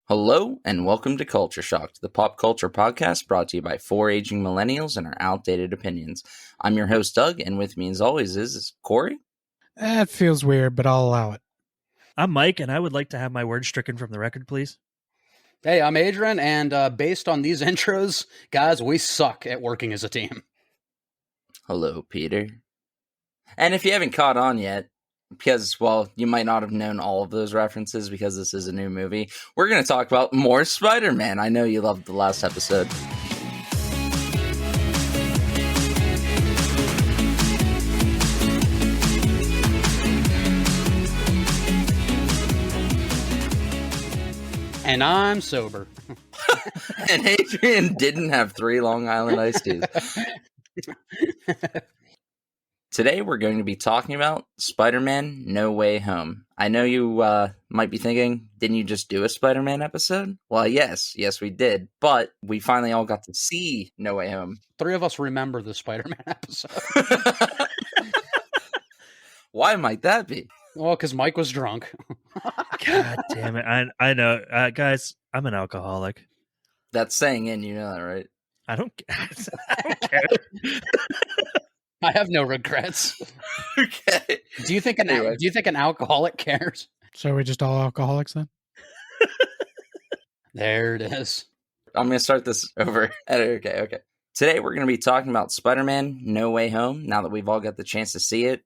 Hello and welcome to Culture Shock, the pop culture podcast brought to you by four aging millennials and our outdated opinions. I'm your host, Doug, and with me as always is Corey. That feels weird, but I'll allow it. I'm Mike, and I would like to have my words stricken from the record, please. Hey, I'm Adrian, and based on these intros, guys, we suck at working as a team. Hello, Peter. And if you haven't caught on yet, because, well, you might not have known all of those references because this is a new movie, we're going to talk about more Spider-Man. I know you loved the last episode. And I'm sober. And Adrian didn't have 3 Long Island iced teas. Today we're going to be talking about Spider-Man No Way Home. I know you might be thinking, didn't you just do a Spider-Man episode? Well, yes we did, but we finally all got to see No Way Home. 3 of us remember the Spider-Man episode. Why might that be? Well, because Mike was drunk. God damn it. I know. Guys, I'm an alcoholic. That's saying in, you know that, right? I don't care. I have no regrets. Okay. Do you think an alcoholic cares? So are we just all alcoholics then? There it is. I'm going to start this over. Okay. Today we're going to be talking about Spider-Man No Way Home, now that we've all got the chance to see it.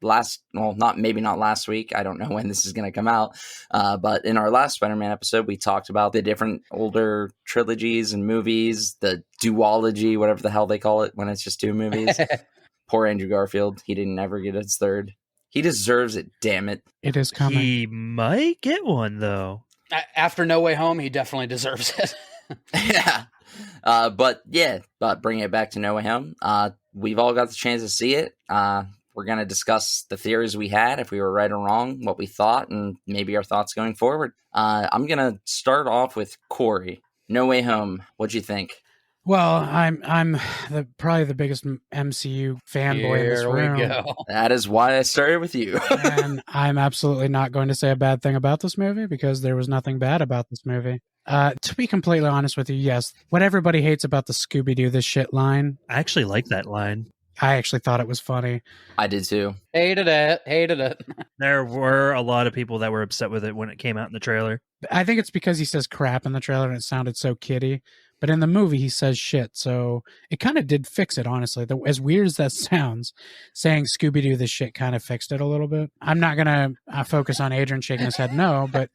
Not last week. I don't know when this is going to come out. But in our last Spider-Man episode, we talked about the different older trilogies and movies, the duology, whatever the hell they call it when it's just 2 movies. Poor Andrew Garfield. He didn't ever get his 3rd. He deserves it, damn it. It is coming. He might get one, though. After No Way Home, he definitely deserves it. Yeah. But bringing it back to No Way Home, we've all got the chance to see it. We're going to discuss the theories we had, if we were right or wrong, what we thought, and maybe our thoughts going forward. I'm going to start off with Corey. No Way Home. What'd you think? Well, I'm probably the biggest MCU fanboy in this room. Here we go. That is why I started with you. And I'm absolutely not going to say a bad thing about this movie because there was nothing bad about this movie. To be completely honest with you, yes, what everybody hates about the Scooby-Doo this shit line. I actually like that line. I actually thought it was funny. I did too. Hated it. There were a lot of people that were upset with it when it came out in the trailer. I think it's because he says crap in the trailer and it sounded so kiddie. But in the movie, he says shit. So it kind of did fix it, honestly. As weird as that sounds, saying Scooby-Doo this shit kind of fixed it a little bit. I'm not going to focus on Adrian shaking his head no, but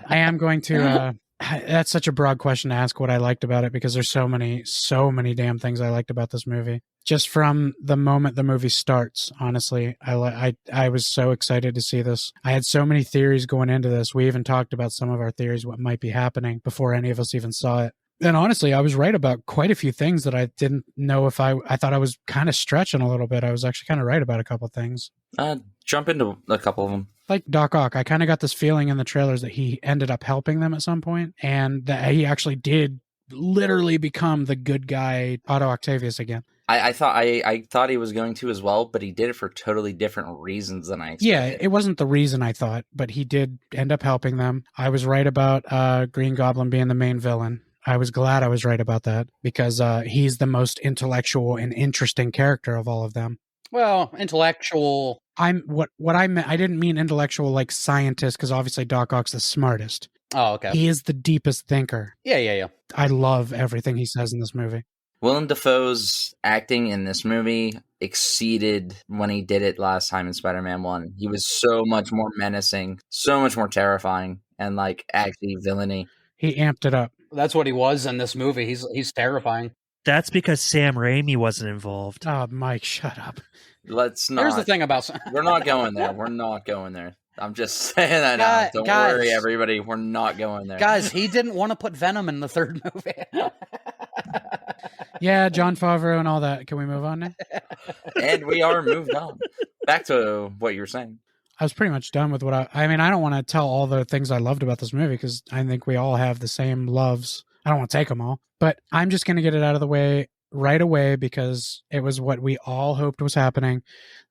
I am going to... That's such a broad question to ask what I liked about it because there's so many damn things I liked about this movie. Just from the moment the movie starts, honestly, I was so excited to see this. I had so many theories going into this. We even talked about some of our theories, what might be happening before any of us even saw it. And honestly, I was right about quite a few things that I didn't know if I thought I was kind of stretching a little bit. I was actually kind of right about a couple of things. Jump into a couple of them. Like Doc Ock, I kind of got this feeling in the trailers that he ended up helping them at some point, and that he actually did literally become the good guy Otto Octavius again. I thought he was going to as well, but he did it for totally different reasons than I expected. Yeah, it wasn't the reason I thought, but he did end up helping them. I was right about Green Goblin being the main villain. I was glad I was right about that because he's the most intellectual and interesting character of all of them. Well, intellectual. What I meant. I didn't mean intellectual like scientist because obviously Doc Ock's the smartest. Oh, okay. He is the deepest thinker. Yeah. I love everything he says in this movie. Willem Dafoe's acting in this movie exceeded when he did it last time in Spider-Man 1. He was so much more menacing, so much more terrifying, and like actually villainy. He amped it up. That's what he was in this movie. He's terrifying. That's because Sam Raimi wasn't involved. Oh, Mike, shut up. Let's not. Here's the thing about... We're not going there. We're not going there. I'm just saying that now. Don't worry, everybody. We're not going there. Guys, he didn't want to put Venom in the 3rd movie. Yeah, Jon Favreau and all that. Can we move on now? And we are moved on. Back to what you were saying. I was pretty much done with what I mean, I don't want to tell all the things I loved about this movie because I think we all have the same loves. I don't want to take them all. But I'm just going to get it out of the way right away because it was what we all hoped was happening.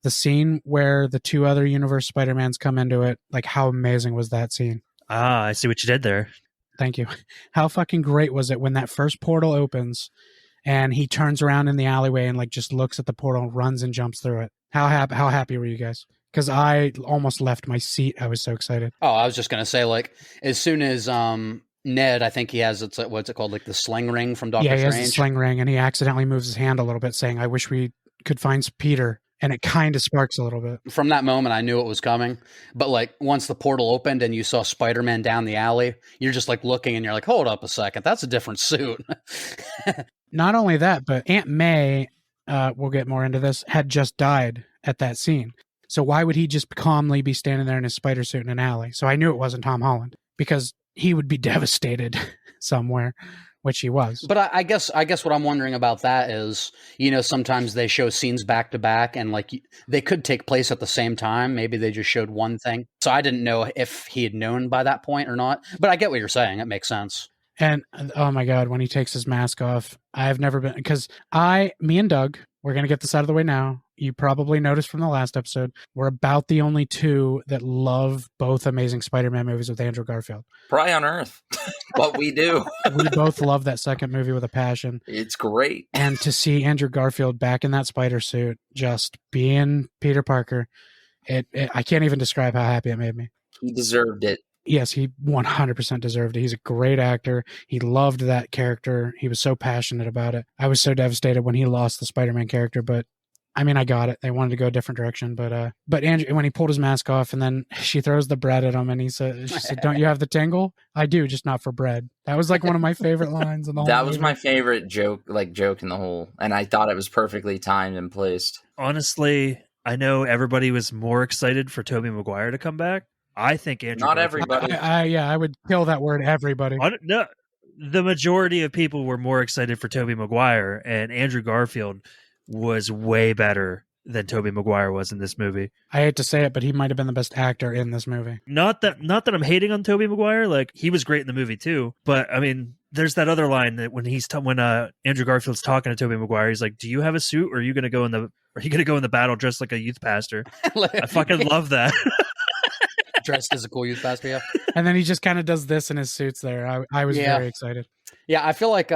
The scene where the 2 other universe Spider-Mans come into it, like how amazing was that scene? Ah, I see what you did there. Thank you. How fucking great was it when that first portal opens and he turns around in the alleyway and like just looks at the portal, runs and jumps through it? How happy were you guys? Because I almost left my seat. I was so excited. Oh, I was just gonna say, like, as soon as Ned, I think he has what's it called, like the sling ring from Doctor Yeah, he has Strange. the sling ring, and he accidentally moves his hand a little bit, saying, "I wish we could find Peter." And it kind of sparks a little bit. From that moment, I knew it was coming. But like once the portal opened and you saw Spider-Man down the alley, you're just like looking and you're like, hold up a second, that's a different suit. Not only that, but Aunt May, we'll get more into this, had just died at that scene. So why would he just calmly be standing there in his spider suit in an alley? So I knew it wasn't Tom Holland because he would be devastated somewhere, which he was. But I guess what I'm wondering about that is, you know, sometimes they show scenes back to back and like they could take place at the same time. Maybe they just showed one thing. So I didn't know if he had known by that point or not. But I get what you're saying. It makes sense. And oh my God, when he takes his mask off, I've never been, because me and Doug, we're going to get this out of the way now. You probably noticed from the last episode, we're about the only two that love both Amazing Spider-Man movies with Andrew Garfield. Probably on Earth. But we do. We both love that second movie with a passion. It's great. And to see Andrew Garfield back in that spider suit, just being Peter Parker, I can't even describe how happy it made me. He deserved it. Yes, he 100% deserved it. He's a great actor. He loved that character. He was so passionate about it. I was so devastated when he lost the Spider-Man character, but I mean, I got it. They wanted to go a different direction, but Andrew, when he pulled his mask off and then she throws the bread at him and she said, "Don't you have the tingle?" I do, just not for bread. That was like one of my favorite lines in the whole That was movie. my favorite joke in the whole, and I thought it was perfectly timed and placed. Honestly, I know everybody was more excited for Tobey Maguire to come back. I think Andrew Not Garfield- everybody. I would kill that word, everybody. No, the majority of people were more excited for Tobey Maguire, and Andrew Garfield was way better than Tobey Maguire was in this movie. I hate to say it, but he might have been the best actor in this movie. Not that I'm hating on Tobey Maguire, like he was great in the movie too. But I mean, there's that other line that when Andrew Garfield's talking to Tobey Maguire, he's like, "Do you have a suit, or are you going to go in the battle dressed like a youth pastor?" I fucking love that. Dressed as a cool youth pastor, yeah. And then he just kind of does this in his suits there. I was very excited. Yeah, I feel like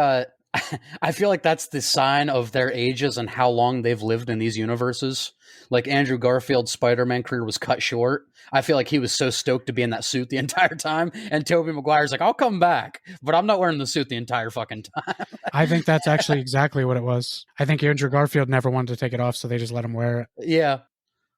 that's the sign of their ages and how long they've lived in these universes. Like Andrew Garfield's Spider-Man career was cut short. I feel like he was so stoked to be in that suit the entire time. And Tobey Maguire's like, "I'll come back, but I'm not wearing the suit the entire fucking time." I think that's actually exactly what it was. I think Andrew Garfield never wanted to take it off, so they just let him wear it. Yeah.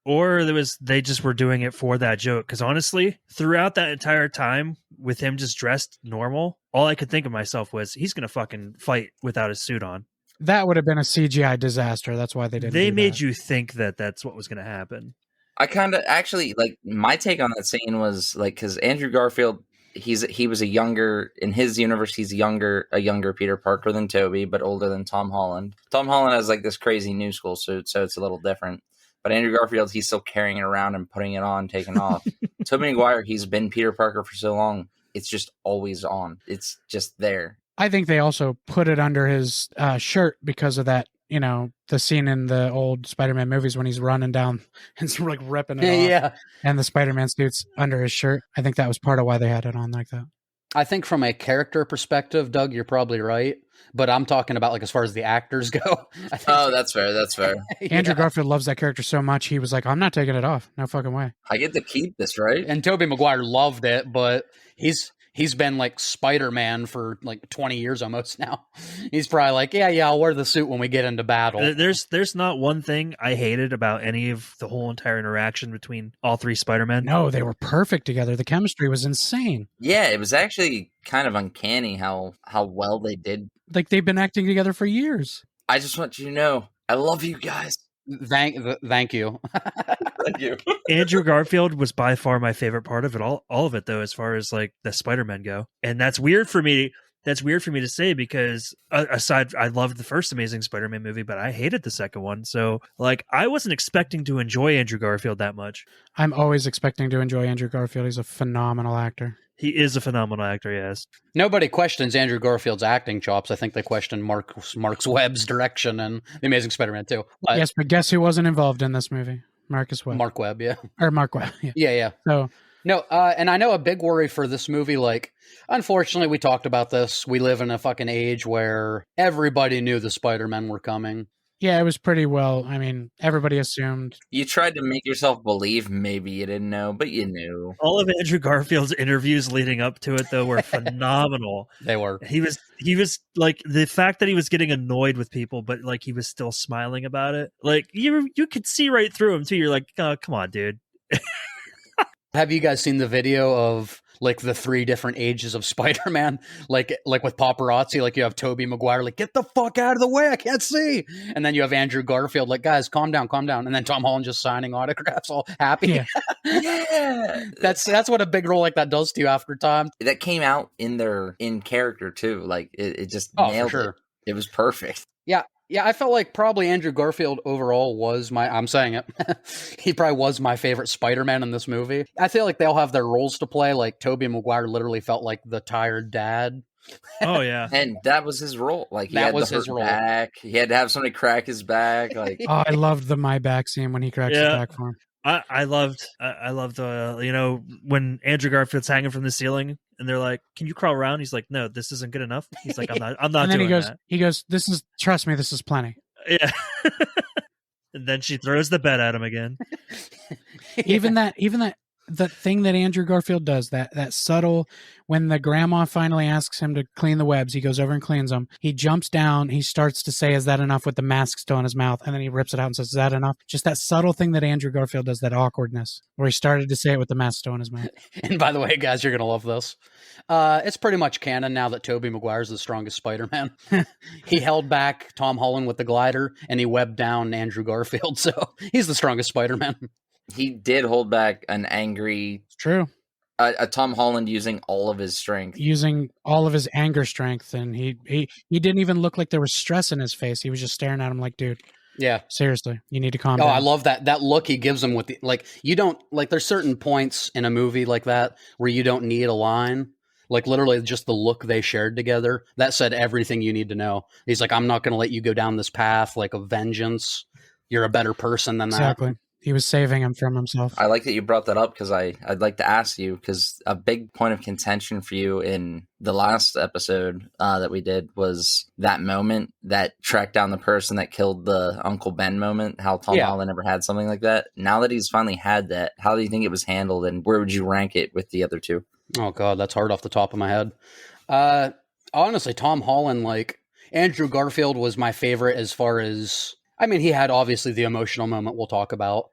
Or they just were doing it for that joke. Because honestly, throughout that entire time with him just dressed normal, all I could think of myself was he's going to fucking fight without his suit on. That would have been a CGI disaster. That's why they didn't. They made you think that that's what was going to happen. I kind of actually like my take on that scene was like, because Andrew Garfield, he was a younger, in his universe, he's a younger Peter Parker than Tobey, but older than Tom Holland. Tom Holland has like this crazy new school suit, so it's a little different. But Andrew Garfield, he's still carrying it around and putting it on, taking off. Tobey Maguire, he's been Peter Parker for so long, it's just always on. It's just there. I think they also put it under his shirt because of that, you know, the scene in the old Spider-Man movies when he's running down and like ripping it off. Yeah. And the Spider-Man suit's under his shirt. I think that was part of why they had it on like that. I think from a character perspective, Doug, you're probably right. But I'm talking about like as far as the actors go. Oh, that's fair. That's fair. Andrew Garfield loves that character so much, he was like, "I'm not taking it off. No fucking way." I get to keep this, right? And Tobey Maguire loved it, but he's been like Spider-Man for like 20 years almost now. He's probably like, yeah, I'll wear the suit when we get into battle. There's not one thing I hated about any of the whole entire interaction between all three Spider-Men. No, they were perfect together. The chemistry was insane. Yeah, it was actually kind of uncanny how well they did. Like they've been acting together for years. I just want you to know, I love you guys. Thank you. Thank you. Andrew Garfield was by far my favorite part of it, all of it though, as far as like the Spider-Men go. And that's weird for me. That's weird for me to say because I loved the first Amazing Spider-Man movie, but I hated the second one. So like I wasn't expecting to enjoy Andrew Garfield that much. I'm always expecting to enjoy Andrew Garfield. He's a phenomenal actor. He is a phenomenal actor, yes. Nobody questions Andrew Garfield's acting chops. I think they question Mark's Webb's direction and The Amazing Spider-Man too. But Yes, but guess who wasn't involved in this movie? Marcus Webb. Mark Webb, yeah. Or Mark Webb. Yeah. Yeah. So No, and I know a big worry for this movie, like, unfortunately, we talked about this. We live in a fucking age where everybody knew the Spider-Men were coming. Yeah, it was pretty well. I mean, everybody assumed. You tried to make yourself believe maybe you didn't know, but you knew. All of Andrew Garfield's interviews leading up to it, though, were phenomenal. They were. He was like, the fact that he was getting annoyed with people, but like he was still smiling about it. Like you could see right through him too. You're like, oh, come on, dude. Have you guys seen the video of like the 3 different ages of Spider-Man? Like with paparazzi, like you have Tobey Maguire, like, get the fuck out of the way, I can't see. And then you have Andrew Garfield, like, guys, calm down. And then Tom Holland just signing autographs, all happy. Yeah. Yeah. That's what a big role like that does to you after time. That came out in character too. Like it just Oh, nailed for sure. it. It was perfect. Yeah, I felt like probably Andrew Garfield overall was I'm saying it. He probably was my favorite Spider-Man in this movie. I feel like they all have their roles to play. Like Tobey Maguire literally felt like the tired dad. Oh yeah. And that was his role. Like he That had was to his hurt role. back. He had to have somebody crack his back. Like Oh, I loved the my back scene when he cracks his Yeah. back for him. I loved when Andrew Garfield's hanging from the ceiling and they're like, "Can you crawl around?" He's like, "No, this isn't good enough." He's like, "I'm not And then doing that." he goes, trust me, this is plenty. Yeah. And then she throws the bed at him again. Even that the thing that Andrew Garfield does, that subtle, when the grandma finally asks him to clean the webs, he goes over and cleans them. He jumps down, he starts to say, "Is that enough?" with the mask still in his mouth, and then he rips it out and says, "Is that enough?" Just that subtle thing that Andrew Garfield does, that awkwardness, where he started to say it with the mask still in his mouth. And by the way, guys, you're gonna love this. It's pretty much canon now that Tobey Maguire's the strongest Spider-Man. He held back Tom Holland with the glider, and he webbed down Andrew Garfield, so he's the strongest Spider-Man. he did hold back an angry It's true. a Tom Holland using all of his strength. Using all of his anger strength, and he didn't even look like there was stress in his face. He was just staring at him like, dude, Yeah. seriously, you need to calm Oh, down. I love that look he gives him with the, like, you don't, like, there's certain points in a movie like that where you don't need a line. Like, literally just the look they shared together, that said everything you need to know. He's like, I'm not going to let you go down this path, like, of vengeance. You're a better person than that. Exactly. He was saving him from himself. I like that you brought that up because I'd like to ask you, because a big point of contention for you in the last episode that we did was that moment that tracked down the person that killed the Uncle Ben moment, how Tom Yeah. Holland never had something like that. Now that he's finally had that, how do you think it was handled, and where would you rank it with the other two? Oh, God, that's hard off the top of my head. Honestly, Tom Holland, like, Andrew Garfield was my favorite as far as, I mean, he had obviously the emotional moment we'll talk about.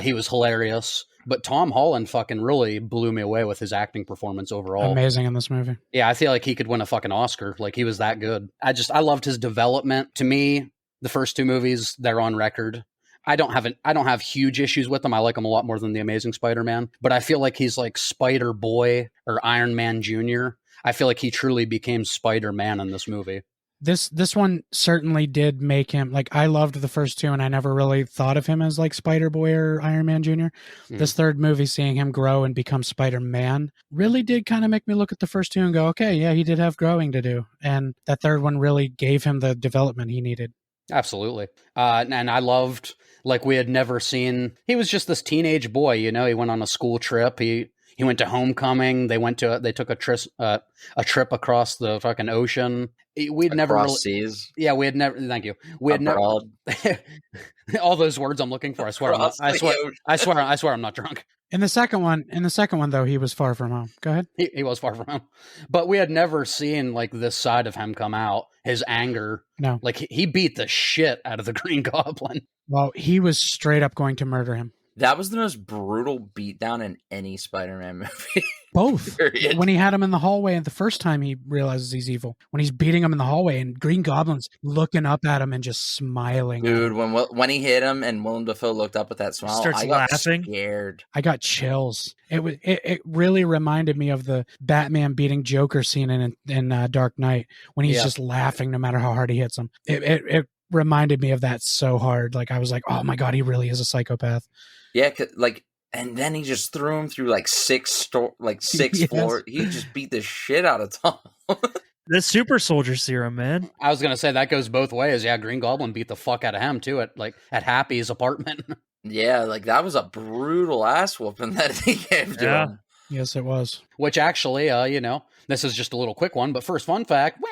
He was hilarious, but Tom Holland fucking really blew me away with his acting performance overall. Amazing in this movie. Yeah, I feel like he could win a fucking Oscar. Like, he was that good. I loved his development. To me, the first 2 movies, they're on record. I don't have huge issues with them. I like them a lot more than The Amazing Spider-Man, but I feel like he's like Spider-Boy or Iron Man Jr. I feel like he truly became Spider-Man in this movie. This one certainly did make him, like, I loved the first 2 and I never really thought of him as like Spider-Boy or Iron Man Jr. This third movie, seeing him grow and become Spider-Man, really did kind of make me look at the first 2 and go, okay, yeah, he did have growing to do. And that third one really gave him the development he needed. Absolutely. And I loved, like, we had never seen, he was just this teenage boy, you know, he went on a school trip. He went to homecoming. They took a trip across the fucking ocean. We'd never really, seas. yeah, we had never, thank you. We had never, all those words I'm looking for. I swear, I swear I'm not drunk. In the second one though, he was far from home. Go ahead. He was far from home, but we had never seen like this side of him come out. His anger, No. like he beat the shit out of the Green Goblin. Well, he was straight up going to murder him. That was the most brutal beatdown in any Spider-Man movie. Both. Period. When he had him in the hallway, and the first time he realizes he's evil, when he's beating him in the hallway, and Green Goblin's looking up at him and just smiling. Dude, when he hit him and Willem Dafoe looked up with that smile, Starts I got laughing. scared. I got chills. It really reminded me of the Batman beating Joker scene in Dark Knight, when he's just laughing no matter how hard he hits him. It reminded me of that so hard. Like, I was like, oh my God, he really is a psychopath. Yeah, and then he just threw him through like six Yes. floors. He just beat the shit out of Tom. The super soldier serum, man. I was gonna say that goes both ways. Yeah, Green Goblin beat the fuck out of him too at Happy's apartment. Yeah, like that was a brutal ass whooping that he gave to Yeah. him. Yes, it was. Which actually, this is just a little quick one, but first fun fact.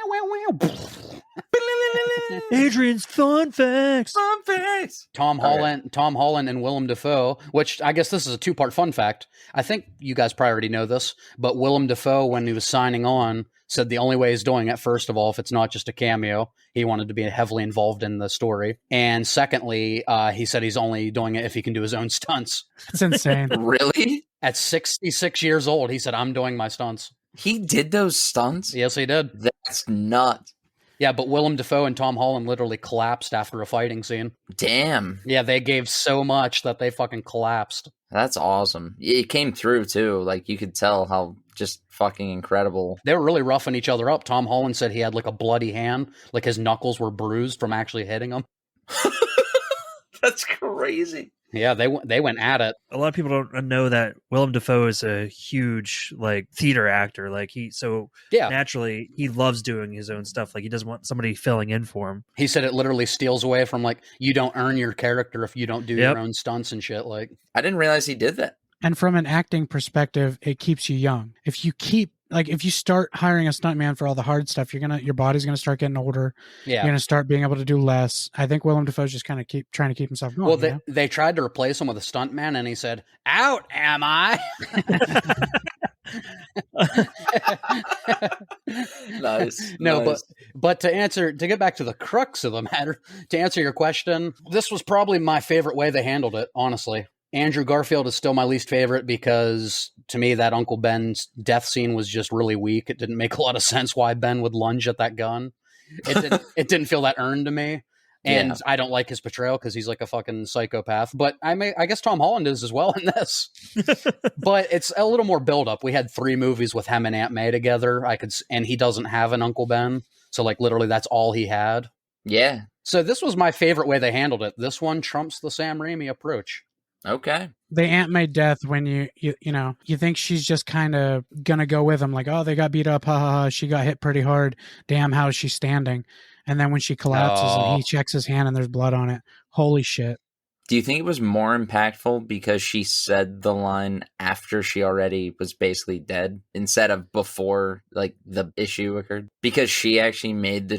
Adrian's fun facts. Fun face. Tom Holland and Willem Dafoe, which I guess this is a two-part fun fact. I think you guys probably already know this, but Willem Dafoe, when he was signing on, said the only way he's doing it, first of all, if it's not just a cameo, he wanted to be heavily involved in the story. And secondly, he said he's only doing it if he can do his own stunts. It's insane. Really? At 66 years old, he said, I'm doing my stunts. He did those stunts? Yes, he did. That's nuts. Yeah, but Willem Dafoe and Tom Holland literally collapsed after a fighting scene. Damn. Yeah, they gave so much that they fucking collapsed. That's awesome. It came through too. Like you could tell how just fucking incredible. They were really roughing each other up. Tom Holland said he had like a bloody hand, like his knuckles were bruised from actually hitting him. That's crazy. Yeah, they went at it. A lot of people don't know that Willem Dafoe is a huge like theater actor. Like naturally he loves doing his own stuff. Like he doesn't want somebody filling in for him. He said it literally steals away from like you don't earn your character if you don't do your own stunts and shit. Like I didn't realize he did that. And from an acting perspective, it keeps you young. If you start hiring a stuntman for all the hard stuff, your body's gonna start getting older. Yeah. You're gonna start being able to do less. I think Willem Dafoe's just kind of trying to keep himself going. Well, they tried to replace him with a stuntman, and he said, "Out am I?" Nice. No, nice. but to get back to the crux of the matter, to answer your question, this was probably my favorite way they handled it, honestly. Andrew Garfield is still my least favorite because to me that Uncle Ben's death scene was just really weak. It didn't make a lot of sense why Ben would lunge at that gun. It didn't feel that earned to me. And I don't like his portrayal because he's like a fucking psychopath. But I guess Tom Holland is as well in this. But it's a little more build-up. We had 3 movies with him and Aunt May together. And he doesn't have an Uncle Ben. So like literally that's all he had. Yeah. So this was my favorite way they handled it. This one trumps the Sam Raimi approach. Okay. The Aunt May death, when you think she's just kind of gonna go with him, like, oh, they got beat up, ha ha ha, she got hit pretty hard, damn, how is she standing? And then when she collapses and he checks his hand and there's blood on it, holy shit. Do you think it was more impactful because she said the line after she already was basically dead instead of before like the issue occurred? Because she actually made the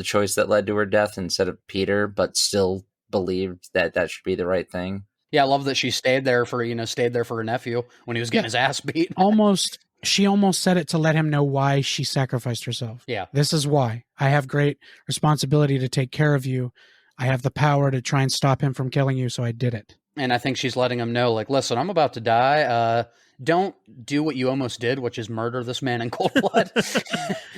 choice that led to her death instead of Peter, but still believed that should be the right thing. Yeah, I love that she stayed there for her nephew when he was getting his ass beat. She almost said it to let him know why she sacrificed herself. Yeah. This is why. I have great responsibility to take care of you. I have the power to try and stop him from killing you, so I did it. And I think she's letting him know, like, listen, I'm about to die. Don't do what you almost did, which is murder this man in cold blood.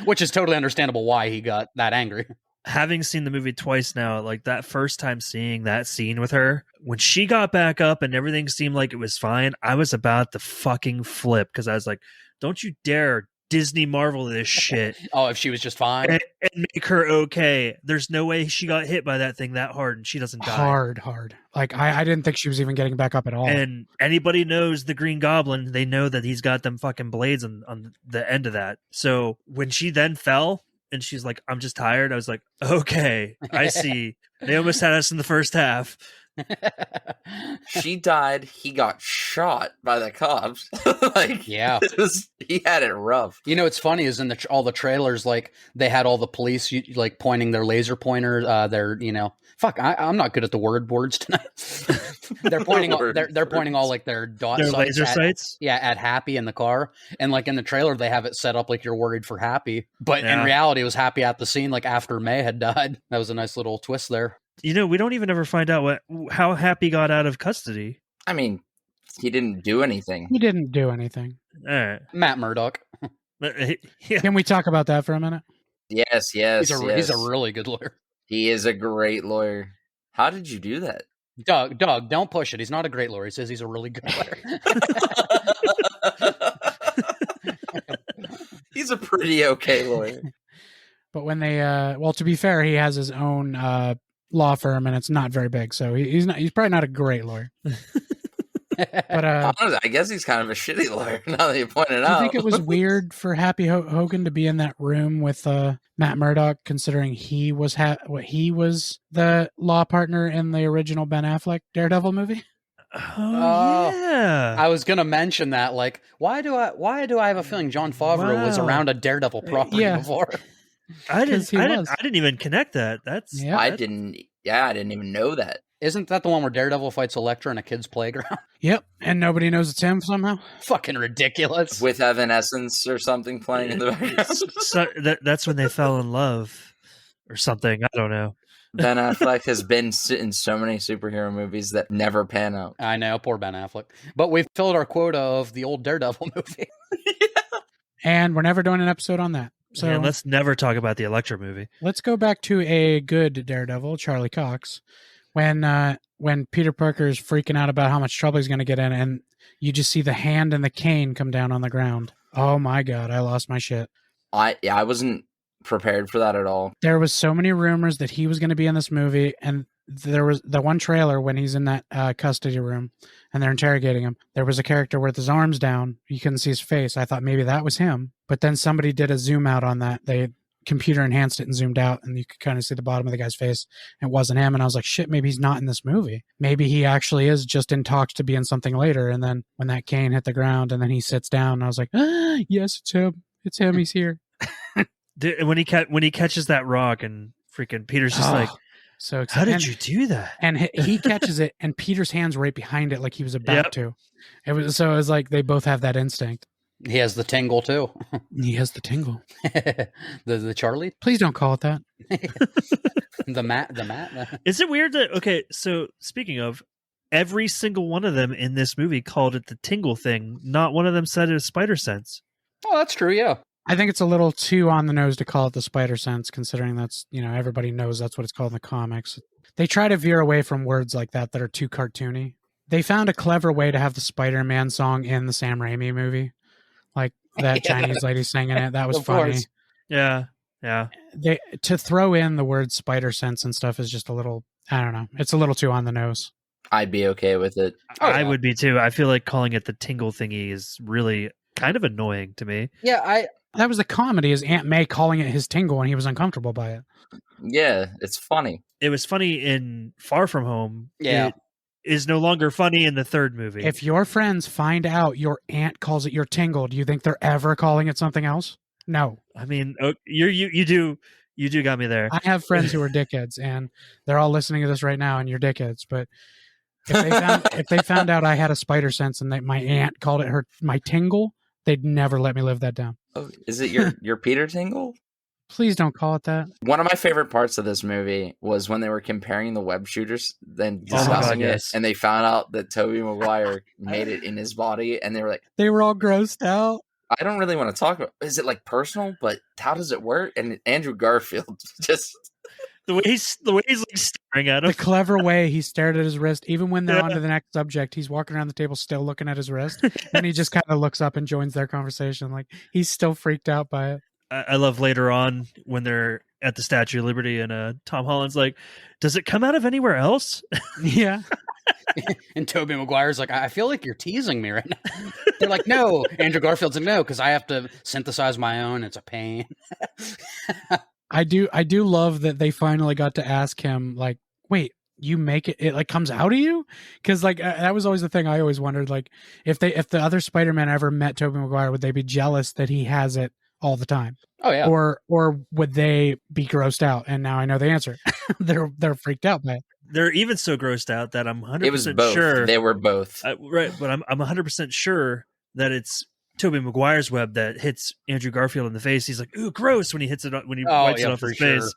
Which is totally understandable why he got that angry. Having seen the movie twice now, like that first time seeing that scene with her, when she got back up and everything seemed like it was fine, I was about to fucking flip because I was like, don't you dare Disney Marvel this shit. Oh, if she was just fine? And make her okay. There's no way she got hit by that thing that hard and she doesn't die. Hard. Like, I didn't think she was even getting back up at all. And anybody knows the Green Goblin, they know that he's got them fucking blades on the end of that. So when she then fell, and she's like, I'm just tired. I was like, okay, I see. They almost had us in the first half. She died. He got shot by the cops. Yeah. He had it rough. You know, what's funny is in all the trailers, like they had all the police like pointing their laser pointer. I'm not good at the words tonight. They're pointing. They're pointing all like their dot their sights laser sights. Yeah, at Happy in the car, and like in the trailer, they have it set up like you're worried for Happy, but in reality, it was Happy at the scene like after May had died. That was a nice little twist there. You know, we don't even ever find out how Happy got out of custody. I mean, he didn't do anything. He didn't do anything. All right. Matt Murdock. Yeah. Can we talk about that for a minute? Yes. He's a really good lawyer. He is a great lawyer. How did you do that? Doug, don't push it. He's not a great lawyer. He says he's a really good lawyer. He's a pretty okay lawyer. But when they, to be fair, he has his own law firm and it's not very big, so he's probably not a great lawyer. But I guess he's kind of a shitty lawyer now that you point it out. Do you think it was weird for Happy Hogan to be in that room with Matt Murdock, considering he was he was the law partner in the original Ben Affleck Daredevil movie? Oh, yeah. I was gonna mention that. Like, why do I have a feeling Jon Favreau was Wow. around a Daredevil property yeah. before? I 'Cause he was. didn't even connect that. That's Yeah. I didn't even know that. Isn't that the one where Daredevil fights Elektra in a kid's playground? Yep, and nobody knows it's him somehow. Fucking ridiculous. With Evanescence or something playing in the background. so that's when they fell in love or something. I don't know. Ben Affleck has been in so many superhero movies that never pan out. I know, poor Ben Affleck. But we've filled our quota of the old Daredevil movie. And we're never doing an episode on that. So And let's never talk about the Elektra movie. let's go back to a good Daredevil, Charlie Cox, when Peter Parker is freaking out about how much trouble he's going to get in, and you just see the hand and the cane come down on the ground. Oh my God, I lost my shit. I wasn't prepared for that at all. There was so many rumors that he was going to be in this movie, and there was the one trailer when he's in that custody room and they're interrogating him. There was a character with his arms down. You couldn't see his face. I thought maybe that was him, but then somebody did a zoom out on that. They computer enhanced it and zoomed out, and you could kind of see the bottom of the guy's face. It wasn't him, and I was like, shit, maybe he's not in this movie. Maybe he actually is just in talks to be in something later. And then when that cane hit the ground and then he sits down, I was like, yes, it's him. It's him. He's here. When he catches that rock and freaking Peter's just like, so how excited. did you do that? And he catches it, and Peter's hand's right behind it, like he was about to. It was like they both have that instinct. He has the tingle too. He has the tingle. the Charlie, Please don't call it that. the Matt. Is it weird that so speaking of, every single one of them in this movie called it the tingle thing. Not one of them said it was spider sense. Oh, that's true. Yeah. I think it's a little too on the nose to call it the spider sense, considering that's, everybody knows that's what it's called in the comics. They try to veer away from words like that are too cartoony. They found a clever way to have the Spider-Man song in the Sam Raimi movie. Like that Chinese lady singing it. That was Of funny. course. Yeah. To throw in the word spider sense and stuff is just a little, I don't know. It's a little too on the nose. I'd be okay with it. Oh, I yeah. would be too. I feel like calling it the tingle thingy is really kind of annoying to me. Yeah, That was the comedy, is Aunt May calling it his tingle and he was uncomfortable by it. Yeah, it's funny. It was funny in Far From Home. Yeah. It is no longer funny in the third movie. If your friends find out your aunt calls it your tingle, do you think they're ever calling it something else? No. I mean, you do got me there. I have friends who are dickheads, and they're all listening to this right now, and you're dickheads. But if they found out I had a spider sense and that my aunt called it my tingle, they'd never let me live that down. Oh, is it your Peter tingle? Please don't call it that. One of my favorite parts of this movie was when they were comparing the web shooters, then Oh my discussing God, it, yes. and they found out that Tobey Maguire made it in his body, and they were like, They were all grossed out. I don't really want to talk about, is it like personal, but how does it work? And Andrew Garfield just, the way he's like staring at him. The clever way he stared at his wrist, even when they're Yeah. on to the next subject, he's walking around the table still looking at his wrist, and he just kind of looks up and joins their conversation. Like he's still freaked out by it. I love later on when they're at the Statue of Liberty and Tom Holland's like, does it come out of anywhere else? Yeah. and Tobey Maguire's like, I feel like you're teasing me right now. They're like, no. Andrew Garfield's like, no, because I have to synthesize my own. It's a pain. I do love that they finally got to ask him, like, wait, you make it like comes out of you? Because like that was always the thing I always wondered, like if the other Spider-Man ever met Tobey Maguire, would they be jealous that he has it all the time? Oh yeah. Or would they be grossed out? And now I know the answer. they're freaked out by it. They're even so grossed out that I'm 100% it was both. sure. They were both. Right, but I'm 100% sure that it's Tobey Maguire's web that hits Andrew Garfield in the face. He's like, ooh, gross, when he hits it when he wipes it off his face.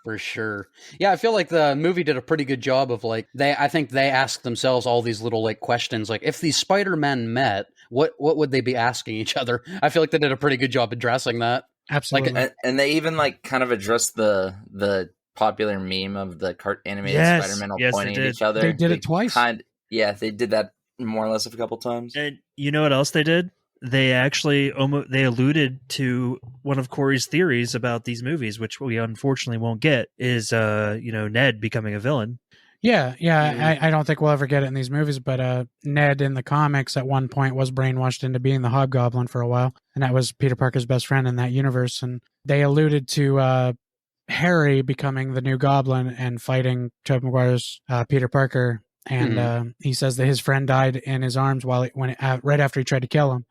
For sure. Yeah, I feel like the movie did a pretty good job of like I think they asked themselves all these little like questions, like if these Spider-Men met, what would they be asking each other? I feel like they did a pretty good job addressing that. Absolutely. And they even like kind of addressed the popular meme of the animated Yes. Spider-Man all Yes, pointing they at did. each other. They did it twice. They did that more or less a couple times. And you know what else they did? They actually they alluded to one of Corey's theories about these movies, which we unfortunately won't get, is Ned becoming a villain. Yeah. I don't think we'll ever get it in these movies, but Ned in the comics at one point was brainwashed into being the Hobgoblin for a while, and that was Peter Parker's best friend in that universe. And they alluded to Harry becoming the new Goblin and fighting Tobey Maguire's Peter Parker and he says that his friend died in his arms right after he tried to kill him.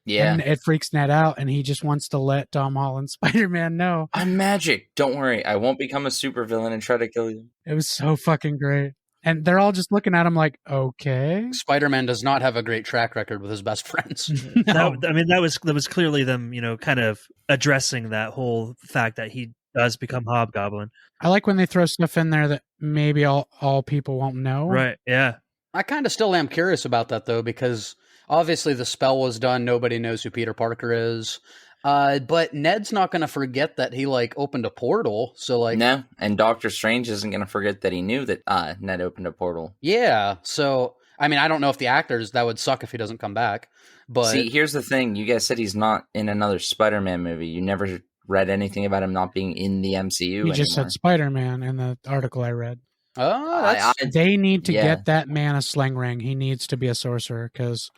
Yeah. And it freaks Ned out, and he just wants to let Tom Holland Spider-Man know. I'm magic. Don't worry. I won't become a supervillain and try to kill you. It was so fucking great. And they're all just looking at him like, okay. Spider-Man does not have a great track record with his best friends. No. That was clearly them, kind of addressing that whole fact that he does become Hobgoblin. I like when they throw stuff in there that maybe all people won't know. Right, yeah. I kind of still am curious about that, though, because obviously the spell was done. Nobody knows who Peter Parker is. But Ned's not going to forget that he opened a portal. So no, and Doctor Strange isn't going to forget that he knew that Ned opened a portal. Yeah. So I mean, I don't know if the actors, that would suck if he doesn't come back. But see, here's the thing: you guys said he's not in another Spider-Man movie. You never read anything about him not being in the MCU. He just said Spider-Man in the article I read. Oh, they need to get that man a sling ring. He needs to be a sorcerer because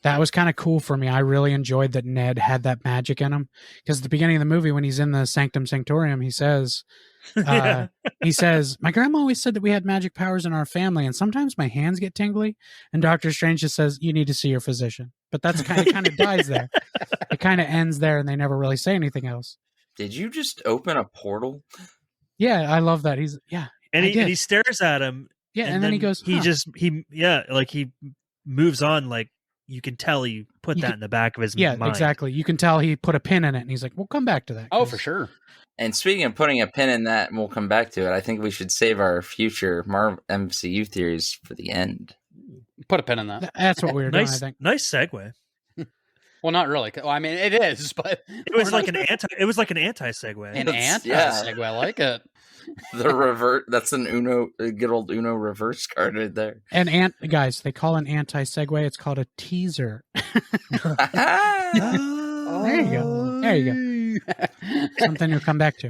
that was kind of cool for me. I really enjoyed that Ned had that magic in him because at the beginning of the movie, when he's in the Sanctum Sanctorum, he says, my grandma always said that we had magic powers in our family, and sometimes my hands get tingly. And Doctor Strange just says, you need to see your physician. But that's kind of dies there. It kind of ends there, and they never really say anything else. Did you just open a portal? Yeah, I love that. And he stares at him. Yeah, and then he goes, he moves on. Like you can tell he put that in the back of his mind. Yeah, exactly. You can tell he put a pin in it, and he's like, we'll come back to that. Oh, for sure. And speaking of putting a pin in that, and we'll come back to it, I think we should save our future Marvel MCU theories for the end. Put a pin in that. That's what we were doing, I think. Nice segue. Well, not really. Well, I mean, it is, but it was like an anti segue. An anti segue. I like it. The revert. That's a good old Uno reverse card right there. And guys, they call an anti segue. It's called a teaser. There you go. There you go. Something you'll come back to.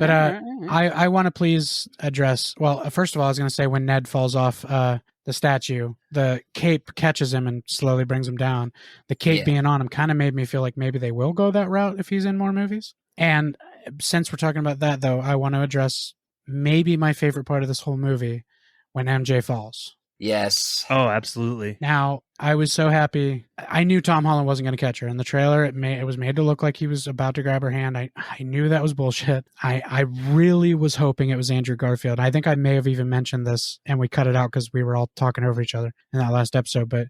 But I want to please address. Well, first of all, I was going to say when Ned falls off the statue, the cape catches him and slowly brings him down. The cape being on him kind of made me feel like maybe they will go that route if he's in more movies. And since we're talking about that, though, I want to address maybe my favorite part of this whole movie when MJ falls. Yes. Oh, absolutely. Now, I was so happy. I knew Tom Holland wasn't going to catch her. In the trailer, it was made to look like he was about to grab her hand. I knew that was bullshit. I really was hoping it was Andrew Garfield. I think I may have even mentioned this, and we cut it out because we were all talking over each other in that last episode. But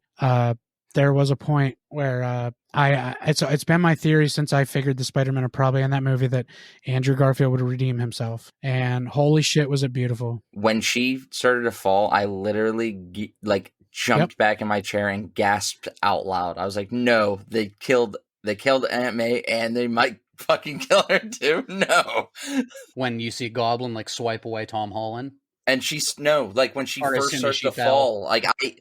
there was a point where it's been my theory since I figured the Spider-Man are probably in that movie that Andrew Garfield would redeem himself. And holy shit, was it beautiful. When she started to fall, I literally jumped back in my chair and gasped out loud. I was like, no, they killed Aunt May and they might fucking kill her too. No. When you see Goblin swipe away Tom Holland. And when she first starts to fall,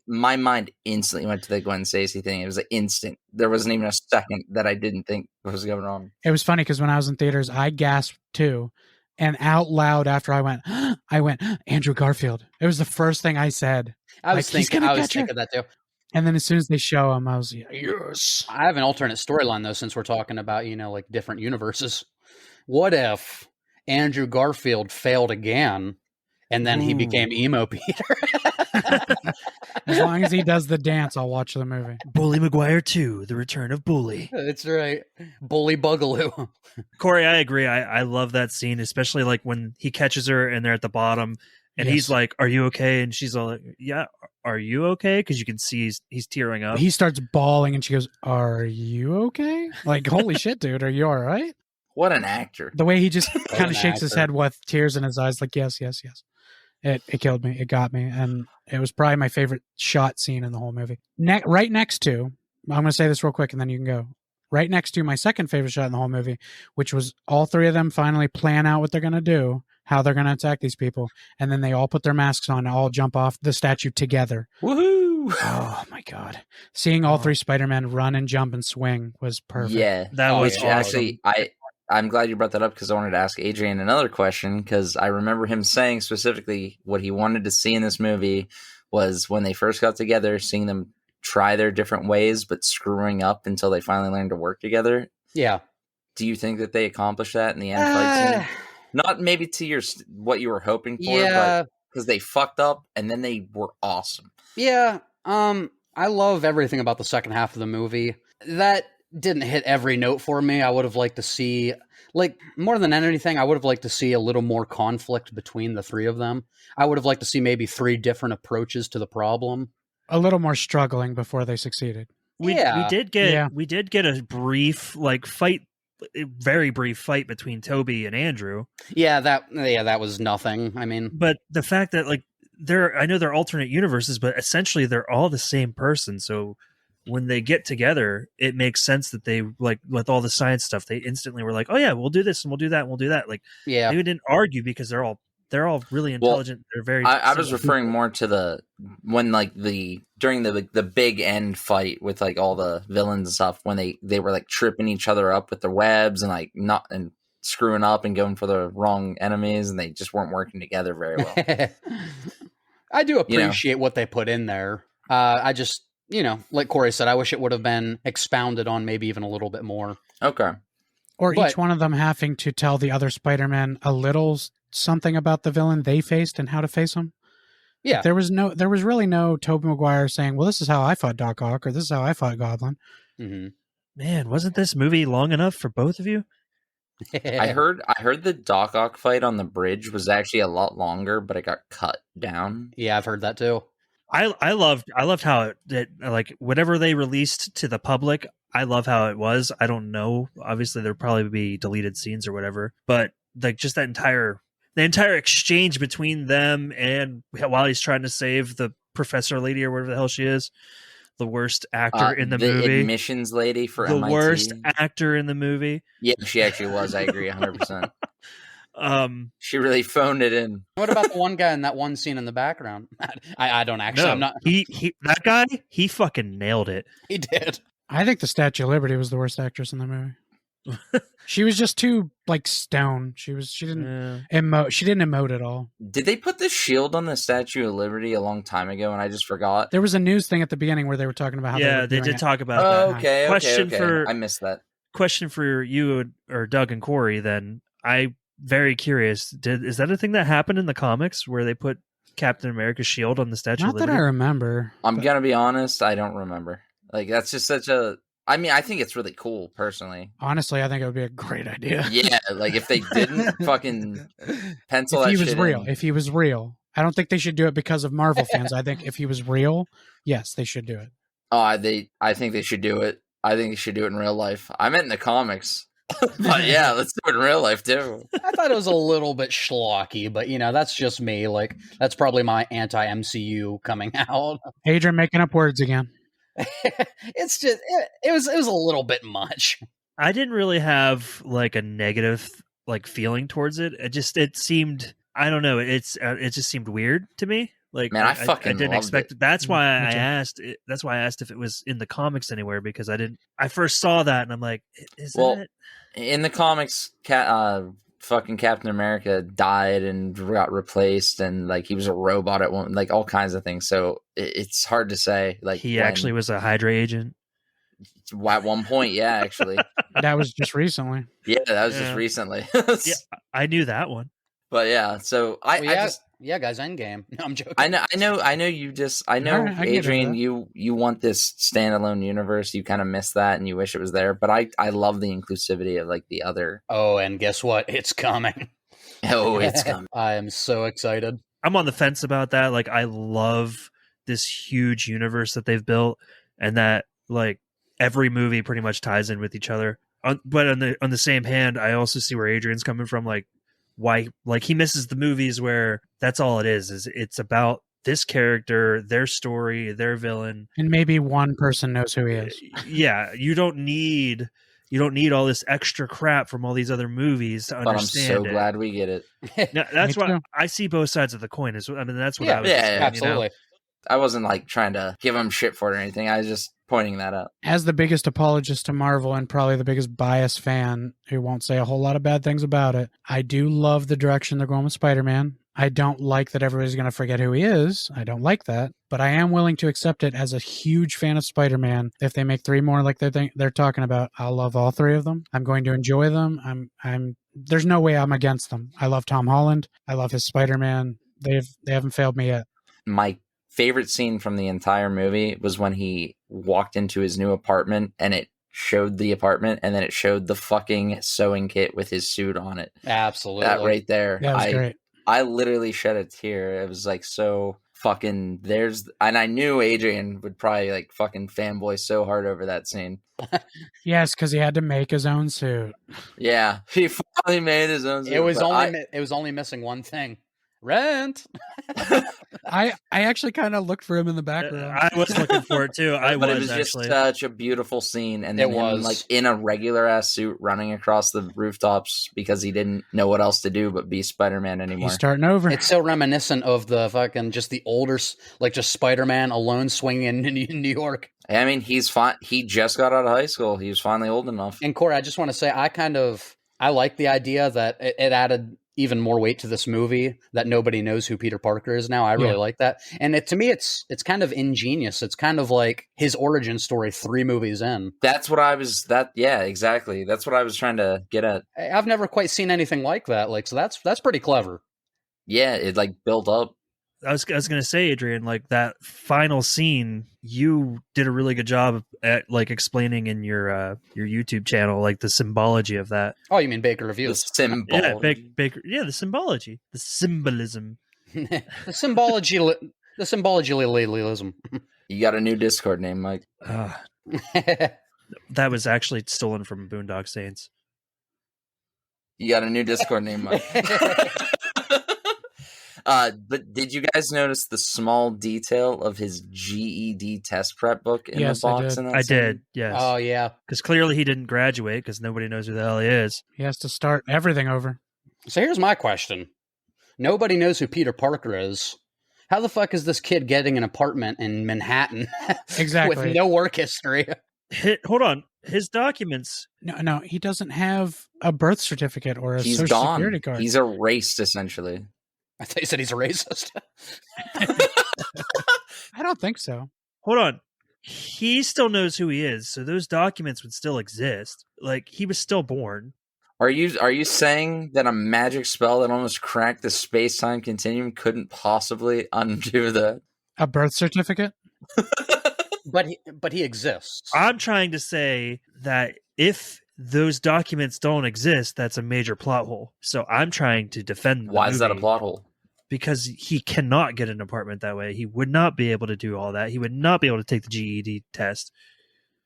my mind instantly went to the Gwen Stacy thing. It was an instant. There wasn't even a second that I didn't think was going on. It was funny because when I was in theaters, I gasped too. And out loud after I went, Andrew Garfield. It was the first thing I said. I was thinking that too. And then as soon as they show him, I was yes. I have an alternate storyline though, since we're talking about, different universes. What if Andrew Garfield failed again? And then he became emo Peter. As long as he does the dance, I'll watch the movie. Bully Maguire 2, The Return of Bully. That's right. Bully Bugaloo. Corey, I agree. I love that scene, especially when he catches her and they're at the bottom and he's like, are you okay? And she's all like, yeah, are you okay? Because you can see he's tearing up. He starts bawling and she goes, are you okay? Holy shit, dude, are you all right? What an actor. The way he just kind of shakes his head with tears in his eyes, yes. It killed me. It got me. And it was probably my favorite shot scene in the whole movie. Right next to, I'm going to say this real quick and then you can go. Right next to my second favorite shot in the whole movie, which was all three of them finally plan out what they're going to do, how they're going to attack these people. And then they all put their masks on and all jump off the statue together. Woohoo! Oh my God. Seeing all three Spider-Men run and jump and swing was perfect. Yeah. That was awesome. Actually, I'm glad you brought that up because I wanted to ask Adrian another question because I remember him saying specifically what he wanted to see in this movie was when they first got together, seeing them try their different ways, but screwing up until they finally learned to work together. Yeah. Do you think that they accomplished that in the end fight scene? Not maybe to what you were hoping for, but because they fucked up and then they were awesome. Yeah, I love everything about the second half of the movie. That didn't hit every note for me. I would have liked to see, like, more than anything, I would have liked to see a little more conflict between the three of them. I would have liked to see maybe 3 different approaches to the problem. A little more struggling before they succeeded. We Yeah. did get a brief fight, a very brief fight between Toby and Andrew. Yeah, that was nothing. I mean, But the fact that I know they're alternate universes, but essentially they're all the same person. So when they get together, it makes sense that they, like, with all the science stuff, they instantly were like, "Oh yeah, we'll do this and we'll do that and we'll do that." Like, yeah, they didn't argue because they're all really intelligent. They're very. I was similar referring people. more to when during the big end fight with like all the villains and stuff, when they were like tripping each other up with their webs and like not and screwing up and going for the wrong enemies, and they just weren't working together very well. I do appreciate what they put in there. I just, like Corey said, I wish it would have been expounded on maybe even a little bit more. Okay. Or But- each one of them having to tell the other Spider-Man a little something about the villain they faced and how to face him. Yeah. There was really no Tobey Maguire saying, well, this is how I fought Doc Ock, or this is how I fought Goblin. Mm-hmm. Man, wasn't this movie long enough for both of you? I heard the Doc Ock fight on the bridge was actually a lot longer, but it got cut down. Yeah, I've heard that too. I loved how it like whatever they released to the public. I love how it was. I don't know. Obviously, there'll probably be deleted scenes or whatever, but like just the entire exchange between them and while he's trying to save the professor lady or whatever the hell she is, the worst actor in the movie, admissions lady for the MIT. worst actor in the movie. Yeah, she actually was. I agree 100%. She really phoned it in. What about the one guy in that one scene in the background? I don't actually. No, I'm not. that guy, he fucking nailed it. He did. I think the Statue of Liberty was the worst actress in the movie. She was just too like stone. She didn't emote. She didn't emote at all. Did they put the shield on the Statue of Liberty a long time ago and I just forgot? There was a news thing at the beginning where they were talking about how they doing did it. talk about Oh, that. okay. Question for- I missed that. Question for you or Doug and Corey. Then I'm very curious. Is that a thing that happened in the comics where they put Captain America's shield on the Statue Not of that Liberty? I remember. I'm but- gonna be honest, I don't remember. Like that's just such a. I mean, I think it's really cool, personally. Honestly, I think it would be a great idea. Yeah, like if they didn't fucking pencil If that he was shit real, in. if he was real, I don't think they should do it because of Marvel fans. I think if he was real, yes, they should do it. I think they should do it. I think they should do it in real life. I meant in the comics. But yeah, let's do it in real life too. I thought it was a little bit schlocky, but that's just me. Like that's probably my anti-MCU coming out. Adrian making up words again. It's just it was a little bit much. I didn't really have like a negative feeling towards it. It seemed, I don't know. It just seemed weird to me. Like, Man, I fucking didn't loved expect it. it. That's why Me I too. asked. That's why I asked if it was in the comics anywhere, because I first saw that and I'm like, is Well, that? in the comics, fucking Captain America died and got replaced, and like he was a robot at one, like all kinds of things. So it's hard to say. Like He when- actually was a Hydra agent. at one point, yeah, actually, That was just recently. yeah, that was Yeah. just recently. Yeah, I knew that one. But yeah, so I Well, just. yeah, guys, Endgame. No, I'm joking. I know. You just. I know, Alright, I get Adrian. that. You want this standalone universe. You kind of miss that, and you wish it was there. But I love the inclusivity of like the other. Oh, and guess what? It's coming. Oh, it's coming. I am so excited. I'm on the fence about that. Like, I love this huge universe that they've built, and that like every movie pretty much ties in with each other. But on the same hand, I also see where Adrian's coming from. Like, why? Like, he misses the movies where that's all it is it's about this character, their story, their villain. And maybe one person knows who he is. Yeah, you don't need all this extra crap from all these other movies to But I'm understand so it. glad we get it. Now, that's Me why too. I see both sides of the coin. That's what Yeah, I was yeah, just saying, Absolutely. I wasn't like trying to give him shit for it or anything. I was just pointing that out. As the biggest apologist to Marvel and probably the biggest biased fan who won't say a whole lot of bad things about it, I do love the direction they're going with Spider-Man. I don't like that everybody's going to forget who he is. I don't like that. But I am willing to accept it as a huge fan of Spider-Man. If they make 3 more like they're talking about, I'll love all 3 of them. I'm going to enjoy them. There's no way I'm against them. I love Tom Holland. I love his Spider-Man. They haven't failed me yet. My favorite scene from the entire movie was when he walked into his new apartment and it showed the apartment and then it showed the fucking sewing kit with his suit on it. Absolutely. That right there. That was great. I literally shed a tear. It was like so fucking and I knew Adrian would probably like fucking fanboy so hard over that scene. Yes, because he had to make his own suit. Yeah, he finally made his own suit. It was only missing one thing. Rent. I actually kind of looked for him in the background. I was looking for it too. But it was just such a beautiful scene, and then him like in a regular ass suit running across the rooftops because he didn't know what else to do but be Spider-Man anymore. He's starting over. It's so reminiscent of the fucking just the older, like just Spider-Man alone swinging in New York. I mean, he's fine. He just got out of high school. He was finally old enough. And Corey, I just want to say, I like the idea that it added even more weight to this movie that nobody knows who Peter Parker is now. I really like that. And to me, it's kind of ingenious. It's kind of like his origin story 3 movies in. That's what exactly. That's what I was trying to get at. I've never quite seen anything like that. Like, so that's pretty clever. Yeah, it like built up. I was going to say, Adrian, like that final scene, you did a really good job at like explaining in your YouTube channel, like the symbology of that. Oh, you mean Baker Reviews? The symbol. Yeah, Baker. Yeah, the symbology, the symbolism, the symbology. You got a new Discord name, Mike. That was actually stolen from Boondock Saints. You got a new Discord name, Mike. But did you guys notice the small detail of his GED test prep book in the box? I did. Yes. Oh yeah. Because clearly he didn't graduate because nobody knows who the hell he is. He has to start everything over. So here's my question: nobody knows who Peter Parker is. How the fuck is this kid getting an apartment in Manhattan exactly with no work history? Hold on. His documents. No, he doesn't have a birth certificate or a social security card. He's erased, essentially. I thought you said he's a racist. I don't think so. Hold on. He still knows who he is, so those documents would still exist. Like, he was still born. Are you saying that a magic spell that almost cracked the space-time continuum couldn't possibly undo that? A birth certificate? But he exists. I'm trying to say that if those documents don't exist, that's a major plot hole. So I'm trying to defend the Why is that a movie. plot hole? Because he cannot get an apartment that way. He would not be able to do all that. He would not be able to take the GED test.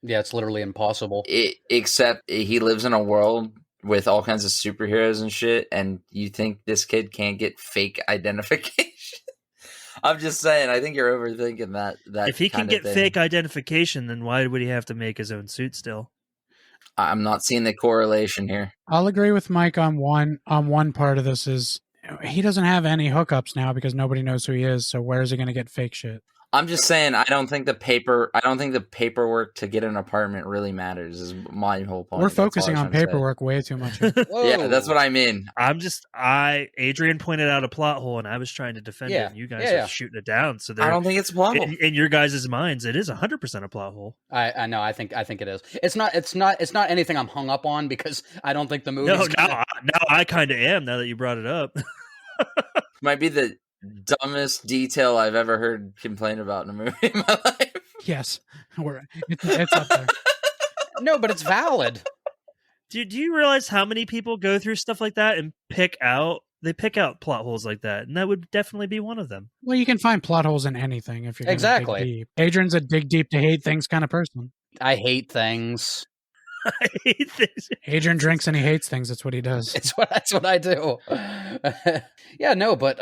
Yeah, it's literally impossible. Except he lives in a world with all kinds of superheroes and shit, and you think this kid can't get fake identification? I'm just saying, I think you're overthinking that. If he can get fake identification, then why would he have to make his own suit still? I'm not seeing the correlation here. I'll agree with Mike on one part of this is he doesn't have any hookups now because nobody knows who he is, so where is he going to get fake shit? I'm just saying, I don't think the paperwork to get an apartment really matters, is my whole point. We're focusing on paperwork way too much. Yeah, that's what I mean. Adrian pointed out a plot hole and I was trying to defend it, and you guys are shooting it down. So I don't think it's a plot hole. In your guys' minds, it is 100% a plot hole. I know, I think it is. It's not anything I'm hung up on because I don't think the movie. Now I kind of am, now that you brought it up. Might be the dumbest detail I've ever heard complain about in a movie in my life. Yes, it's up there. No, but it's valid. Do you realize how many people go through stuff like that and pick out plot holes like that? And that would definitely be one of them. Well, you can find plot holes in anything if you're gonna exactly. dig deep. Adrian's a dig deep to hate things kind of person. I hate things. I hate things. Adrian drinks and he hates things. That's what he does. That's what I do. Yeah, no, but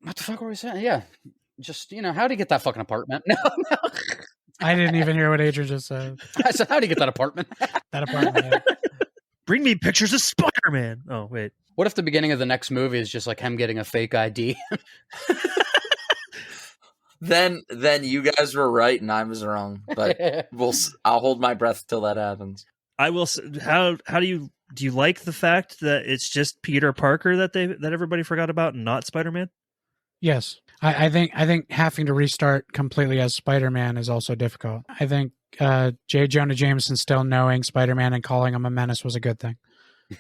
what the fuck were we saying? Yeah, just how do you get that fucking apartment? No. I didn't even hear what Adrian just said. I said, how do you get that apartment? That apartment. Yeah. Bring me pictures of Spider-Man. Oh wait. What if the beginning of the next movie is just like him getting a fake ID? Then you guys were right and I was wrong. But I'll hold my breath till that happens. I will. How do you like the fact that it's just Peter Parker that everybody forgot about and not Spider-Man? Yes, I think having to restart completely as Spider-Man is also difficult. I think J. Jonah Jameson still knowing Spider-Man and calling him a menace was a good thing.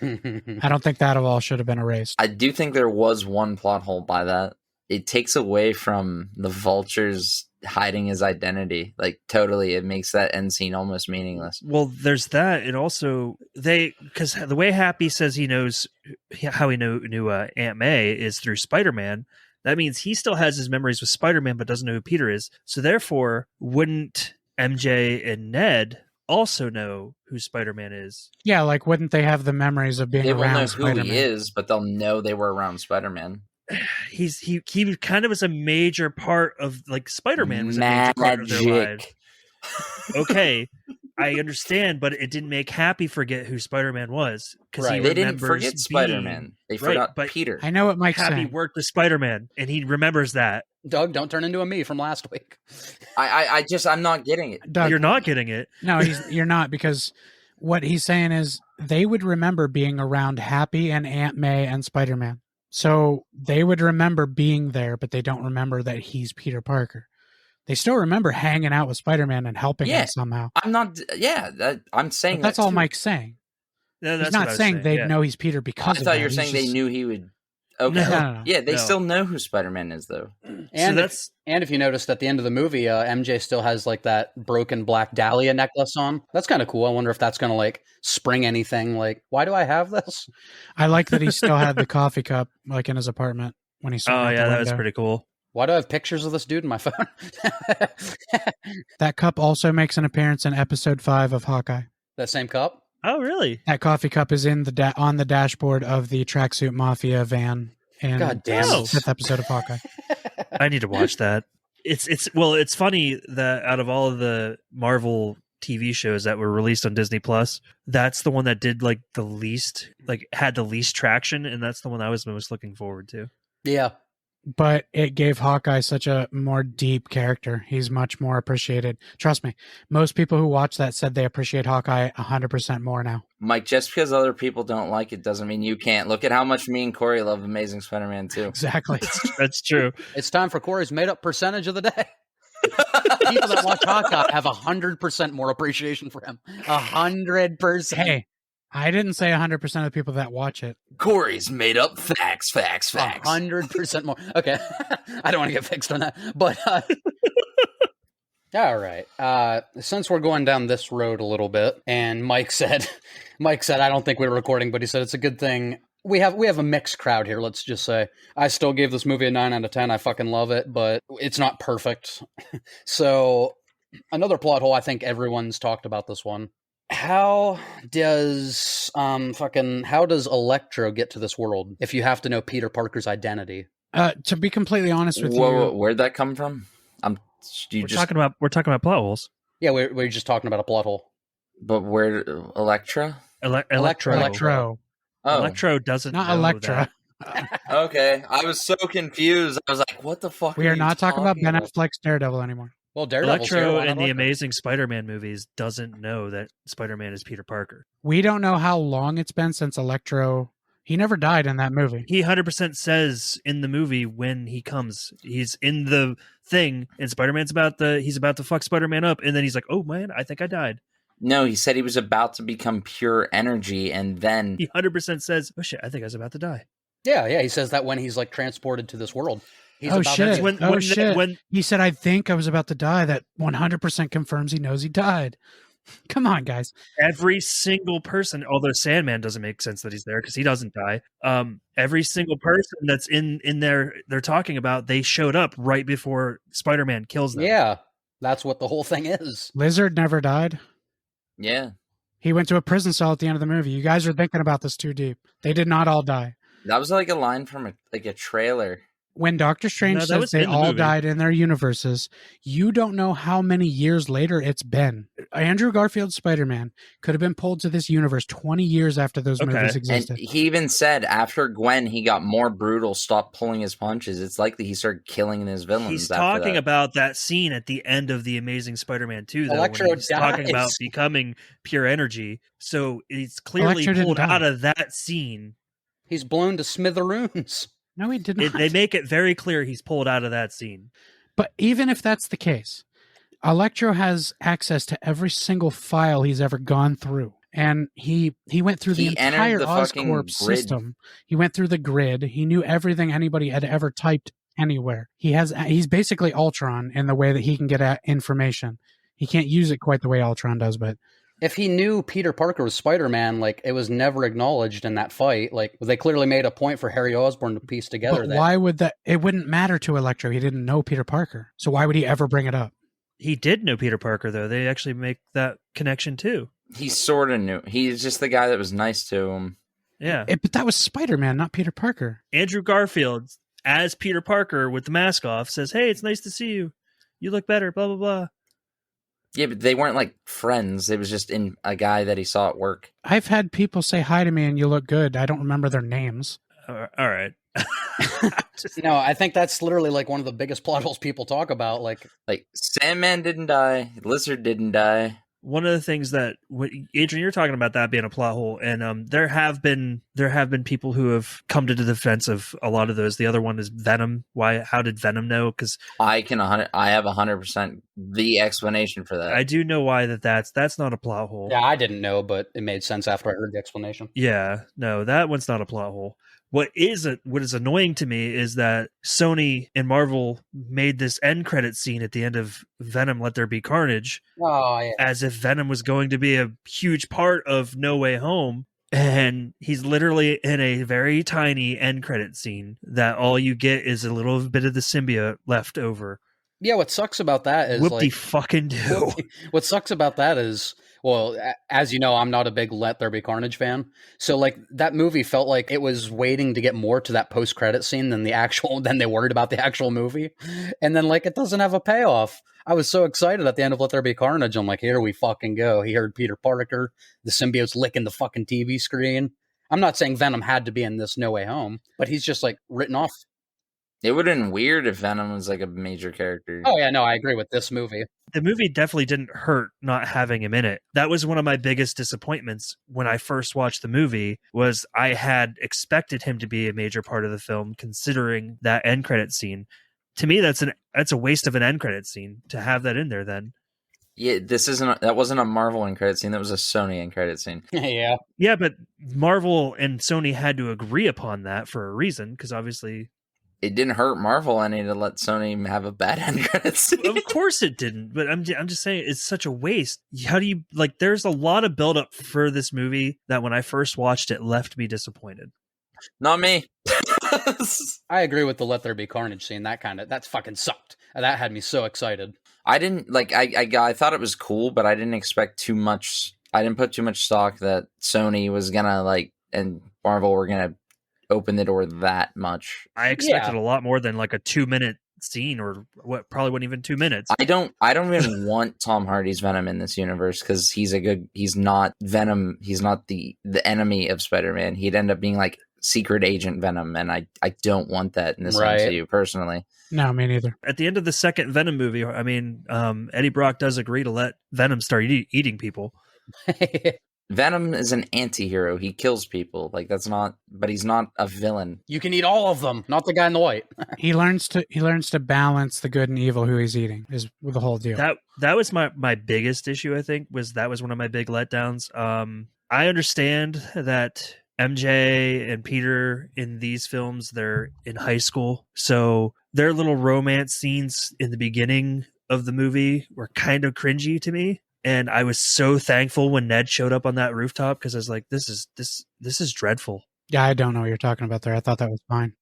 I don't think that all should have been erased. I do think there was one plot hole by that. it takes away from the Vulture's hiding his identity. Like, totally, it makes that end scene almost meaningless. Well, there's that, and also because the way Happy says he knows how he knew Aunt May is through Spider-Man. That means he still has his memories with Spider-Man, but doesn't know who Peter is. So therefore, wouldn't MJ and Ned also know who Spider-Man is? Yeah, like wouldn't they have the memories of being They will around know Spider-Man? who he is, but they'll know they were around Spider-Man. He kind of was a major part of, like, Spider-Man was a major part of their lives. Okay, I understand, but it didn't make Happy forget who Spider-Man was, because Right. They didn't forget Spider-Man. They forgot but Peter. I know what Mike's Happy saying. worked with Spider-Man, and he remembers that. Doug, don't turn into a me from last week. I'm not getting it. Doug, You're not getting it. No, you're not, because what he's saying is they would remember being around Happy and Aunt May and Spider-Man. So they would remember being there, but they don't remember that he's Peter Parker. They still remember hanging out with Spider-Man and helping him somehow. I'm not. Yeah, I'm saying But that's that all too. Mike's saying. No, He's that's not what I was saying they yeah. know he's Peter I because of thought that. you were He's saying they just- knew he would. Okay. No. Yeah, they No. still know who Spider-Man is, though. And that's if you noticed at the end of the movie, MJ still has like that broken black dahlia necklace on. That's kind of cool. I wonder if that's going to like spring anything. Like, why do I have this? I like that he still had the coffee cup like in his apartment when he saw oh out yeah, the that was window. pretty cool. Why do I have pictures of this dude in my phone? That cup also makes an appearance in episode 5 of Hawkeye. That same cup? Oh really? That coffee cup is in the on the dashboard of the Tracksuit Mafia van in God damn it. the 5th episode of Hawkeye. I need to watch that. It's funny that out of all of the Marvel TV shows that were released on Disney Plus, that's the one that did like the least, like had the least traction, and that's the one I was most looking forward to. Yeah. But it gave Hawkeye such a more deep character. He's much more appreciated. Trust me, most people who watch that said they appreciate Hawkeye 100% more now. Mike, just because other people don't like it doesn't mean you can't. Look at how much me and Corey love Amazing Spider-Man 2. Exactly. That's true. It's time for Corey's made up percentage of the day. People that watch Hawkeye have 100% more appreciation for him. 100%. Hey, I didn't say 100% of the people that watch it. Corey's made up facts. 100% more. Okay. I don't want to get fixed on that. But all right. Since we're going down this road a little bit, and Mike said I don't think we were recording, but he said it's a good thing. We have a mixed crowd here, let's just say. I still gave this movie a 9 out of 10. I fucking love it, but it's not perfect. So another plot hole, I think everyone's talked about this one. How does Electro get to this world if you have to know Peter Parker's identity? To be completely honest with Whoa, you, where'd that come from? We're talking about plot holes. Yeah, we're just talking about a plot hole. But where Electra? Electro, Oh, Electro doesn't not know Electra. that. okay. I was so confused. I was like, "What the fuck?" We are you not talking about Ben about? Affleck's Daredevil anymore. Well, Daredevil's here. Electro Why not in the Electro? Amazing Spider-Man movies doesn't know that Spider-Man is Peter Parker. We don't know how long it's been since Electro. He never died in that movie. He 100% says in the movie when he comes, he's in the thing, and Spider-Man's he's about to fuck Spider-Man up, and then he's like, "Oh man, I think I died." No, he said he was about to become pure energy, and then He 100% says, "Oh shit, I think I was about to die." Yeah, he says that when he's like transported to this world. He's Oh, about shit. to- When He said, I think I was about to die. That 100% confirms he knows he died. Come on, guys. every single person, although Sandman doesn't make sense that he's there because he doesn't die. Every single person that's in there, they're talking about, they showed up right before Spider-Man kills them. Yeah, that's what the whole thing is. Lizard never died. yeah, He went to a prison cell at the end of the movie. You guys are thinking about this too deep. They did not all die. that was like a line from a trailer. When Doctor Strange No, that says was they in the all movie. died in their universes, you don't know how many years later it's been. Andrew Garfield's Spider-Man could have been pulled to this universe 20 years after those Okay. movies And existed. he even said after Gwen, he got more brutal, stopped pulling his punches. It's likely he started killing his villains. He's after talking that. about that scene at the end of the Amazing Spider-Man 2, though, Electro when he's talking dies. about becoming pure energy. So it's clearly Electro didn't pulled die. out of that scene. He's blown to smithereens. No, he did not. They make it very clear he's pulled out of that scene. But even if that's the case, Electro has access to every single file he's ever gone through. And he went through the He entered entire the fucking Oscorp grid. system. He went through the grid. He knew everything anybody had ever typed anywhere. He's basically Ultron in the way that he can get at information. He can't use it quite the way Ultron does, but If he knew Peter Parker was Spider-Man, like, it was never acknowledged in that fight. Like, they clearly made a point for Harry Osborn to piece together but that. why would that? It wouldn't matter to Electro. He didn't know Peter Parker, so why would he ever bring it up? He did know Peter Parker, though. They actually make that connection, too. He sort of knew. He's just the guy that was nice to him. Yeah. But that was Spider-Man, not Peter Parker. Andrew Garfield, as Peter Parker with the mask off, says, "Hey, it's nice to see you. You look better, blah, blah, blah." Yeah, but they weren't like friends. It was just in a guy that he saw at work. I've had people say hi to me and you look good. I don't remember their names. All right. No, I think that's literally like one of the biggest plot holes people talk about. Like Sandman didn't die. Lizard didn't die. One of the things that Adrian, you're talking about that being a plot hole, and there have been people who have come to the defense of a lot of those. The other one is Venom. Why? How did Venom know? Because I have 100% the explanation for that. I do know why that's not a plot hole. Yeah, I didn't know, but it made sense after I heard the explanation. Yeah, no, that one's not a plot hole. What is annoying to me is that Sony and Marvel made this end credit scene at the end of Venom: Let There Be Carnage, as if Venom was going to be a huge part of No Way Home, and he's literally in a very tiny end credit scene that all you get is a little bit of the symbiote left over. Yeah, what sucks about that is Whoop-de-fucking-do. What sucks about that is, well, as you know, I'm not a big Let There Be Carnage fan. So, like, that movie felt like it was waiting to get more to that post-credit scene than they worried about the actual movie. And then, like, it doesn't have a payoff. I was so excited at the end of Let There Be Carnage. I'm like, here we fucking go. He heard Peter Parker. The symbiote's licking the fucking TV screen. I'm not saying Venom had to be in this No Way Home, but he's just, like, written off. It would have been weird if Venom was like a major character. Oh, yeah, no, I agree with this movie. The movie definitely didn't hurt not having him in it. That was one of my biggest disappointments when I first watched the movie, was I had expected him to be a major part of the film, considering that end credit scene. To me, that's a waste of an end credit scene to have that in there then. Yeah, that wasn't a Marvel end credit scene. That was a Sony end credit scene. Yeah. Yeah, but Marvel and Sony had to agree upon that for a reason, because obviously it didn't hurt Marvel any to let Sony have a bad end credit scene. Of course it didn't, but I'm just saying it's such a waste. How do you, like, there's a lot of buildup for this movie that when I first watched it left me disappointed. Not me. I agree with the Let There Be Carnage scene. That's fucking sucked. That had me so excited. I didn't like. I thought it was cool, but I didn't expect too much. I didn't put too much stock that Sony was gonna and Marvel were gonna open the door that much. I expected a lot more than like a 2-minute scene, or what probably wasn't even 2 minutes. I don't even want Tom Hardy's Venom in this universe, because he's not Venom. He's not the enemy of Spider-Man. He'd end up being like secret agent Venom, and I don't want that in this MCU personally. No, me neither. At the end of the second Venom movie, I mean, Eddie Brock does agree to let Venom start eating people. Venom is an anti-hero. He kills people. But he's not a villain. You can eat all of them, not the guy in the white. He learns to balance the good and evil who he's eating is the whole deal. That was my biggest issue, I think, that was one of my big letdowns. I understand that MJ and Peter in these films, they're in high school. So their little romance scenes in the beginning of the movie were kind of cringy to me. And I was so thankful when Ned showed up on that rooftop, because I was like, this is dreadful. Yeah, I don't know what you're talking about there. I thought that was fine.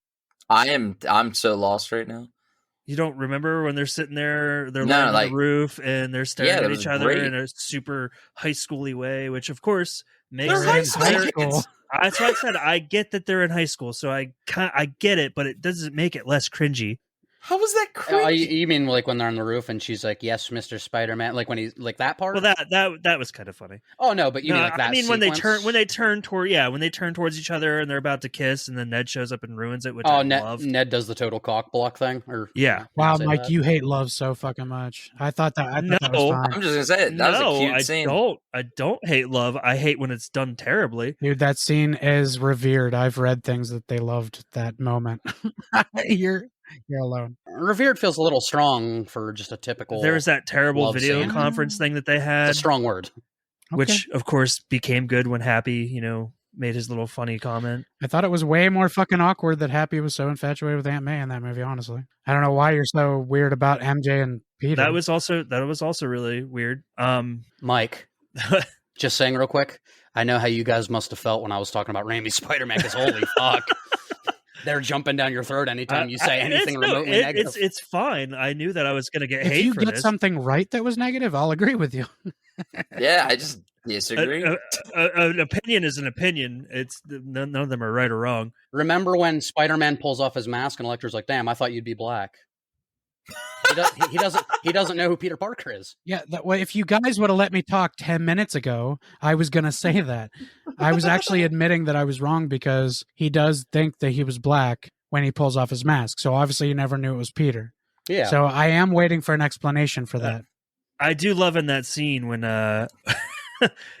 I'm so lost right now. You don't remember when they're sitting there, they're laying on the roof and they're staring at each other in a super high schooly way, which of course makes sense. High school. That's why I said I get that they're in high school, so I get it, but it doesn't make it less cringy. How was that cringy? You mean like when they're on the roof and she's like, "Yes, Mr. Spider-Man," like when he's like that part? Well, that was kind of funny. Oh no, but you mean like that? I mean sequence? when they turn towards each other and they're about to kiss, and then Ned shows up and ruins it, which I love. Ned does the total cock block thing, or yeah. Wow, Mike, you hate love so fucking much. I thought that was fine. I'm just gonna say it. That was a cute scene. I don't hate love. I hate when it's done terribly. Dude, that scene is revered. I've read things that they loved that moment. You're alone. Revered feels a little strong for just a typical. There was that terrible video scene. conference thing that they had. It's a strong word. Which, of course, became good when Happy, made his little funny comment. I thought it was way more fucking awkward that Happy was so infatuated with Aunt May in that movie, honestly. I don't know why you're so weird about MJ and Peter. That was also really weird. Mike, just saying real quick, I know how you guys must have felt when I was talking about Raimi's Spider-Man, because holy fuck. They're jumping down your throat anytime you say anything remotely negative. It's fine. I knew that I was going to get if hate you for get this. something right that was negative, I'll agree with you. Yeah, I just disagree. An opinion is an opinion. It's none of them are right or wrong. Remember when Spider-Man pulls off his mask and Electro's like, "Damn, I thought you'd be black." He doesn't know who Peter Parker is. Yeah, that way. If you guys would have let me talk 10 minutes ago, I was going to say that. I was actually admitting that I was wrong because he does think that he was black when he pulls off his mask. So obviously you never knew it was Peter. Yeah. So I am waiting for an explanation for that. I do love in that scene when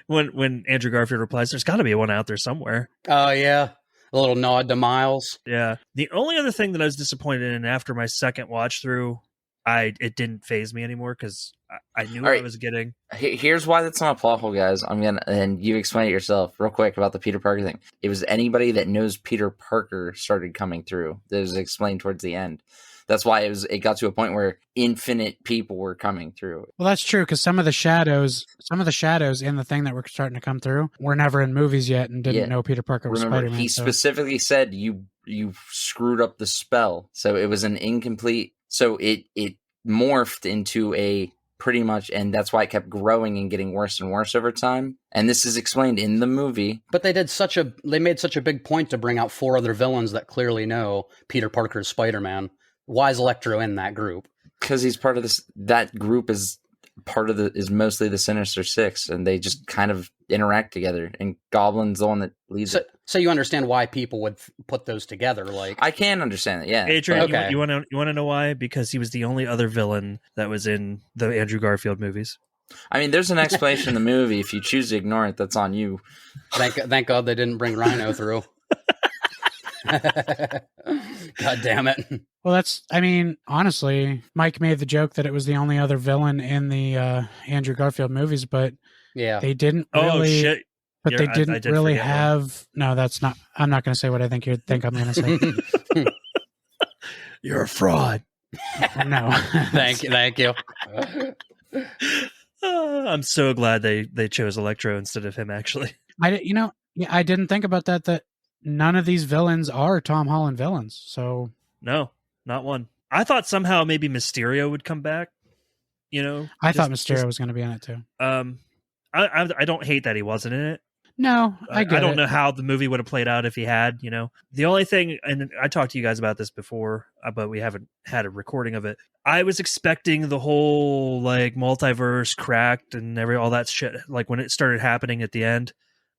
when Andrew Garfield replies, "There's got to be one out there somewhere." Oh yeah, a little nod to Miles. Yeah. The only other thing that I was disappointed in after my second watch through, it didn't faze me anymore because I knew what I was getting. Here's why that's not a plot hole, guys. And you explain it yourself real quick about the Peter Parker thing. It was anybody that knows Peter Parker started coming through. That was explained towards the end. That's why it got to a point where infinite people were coming through. Well, that's true because some of the shadows in the thing that were starting to come through were never in movies yet and didn't know Peter Parker was Remember, Spider-Man. he specifically said you screwed up the spell, so it was an incomplete. So it morphed into a pretty much, and that's why it kept growing and getting worse and worse over time. And this is explained in the movie. But they made such a big point to bring out 4 other villains that clearly know Peter Parker's Spider-Man. Why is Electro in that group? Because he's part of this. That group is mostly the Sinister Six, and they just kind of interact together. And Goblin's the one that leads it. So you understand why people would put those together? Like, I can understand it. Yeah, Adrian, okay. you want to know why? Because he was the only other villain that was in the Andrew Garfield movies. I mean, there's an explanation in the movie. If you choose to ignore it, that's on you. Thank God they didn't bring Rhino through. God damn it. Well, honestly, Mike made the joke that it was the only other villain in the Andrew Garfield movies, but yeah, they didn't really. Oh shit! But they didn't really have. No, that's not. I'm not going to say what I think you think I'm going to say. You're a fraud. No. Thank you. I'm so glad they chose Electro instead of him. Actually, I didn't think about that. That none of these villains are Tom Holland villains. So no, not one. I thought somehow maybe Mysterio would come back. I thought Mysterio was going to be in it too. I don't hate that he wasn't in it. No, I don't know how the movie would have played out if he had. The only thing, and I talked to you guys about this before, but we haven't had a recording of it. I was expecting the whole like multiverse cracked and all that shit. Like when it started happening at the end,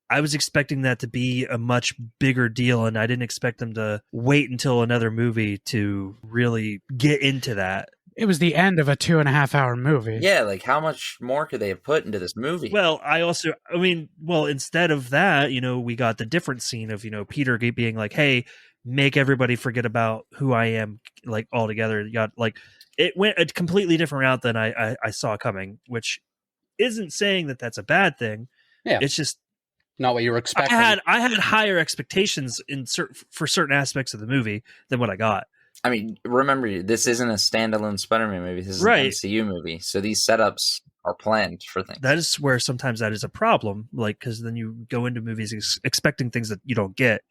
I was expecting that to be a much bigger deal, and I didn't expect them to wait until another movie to really get into that. It was the end of a 2.5-hour movie. Yeah, like how much more could they have put into this movie? Well, instead of that, we got the different scene of, Peter being like, hey, make everybody forget about who I am, like altogether. You got like, it went a completely different route than I saw coming, which isn't saying that that's a bad thing. Yeah. It's just not what you were expecting. I had higher expectations for certain aspects of the movie than what I got. I mean, remember, this isn't a standalone Spider-Man movie. This is an MCU movie. So these setups are planned for things. That is where sometimes that is a problem, like, because then you go into movies expecting things that you don't get.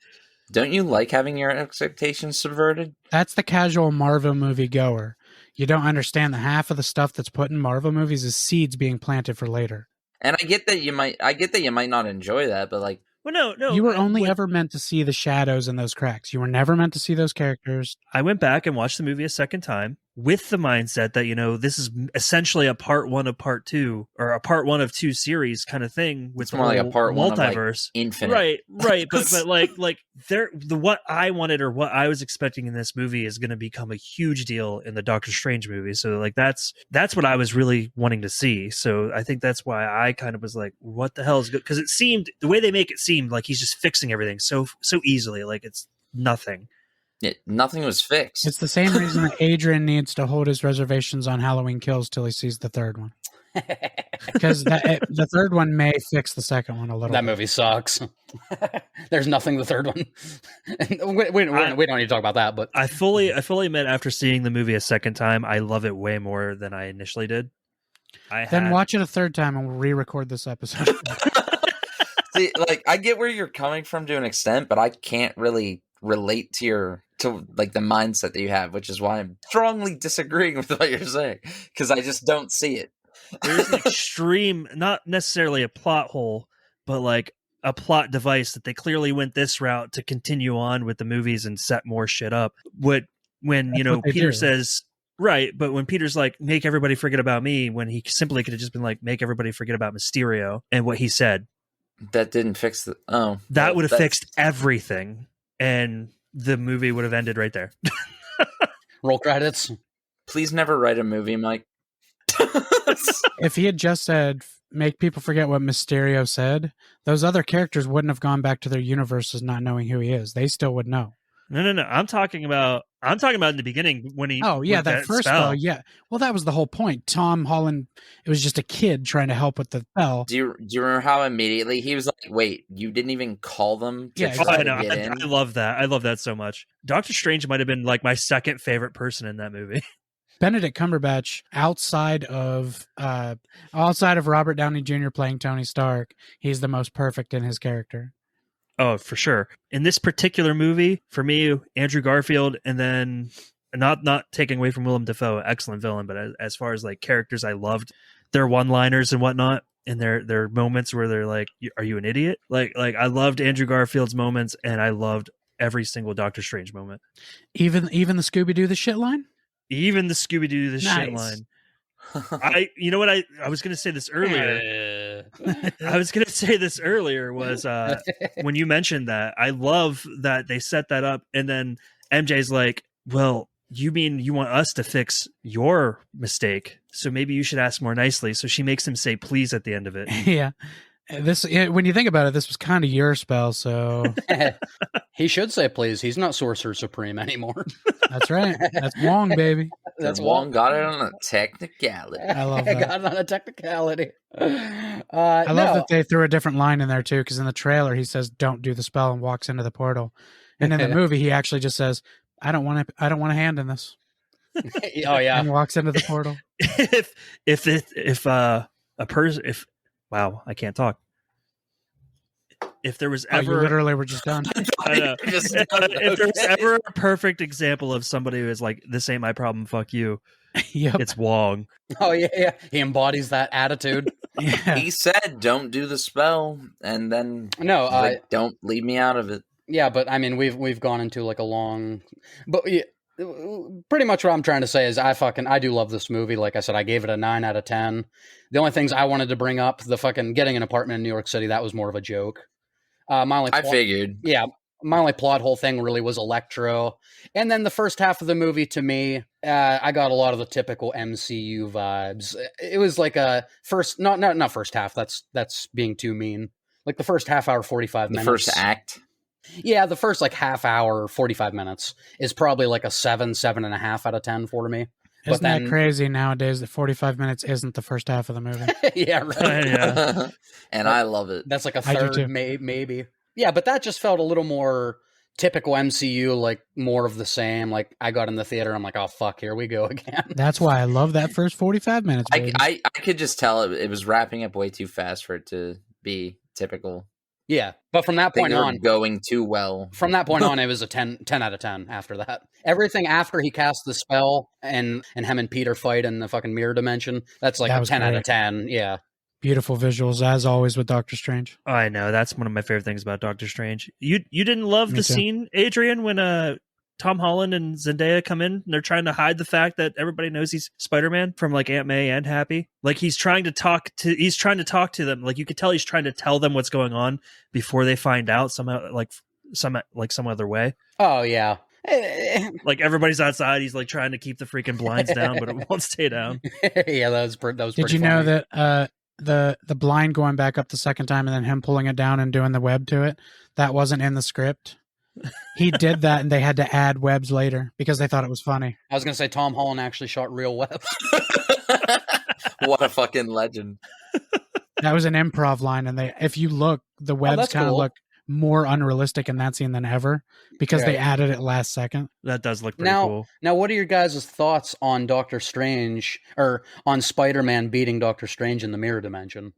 Don't you like having your expectations subverted? That's the casual Marvel movie goer. You don't understand that half of the stuff that's put in Marvel movies is seeds being planted for later. And I get that you might not enjoy that, but like, well, no. You were only ever meant to see the shadows in those cracks. You were never meant to see those characters. I went back and watched the movie a second time with the mindset that, this is essentially a part 1 of part 2 or a part 1 of 2 series kind of thing with it's more like a part multiverse. 1 of like infinite. Right. But like what I wanted or what I was expecting in this movie is going to become a huge deal in the Doctor Strange movie. So like that's what I was really wanting to see. So I think that's why I kind of was like, what the hell is good? Because it seemed the way they make it seemed like he's just fixing everything so easily. Like it's nothing. Nothing was fixed. It's the same reason that Adrian needs to hold his reservations on Halloween Kills till he sees the third one. because the third one may fix the second one a little. That bit. movie sucks. There's nothing the third one. we don't need to talk about that, but I fully admit after seeing the movie a second time, I love it way more than I initially did. Then watch it a third time and we'll re-record this episode. See, like, I get where you're coming from to an extent, but I can't really relate to like the mindset that you have, which is why I'm strongly disagreeing with what you're saying, because I just don't see it. There's an extreme, not necessarily a plot hole, but like a plot device that they clearly went this route to continue on with the movies and set more shit up. When Peter says, right, but when Peter's like, make everybody forget about me, when he simply could have just been like, make everybody forget about Mysterio, and what he said. That didn't fix the... Oh. That would have fixed everything, and the movie would have ended right there. roll credits. Please never write a movie, Mike. If he had just said, make people forget what Mysterio said, those other characters wouldn't have gone back to their universes not knowing who he is. They still would know. No. I'm talking about in the beginning when he. Oh yeah, that first spell. spell. Yeah, well, that was the whole point. Tom Holland. It was just a kid trying to help with the spell. Do you remember how immediately he was like, "Wait, you didn't even call them to try to get in?" I love that. I love that so much. Doctor Strange might have been like my second favorite person in that movie. Benedict Cumberbatch, outside of Robert Downey Jr. playing Tony Stark, he's the most perfect in his character. Oh, for sure. In this particular movie, for me, Andrew Garfield, and then not taking away from Willem Dafoe, excellent villain, but as far as like characters, I loved their one-liners and whatnot, and their moments where they're like, "Are you an idiot?" Like I loved Andrew Garfield's moments, and I loved every single Doctor Strange moment. Even the Scooby-Doo the shit line. Even the Scooby-Doo the shit line. I was going to say this earlier. I was going to say this earlier was when you mentioned that. I love that they set that up, and then MJ's like, "Well, you mean you want us to fix your mistake? So maybe you should ask more nicely." So she makes him say "please" at the end of it. Yeah. When you think about it, this was kind of your spell, so he should say please. He's not Sorcerer Supreme anymore. That's right. That's Wong, baby. That's Wong got it on a technicality. I love that. Got it on a technicality. I love that they threw a different line in there too, because in the trailer he says, "Don't do the spell," and walks into the portal. And in the movie, he actually just says, "I don't want a hand in this." Oh yeah, and walks into the portal. Wow, I can't talk. If there was ever, you literally were just done. I know. If there's ever a perfect example of somebody who is like, "This ain't my problem, fuck you," Yep. it's Wong. Oh yeah, he embodies that attitude. Yeah. He said, "Don't do the spell," and then don't leave me out of it. Yeah, but I mean, we've gone into like a long, but yeah, pretty much what I'm trying to say is I do love this movie. Like I said, I gave it a 9 out of 10. The only things I wanted to bring up, the fucking getting an apartment in New York City, that was more of a joke. I figured. Yeah, my only plot hole thing really was Electro. And then the first half of the movie, to me, I got a lot of the typical MCU vibes. It was like a not first half. That's being too mean. Like the first half hour, 45 minutes. The first act. Yeah, the first like half hour, 45 minutes is probably like a 7.5 out of 10 for me. Isn't that crazy nowadays that 45 minutes isn't the first half of the movie? Yeah, right. Yeah. And I love it. That's like a third, maybe. Yeah, but that just felt a little more typical MCU, like more of the same. Like I got in the theater, I'm like, oh fuck, here we go again. That's why I love that first 45 minutes. I could just tell it was wrapping up way too fast for it to be typical. Yeah, but from that point on, going too well. From that point on, it was a 10 out of 10 after that. Everything after he cast the spell and him and Peter fight in the fucking mirror dimension, that's like a 10 out of 10. Yeah. Beautiful visuals, as always, with Doctor Strange. I know. That's one of my favorite things about Doctor Strange. You didn't love the scene, Adrian, when Tom Holland and Zendaya come in and they're trying to hide the fact that everybody knows he's Spider-Man from like Aunt May and Happy. Like he's trying to talk to them. Like you could tell he's trying to tell them what's going on before they find out somehow, like some other way. Oh yeah. Like everybody's outside. He's like trying to keep the freaking blinds down, but it won't stay down. Yeah, that was pretty Did you know that the blind going back up the second time and then him pulling it down and doing the web to it, that wasn't in the script? he did that, and they had to add webs later because they thought it was funny. I was gonna say Tom Holland actually shot real webs. What a fucking legend. That was an improv line, and if you look, the webs that's kind of cool. look more unrealistic in that scene than ever because they added it last second. That does look pretty Now, cool. now, what are your guys' thoughts on Doctor Strange or on Spider-Man beating Doctor Strange in the mirror dimension?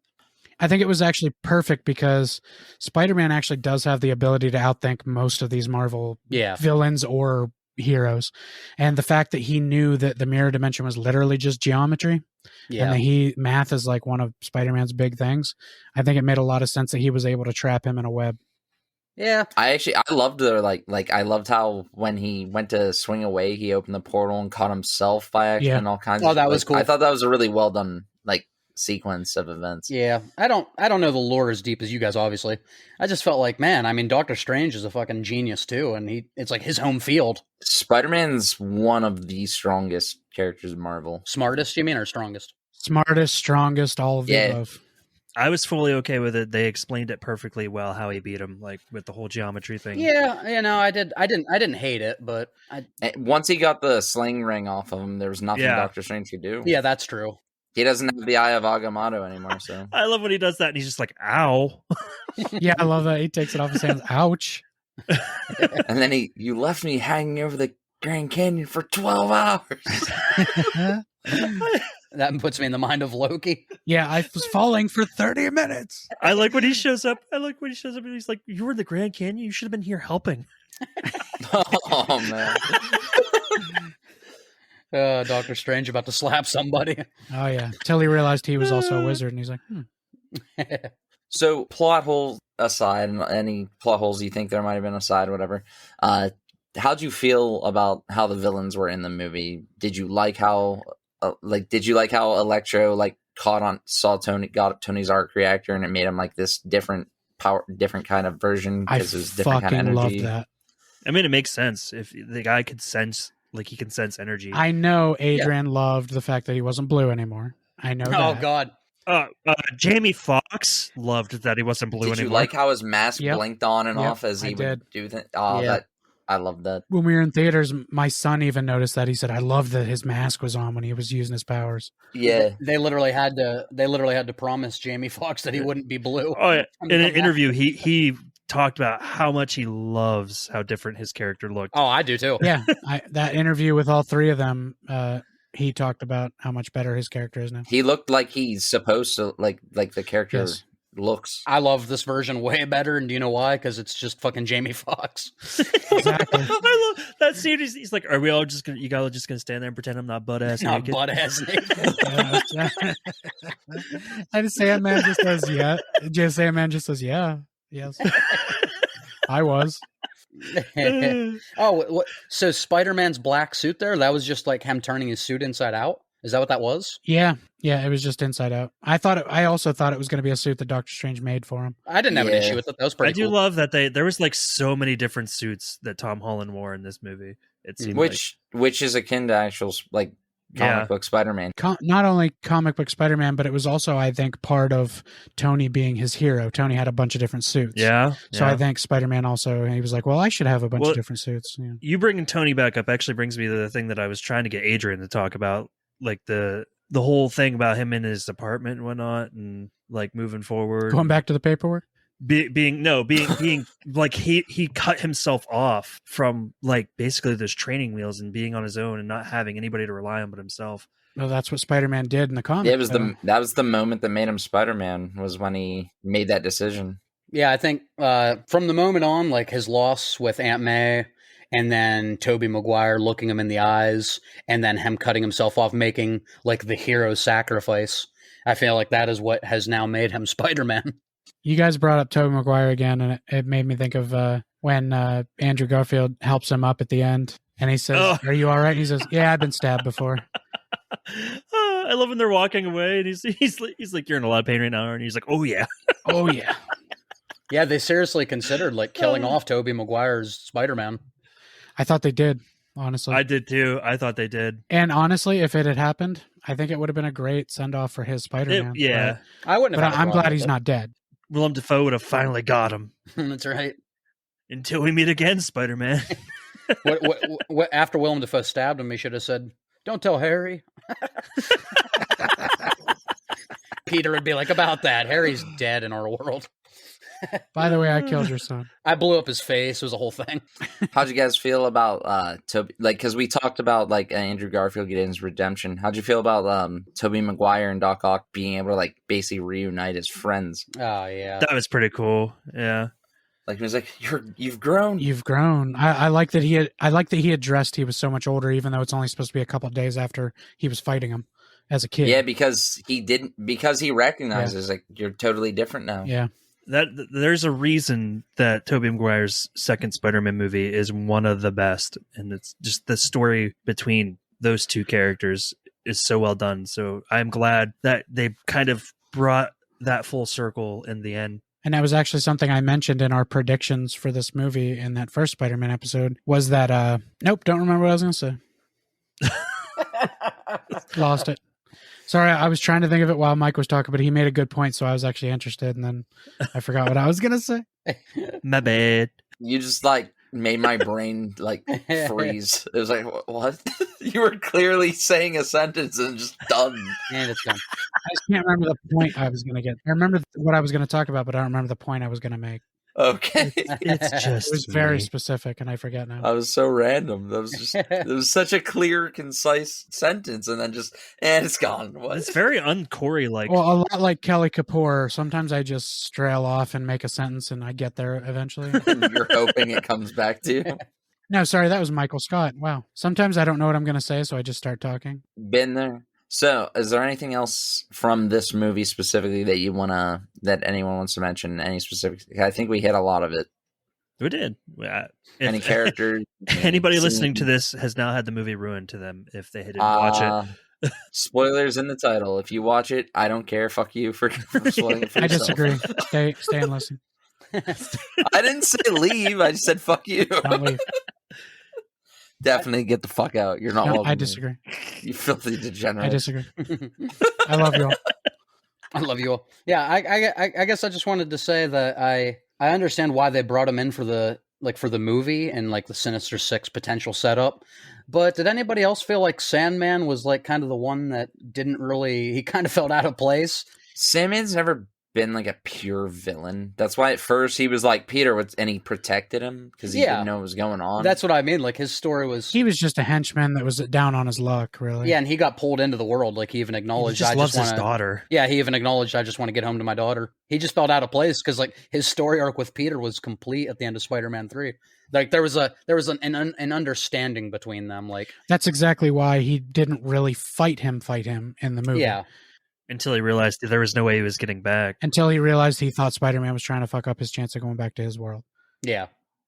I think it was actually perfect because Spider-Man actually does have the ability to outthink most of these Marvel Yeah, villains or heroes. And the fact that he knew that the mirror dimension was literally just geometry and yeah. that math is like one of Spider-Man's big things, I think it made a lot of sense that he was able to trap him in a web. Yeah, I loved the I loved how when he went to swing away, he opened the portal and caught himself by accident Yeah. and all kinds Oh, of that was cool. I thought that was a really well done sequence of events. yeah. I don't know the lore as deep as you guys, obviously. I just felt like, man, I mean, Doctor Strange is a fucking genius too, and it's like his home field. Spider-Man's one of the strongest characters in Marvel. Smartest, you mean, or strongest? Smartest, strongest, all of the Yeah. above. I was fully okay with it. They explained it perfectly well how he beat him, like with the whole geometry thing. Yeah, I didn't hate it, but Once he got the sling ring off of him, there was nothing Yeah. Doctor Strange could do. yeah, that's true. He doesn't have the Eye of Agamotto anymore, so I love when he does that and he's just like, ow. Yeah, I love that. He takes it off his hands. Ouch. and then you left me hanging over the Grand Canyon for 12 hours. That puts me in the mind of Loki. Yeah, I was falling for 30 minutes. I like when he shows up. And he's like, you were in the Grand Canyon? You should have been here helping. Oh man. Doctor Strange about to slap somebody. Oh, yeah. Till he realized he was also a wizard, and he's like, So plot hole aside, and any plot holes you think there might have been aside, whatever. How'd you feel about how the villains were in the movie? Did you like how Electro got Tony's arc reactor and it made him like this different kind of version I because it was different kind of fucking energy? love that. I mean, it makes sense if the guy could sense, like he can sense energy. I know Adrian loved the fact that he wasn't blue anymore. I know Oh that. God. Jamie Foxx loved that he wasn't blue Did you anymore. like how his mask Yep. blinked on and Yep, off as I he did. would do that? Oh, Yeah. I love that. When we were in theaters, my son even noticed that. He said, I love that his mask was on when he was using his powers. Yeah. They literally had to promise Jamie Foxx that he wouldn't be blue. Oh, yeah. I In mean, an interview, he talked about how much he loves how different his character looked. Oh, I do too. Yeah, that interview with all three of them, he talked about how much better his character is now. He looked like he's supposed to like the character Yes. looks. I love this version way better, and do you know why? Because it's just fucking Jamie Foxx. Exactly. I love that scene. He's like, "Are we all just gonna? You guys just gonna stand there and pretend I'm not butt ass Not naked?" butt ass naked. And Sandman just says, yeah. Sandman just says, yeah. Yes. I was. Oh, what? So Spider-Man's black suit there? That was just like him turning his suit inside out? Is that what that was? Yeah. Yeah, it was just inside out. I also thought it was going to be a suit that Doctor Strange made for him. I didn't have an Yeah. issue with it. That was I pretty do cool. love that there was like so many different suits that Tom Holland wore in this movie. It seemed Which is akin to actual like comic Yeah. book Spider-Man. Not only comic book Spider-Man, but it was also, I think, part of Tony being his hero. Tony had a bunch of different suits. yeah. So yeah. I think Spider-Man also, he was like, well, I should have a bunch Well, of different suits. Yeah. You bringing Tony back up actually brings me to the thing that I was trying to get Adrian to talk about, like the whole thing about him in his apartment and whatnot, and like moving forward. Going back to the paperwork? being like he cut himself off from like basically those training wheels and being on his own and not having anybody to rely on but himself. Well, that's what Spider-Man did in the comics. Yeah, that was the moment that made him Spider-Man, was when he made that decision. Yeah, I think from the moment on, like his loss with Aunt May, and then Tobey Maguire looking him in the eyes, and then him cutting himself off, making like the hero sacrifice. I feel like that is what has now made him Spider-Man. You guys brought up Tobey Maguire again, and it made me think of when Andrew Garfield helps him up at the end, and he says, "Are you all right?" And he says, "Yeah, I've been stabbed before." I love when they're walking away and he's like, "You're in a lot of pain right now," and he's like, "Oh yeah." Oh yeah. Yeah, they seriously considered like killing off Tobey Maguire's Spider-Man. I thought they did, honestly. I did too. I thought they did. And honestly, if it had happened, I think it would have been a great send-off for his Spider-Man. Yeah. I wouldn't But have. I'm glad he's not dead. Willem Dafoe would have finally got him. That's right. Until we meet again, Spider-Man. What after Willem Dafoe stabbed him, he should have said, "Don't tell Harry." Peter would be like, "About that, Harry's dead in our world." By the way, I killed your son. I blew up his face. It was a whole thing. How'd you guys feel about Toby? Like, because we talked about like Andrew Garfield getting his redemption. How'd you feel about Tobey Maguire and Doc Ock being able to like basically reunite as friends? Oh yeah, That was pretty cool. Yeah. Like he was like, you've grown. You've grown. I like that he addressed he was so much older, even though it's only supposed to be a couple of days after he was fighting him as a kid. Yeah, because he recognizes like you're totally different now. Yeah. There's a reason that Tobey Maguire's second Spider-Man movie is one of the best, and it's just the story between those two characters is so well done. So I'm glad that they kind of brought that full circle in the end. And that was actually something I mentioned in our predictions for this movie in that first Spider-Man episode, was that nope, don't remember what I was going to say. Lost it. Sorry, I was trying to think of it while Mike was talking, but he made a good point, so I was actually interested, and then I forgot what I was going to say. My bad. You just like made my brain like freeze. It was like, what? You were clearly saying a sentence and just done. and it's done. I just can't remember the point I was going to get. I remember what I was going to talk about, but I don't remember the point I was going to make. Okay. It's just It was very specific, and I forget now. I was so random. That was just it was such a clear, concise sentence, and then it's gone. What? It's very un-Corey like. Well, a lot like Kelly Kapoor, sometimes I just strail off and make a sentence, and I get there eventually. You're hoping it comes back to you. No, sorry, that was Michael Scott. Wow. Sometimes I don't know what I'm going to say, so I just start talking. Been there. So, is there anything else from this movie specifically that that anyone wants to mention? Any specific? I think we hit a lot of it. We did. Any characters? Anybody listening to this has now had the movie ruined to them if they didn't watch it. Spoilers in the title. If you watch it, I don't care. Fuck you for spoiling it for I yourself. disagree. Stay and listen. I didn't say leave. I just said fuck you. Don't leave. Definitely get the fuck out. You're not No, welcome. I disagree. You filthy degenerate. I disagree. I love you all. I love you all. Yeah, I guess I just wanted to say that I understand why they brought him in for the movie and like the Sinister Six potential setup. But did anybody else feel like Sandman was like kind of the one that he kind of felt out of place? Sandman's never been like a pure villain. That's why at first he was like Peter, and he protected him because he didn't know what was going on. That's what I mean. Like his story was He was just a henchman that was down on his luck, really. yeah, and he got pulled into the world. Like he even acknowledged, He just loves his wanna, daughter. Yeah, he even acknowledged, I just want to get home to my daughter. He just felt out of place because like his story arc with Peter was complete at the end of Spider-Man 3. Like there was an understanding between them. Like That's exactly why he didn't really fight him in the movie. yeah, Until he realized there was no way he was getting back. Until he realized he thought Spider-Man was trying to fuck up his chance of going back to his world. yeah.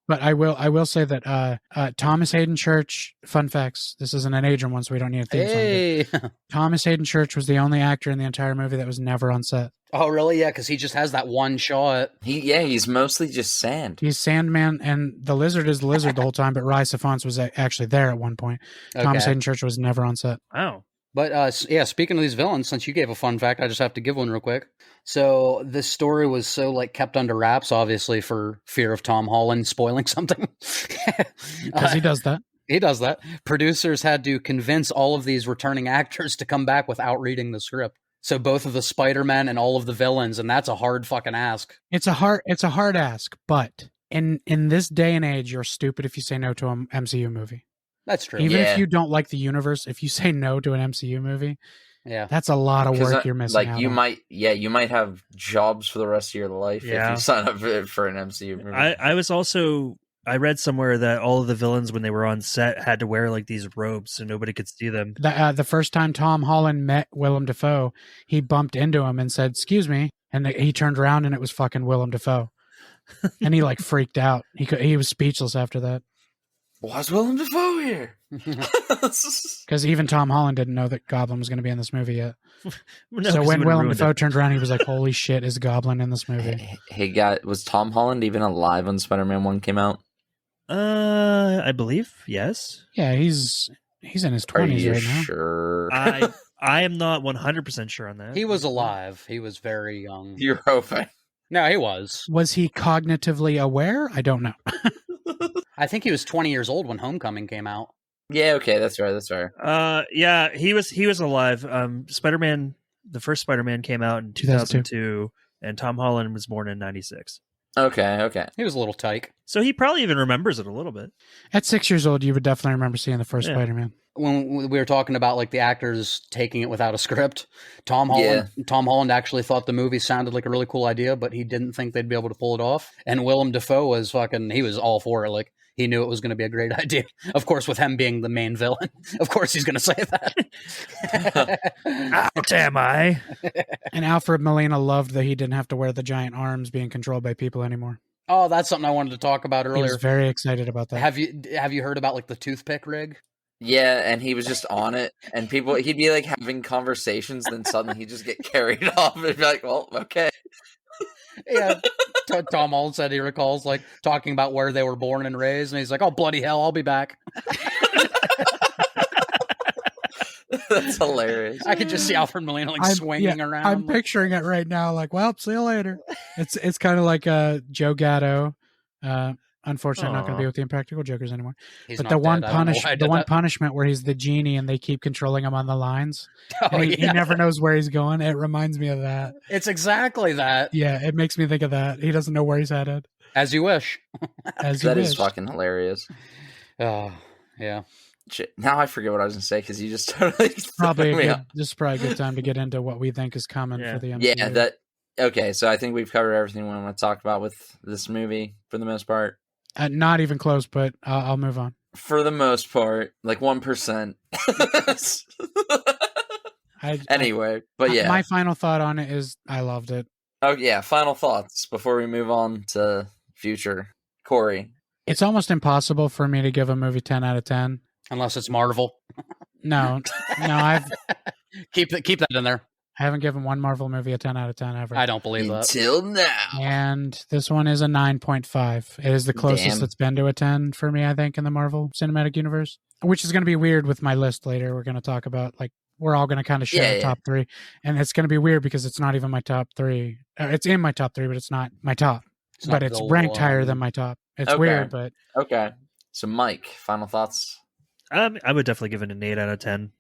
But I will say that Thomas Hayden Church, fun facts, this isn't an Adrian one, so we don't need a theme Hey. song. But Thomas Hayden Church was the only actor in the entire movie that was never on set. Oh really? Yeah, because he just has that one shot. He's mostly just sand. He's Sandman, and the Lizard is the Lizard the whole time, but Rye Safance was actually there at one point. Thomas Okay. Hayden Church was never on set. Wow. But yeah, speaking of these villains, since you gave a fun fact, I just have to give one real quick. So this story was so like kept under wraps, obviously for fear of Tom Holland spoiling something. Because he does that. He does that. Producers had to convince all of these returning actors to come back without reading the script. So both of the Spider-Men and all of the villains, and that's a hard fucking ask. It's a hard ask, but in this day and age, you're stupid if you say no to an MCU movie. That's true. Even Yeah. if you don't like the universe, if you say no to an MCU movie, Yeah. that's a lot of work you're missing Like out you on. might have jobs for the rest of your life if Yeah. you sign up for an MCU movie. I read somewhere that all of the villains when they were on set had to wear like these robes so nobody could see them. The first time Tom Holland met Willem Dafoe, he bumped into him and said, "Excuse me," and he turned around and it was fucking Willem Dafoe, and he like freaked out. He was speechless after that Why's Willem Dafoe here? because even Tom Holland didn't know that Goblin was going to be in this movie yet. No, So 'cause he when would've Willem ruined Dafoe it. turned around, he was like, "Holy shit, is Goblin in this movie?" Hey, guy, was Tom Holland even alive when Spider-Man 1 came out? I believe yes. Yeah, he's in his Are 20s you right now. sure? I am not 100% sure on that. He was alive. He was very young. You're hoping. No, he was. Was he cognitively aware? I don't know. I think he was 20 years old when Homecoming came out. Yeah, okay, that's right. That's fair. Yeah, he was alive. Spider-Man, the first Spider-Man came out in 2002, and Tom Holland was born in 96. Okay. He was a little tyke. So he probably even remembers it a little bit. At 6 years old, you would definitely remember seeing the first Yeah. Spider-Man. When we were talking about like the actors taking it without a script, Tom Holland actually thought the movie sounded like a really cool idea, but he didn't think they'd be able to pull it off. And Willem Dafoe was he was all for it. Like, he knew it was going to be a great idea. Of course, with him being the main villain, of course he's going to say that. Out am I? And Alfred Molina loved that he didn't have to wear the giant arms being controlled by people anymore. Oh, that's something I wanted to talk about He earlier. was very excited about that. Have you heard about like the toothpick rig? Yeah, and he was just on it, and he'd be like having conversations, then suddenly he'd just get carried off and be like, well, okay. Yeah, Tom Holland said he recalls like talking about where they were born and raised, and he's like, "Oh bloody hell, I'll be back." That's hilarious. I could just see Alfred Molina swinging around. I'm picturing it right now. Like, well, see you later. It's kind of like Joe Gatto. Unfortunately, not going to be with the Impractical Jokers anymore. But the one punishment where he's the genie and they keep controlling him on the lines. He never knows where he's going. It reminds me of that. It's exactly that. Yeah, it makes me think of that. He doesn't know where he's headed. As you wish. That is fucking hilarious. Oh, yeah. Shit. Now I forget what I was going to say because you just totally This is probably a good time to get into what we think is coming for the MCU. Yeah, okay, so I think we've covered everything we want to talk about with this movie for the most part. Not even close, but I'll move on. For the most part, like 1%. Anyway, but yeah. My final thought on it is I loved it. Oh, yeah, final thoughts before we move on to future. Corey. It's almost impossible for me to give a movie 10 out of 10. Unless it's Marvel. No, I've keep that in there. I haven't given one Marvel movie a 10 out of 10 ever. I don't believe that. Until now. And this one is a 9.5. It is the closest it's been to a 10 for me, I think, in the Marvel Cinematic Universe. Which is going to be weird with my list later. We're going to talk about, like, we're all going to kind of share the top 3. And it's going to be weird because it's not even my top 3. It's in my top 3, but it's not my top. But it's ranked higher than my top. It's weird, but... Okay. So, Mike, final thoughts? I would definitely give it an 8 out of 10.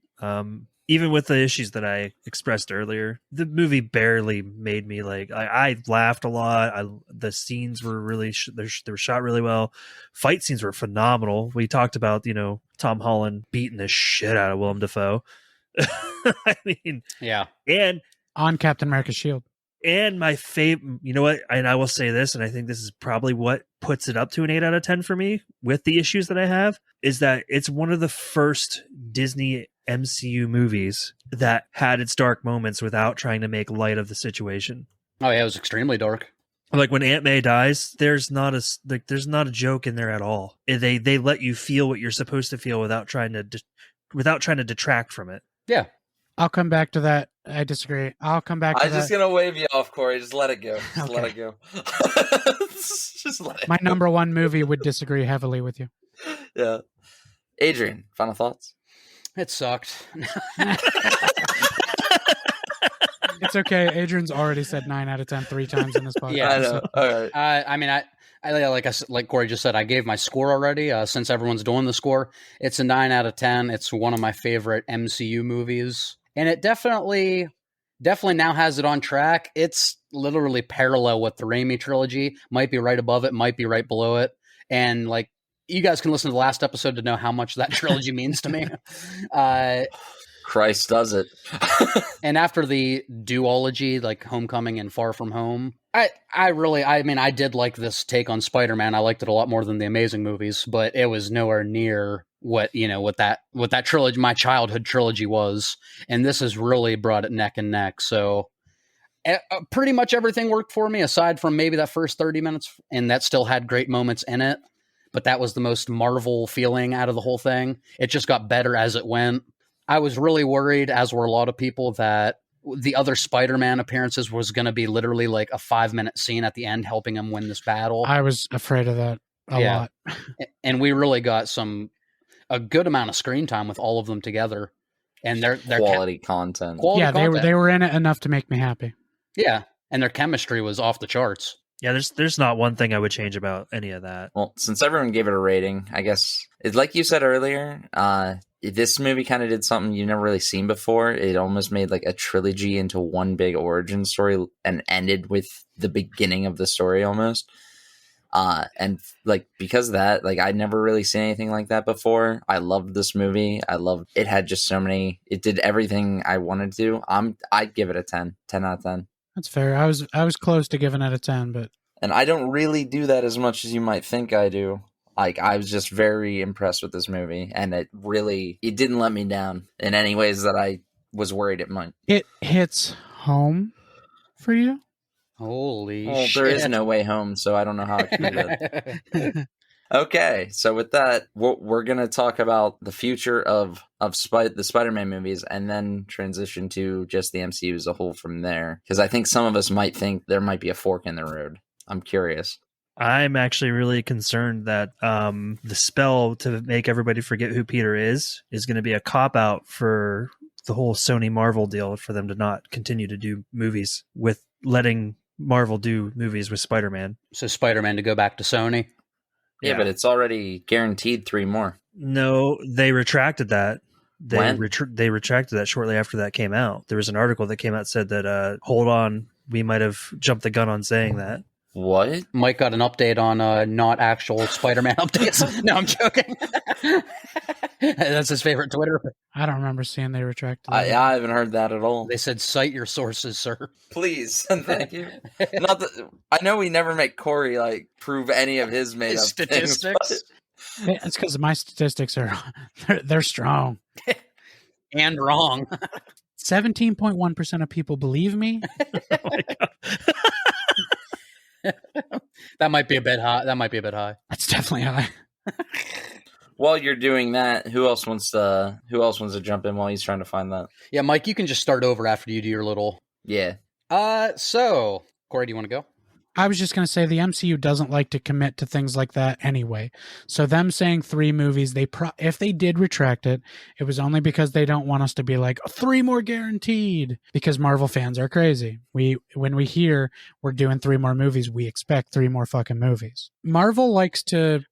Even with the issues that I expressed earlier, the movie barely made me like. I laughed a lot. The scenes were really they were shot really well. Fight scenes were phenomenal. We talked about Tom Holland beating the shit out of Willem Dafoe. I mean, yeah, and on Captain America's shield. And my favorite, you know what? And I will say this, and I think this is probably what puts it up to an 8 out of 10 for me with the issues that I have, is that it's one of the first Disney MCU movies that had its dark moments without trying to make light of the situation. Oh yeah, it was extremely dark. Like when Aunt May dies, there's not a joke in there at all. They let you feel what you're supposed to feel without trying to detract from it. Yeah. I'll come back to that. I disagree. I'll come back to that. I'm just going to wave you off, Corey. Just let it go. Let it go. Just let it My go. number one movie would disagree heavily with you. Yeah. Adrian, final thoughts? It sucked. It's okay. Adrian's already said 9 out of 10 3 times in this podcast. Yeah, I know. All right. I mean, like Corey just said, I gave my score already. Since everyone's doing the score, it's a 9 out of 10. It's one of my favorite MCU movies, and it definitely now has it on track. It's literally parallel with the Raimi trilogy. Might be right above it, might be right below it, and like you guys can listen to the last episode to know how much that trilogy means to me. Christ does it. And after the duology, like Homecoming and Far From Home, I did like this take on Spider-Man. I liked it a lot more than the Amazing movies, but it was nowhere near what that trilogy, my childhood trilogy, was. And this has really brought it neck and neck. So pretty much everything worked for me, aside from maybe that first 30 minutes, and that still had great moments in it. But that was the most Marvel feeling out of the whole thing. It just got better as it went. I was really worried, as were a lot of people, that the other Spider-Man appearances was going to be literally like a 5-minute scene at the end helping him win this battle. I was afraid of that a lot. And we really got a good amount of screen time with all of them together. And they're quality content. They were in it enough to make me happy. Yeah. and their chemistry was off the charts. Yeah, there's not one thing I would change about any of that. Well, since everyone gave it a rating, I guess it's like you said earlier. This movie kind of did something you've never really seen before. It almost made like a trilogy into one big origin story and ended with the beginning of the story almost. And like because of that, like I'd never really seen anything like that before. I loved this movie. It had just so many. It did everything I wanted to. I'd give it a 10 out of 10. That's fair. I was close to giving it a 10, but And I don't really do that as much as you might think I do. Like, I was just very impressed with this movie, and it didn't let me down in any ways that I was worried it might. it hits home for you. Holy Well, shit. there is no way home, so I don't know how I can do that. Okay, so with that, we're going to talk about the future of the Spider-Man movies and then transition to just the MCU as a whole from there. Because I think some of us might think there might be a fork in the road. I'm curious. I'm actually really concerned that the spell to make everybody forget who Peter is going to be a cop-out for the whole Sony Marvel deal for them to not continue to do movies with letting Marvel do movies with Spider-Man. So Spider-Man to go back to Sony. Yeah, but it's already guaranteed 3 more. No, they retracted that. When? They retracted that shortly after that came out. There was an article that came out that said that, hold on, we might have jumped the gun on saying that. What? Mike got an update on not actual Spider-Man updates. No, I'm joking. That's his favorite Twitter. I don't remember seeing they retracted. I haven't heard that at all. They said, cite your sources, sir. Please, thank you. Not that I know we never make Corey like prove any of his made up Statistics. It's because my statistics are they're strong. And wrong. 17.1% of people believe me. Oh my God. That might be a bit high. That's definitely high. While you're doing that, who else wants to jump in while he's trying to find that? Yeah, Mike, you can just start over after you do your little. Yeah. So Corey, do you want to go? I was just going to say the MCU doesn't like to commit to things like that anyway. So them saying 3 movies, if they did retract it, it was only because they don't want us to be like 3 more guaranteed, because Marvel fans are crazy. When we hear we're doing 3 more movies, we expect 3 more fucking movies. Marvel likes to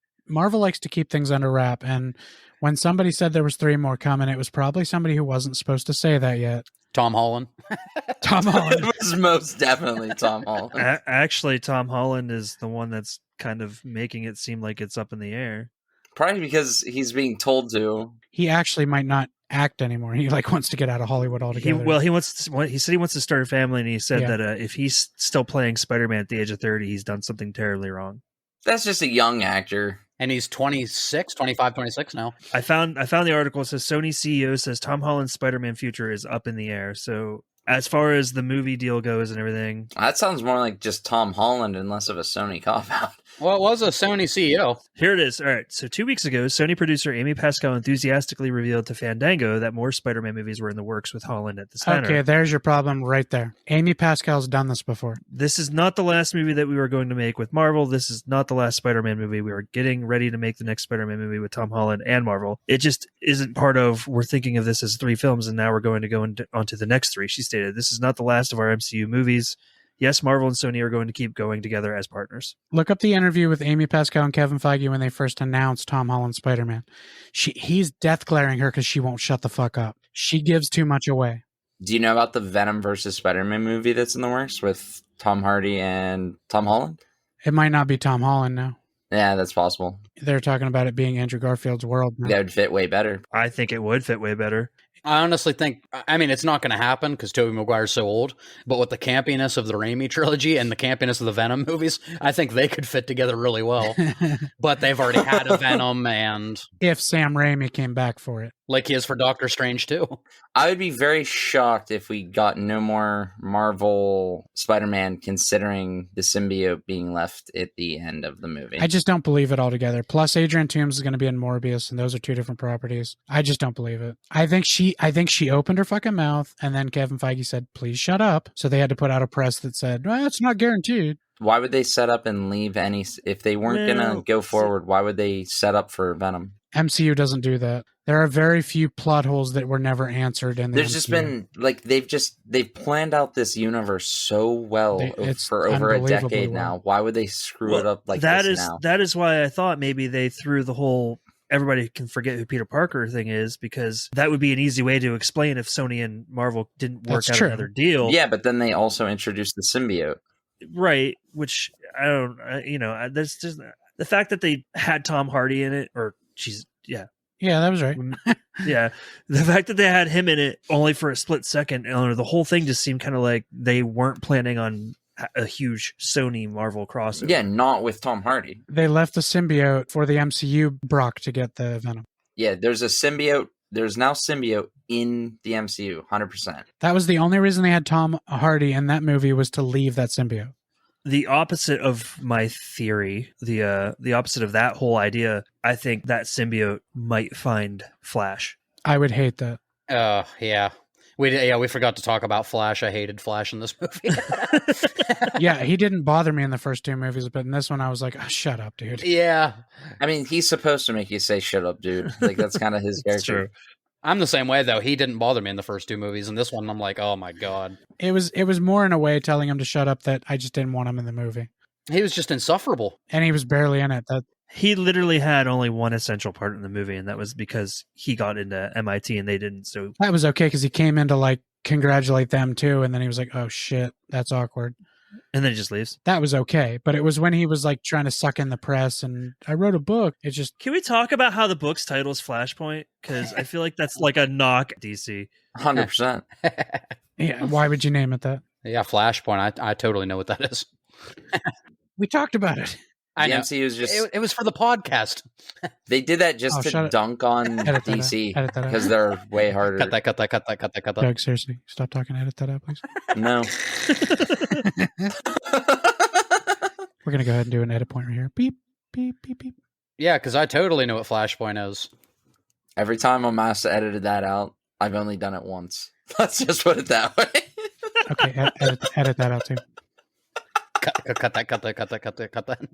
keep things under wrap, and when somebody said there was 3 more coming, it was probably somebody who wasn't supposed to say that yet. Tom Holland. Tom Holland. It was most definitely Tom Holland. Actually, Tom Holland is the one that's kind of making it seem like it's up in the air. Probably because he's being told to. He actually might not act anymore. He wants to get out of Hollywood altogether. He said he wants to start a family, and he said Yeah. that if he's still playing Spider-Man at the age of 30, he's done something terribly wrong. That's just a young actor. And he's 25, 26 now. I found the article. It says Sony CEO says Tom Holland's Spider-Man future is up in the air. So as far as the movie deal goes and everything, That sounds more like just Tom Holland and less of a Sony cop-out. Well, it was a Sony CEO. here it is. All right. So 2 weeks ago, Sony producer Amy Pascal enthusiastically revealed to Fandango that more Spider-Man movies were in the works with Holland at the center. Okay, there's your problem right there. Amy Pascal's done this before. This is not the last movie that we were going to make with Marvel. This is not the last Spider-Man movie. We are getting ready to make the next Spider-Man movie with Tom Holland and Marvel. It just isn't part of, we're thinking of this as 3 films and now we're going to go onto the next 3. She stated, this is not the last of our MCU movies. Yes, Marvel and Sony are going to keep going together as partners. Look up the interview with Amy Pascal and Kevin Feige when they first announced Tom Holland's Spider-Man. He's death glaring her because she won't shut the fuck up. She gives too much away. Do you know about the Venom versus Spider-Man movie that's in the works with Tom Hardy and Tom Holland? It might not be Tom Holland now. Yeah, that's possible. They're talking about it being Andrew Garfield's world now. That would fit way better. I think it would fit way better. I honestly think, it's not going to happen because Tobey Maguire's so old, but with the campiness of the Raimi trilogy and the campiness of the Venom movies, I think they could fit together really well. But they've already had a Venom, and If Sam Raimi came back for it. like he is for Doctor Strange too. I would be very shocked if we got no more Marvel Spider-Man, considering the symbiote being left at the end of the movie. I just don't believe it altogether. Plus, Adrian Toomes is going to be in Morbius, and those are 2 different properties. I just don't believe it. I think she opened her fucking mouth, and then Kevin Feige said, please shut up. So they had to put out a press that said, well, it's not guaranteed. Why would they set up and leave any... If they weren't going to go forward, why would they set up for Venom? MCU doesn't do that. There are very few plot holes that were never answered in the There's MCU. just been like they've planned out this universe so well It's for over a unbelievably decade well. now. Why would they screw it up like that this is now? that is why I thought maybe they threw the whole everybody can forget who Peter Parker thing is, because that would be an easy way to explain if Sony and Marvel didn't work That's out true. another deal. Yeah, but then they also introduced the symbiote. Right, which I don't, there's just the fact that they had Tom Hardy in it, or Yeah, that was right. yeah, the fact that they had him in it only for a split second, the whole thing just seemed kind of like they weren't planning on a huge Sony Marvel crossover. Yeah, not with Tom Hardy. They left the symbiote for the MCU Brock to get the Venom. Yeah, there's a symbiote. There's now symbiote in the MCU, 100%. That was the only reason they had Tom Hardy in that movie, was to leave that symbiote. The opposite of my theory, the opposite of that whole idea, I think that symbiote might find Flash. I would hate that. Yeah. We forgot to talk about Flash. I hated Flash in this movie. Yeah, he didn't bother me in the first two movies, but in this one I was like, oh, shut up, dude. Yeah. I mean, he's supposed to make you say "shut up, dude." Like that's kind of his It's character. true. I'm the same way though. He didn't bother me in the first two movies, and this one I'm like, oh my god. It was more in a way telling him to shut up that I just didn't want him in the movie. He was just insufferable. And he was barely in it. He literally had only one essential part in the movie, and that was because he got into MIT and they didn't. So That was okay because he came in to like congratulate them too, and then he was like, oh shit, that's awkward. and then he just leaves. That was okay. But it was when he was like trying to suck in the press and I wrote a book. It just Can we talk about how the book's title is Flashpoint? Because I feel like that's like a knock at DC. 100%. yeah, why would you name it that? Yeah, Flashpoint. I totally know what that is. We talked about it. I The know. MCU is just It was for the podcast. they did that just Oh, to shut it. dunk on Edit that out. DC Edit that out. because they're way harder. Cut that. Doug, seriously, stop talking. Edit that out, please. No. We're gonna go ahead and do an edit point right here. Beep, beep, beep, beep. Yeah, because I totally know what Flashpoint is. Every time a master edited that out, I've only done it once. Let's just put it that way. Okay, edit that out too. Cut that.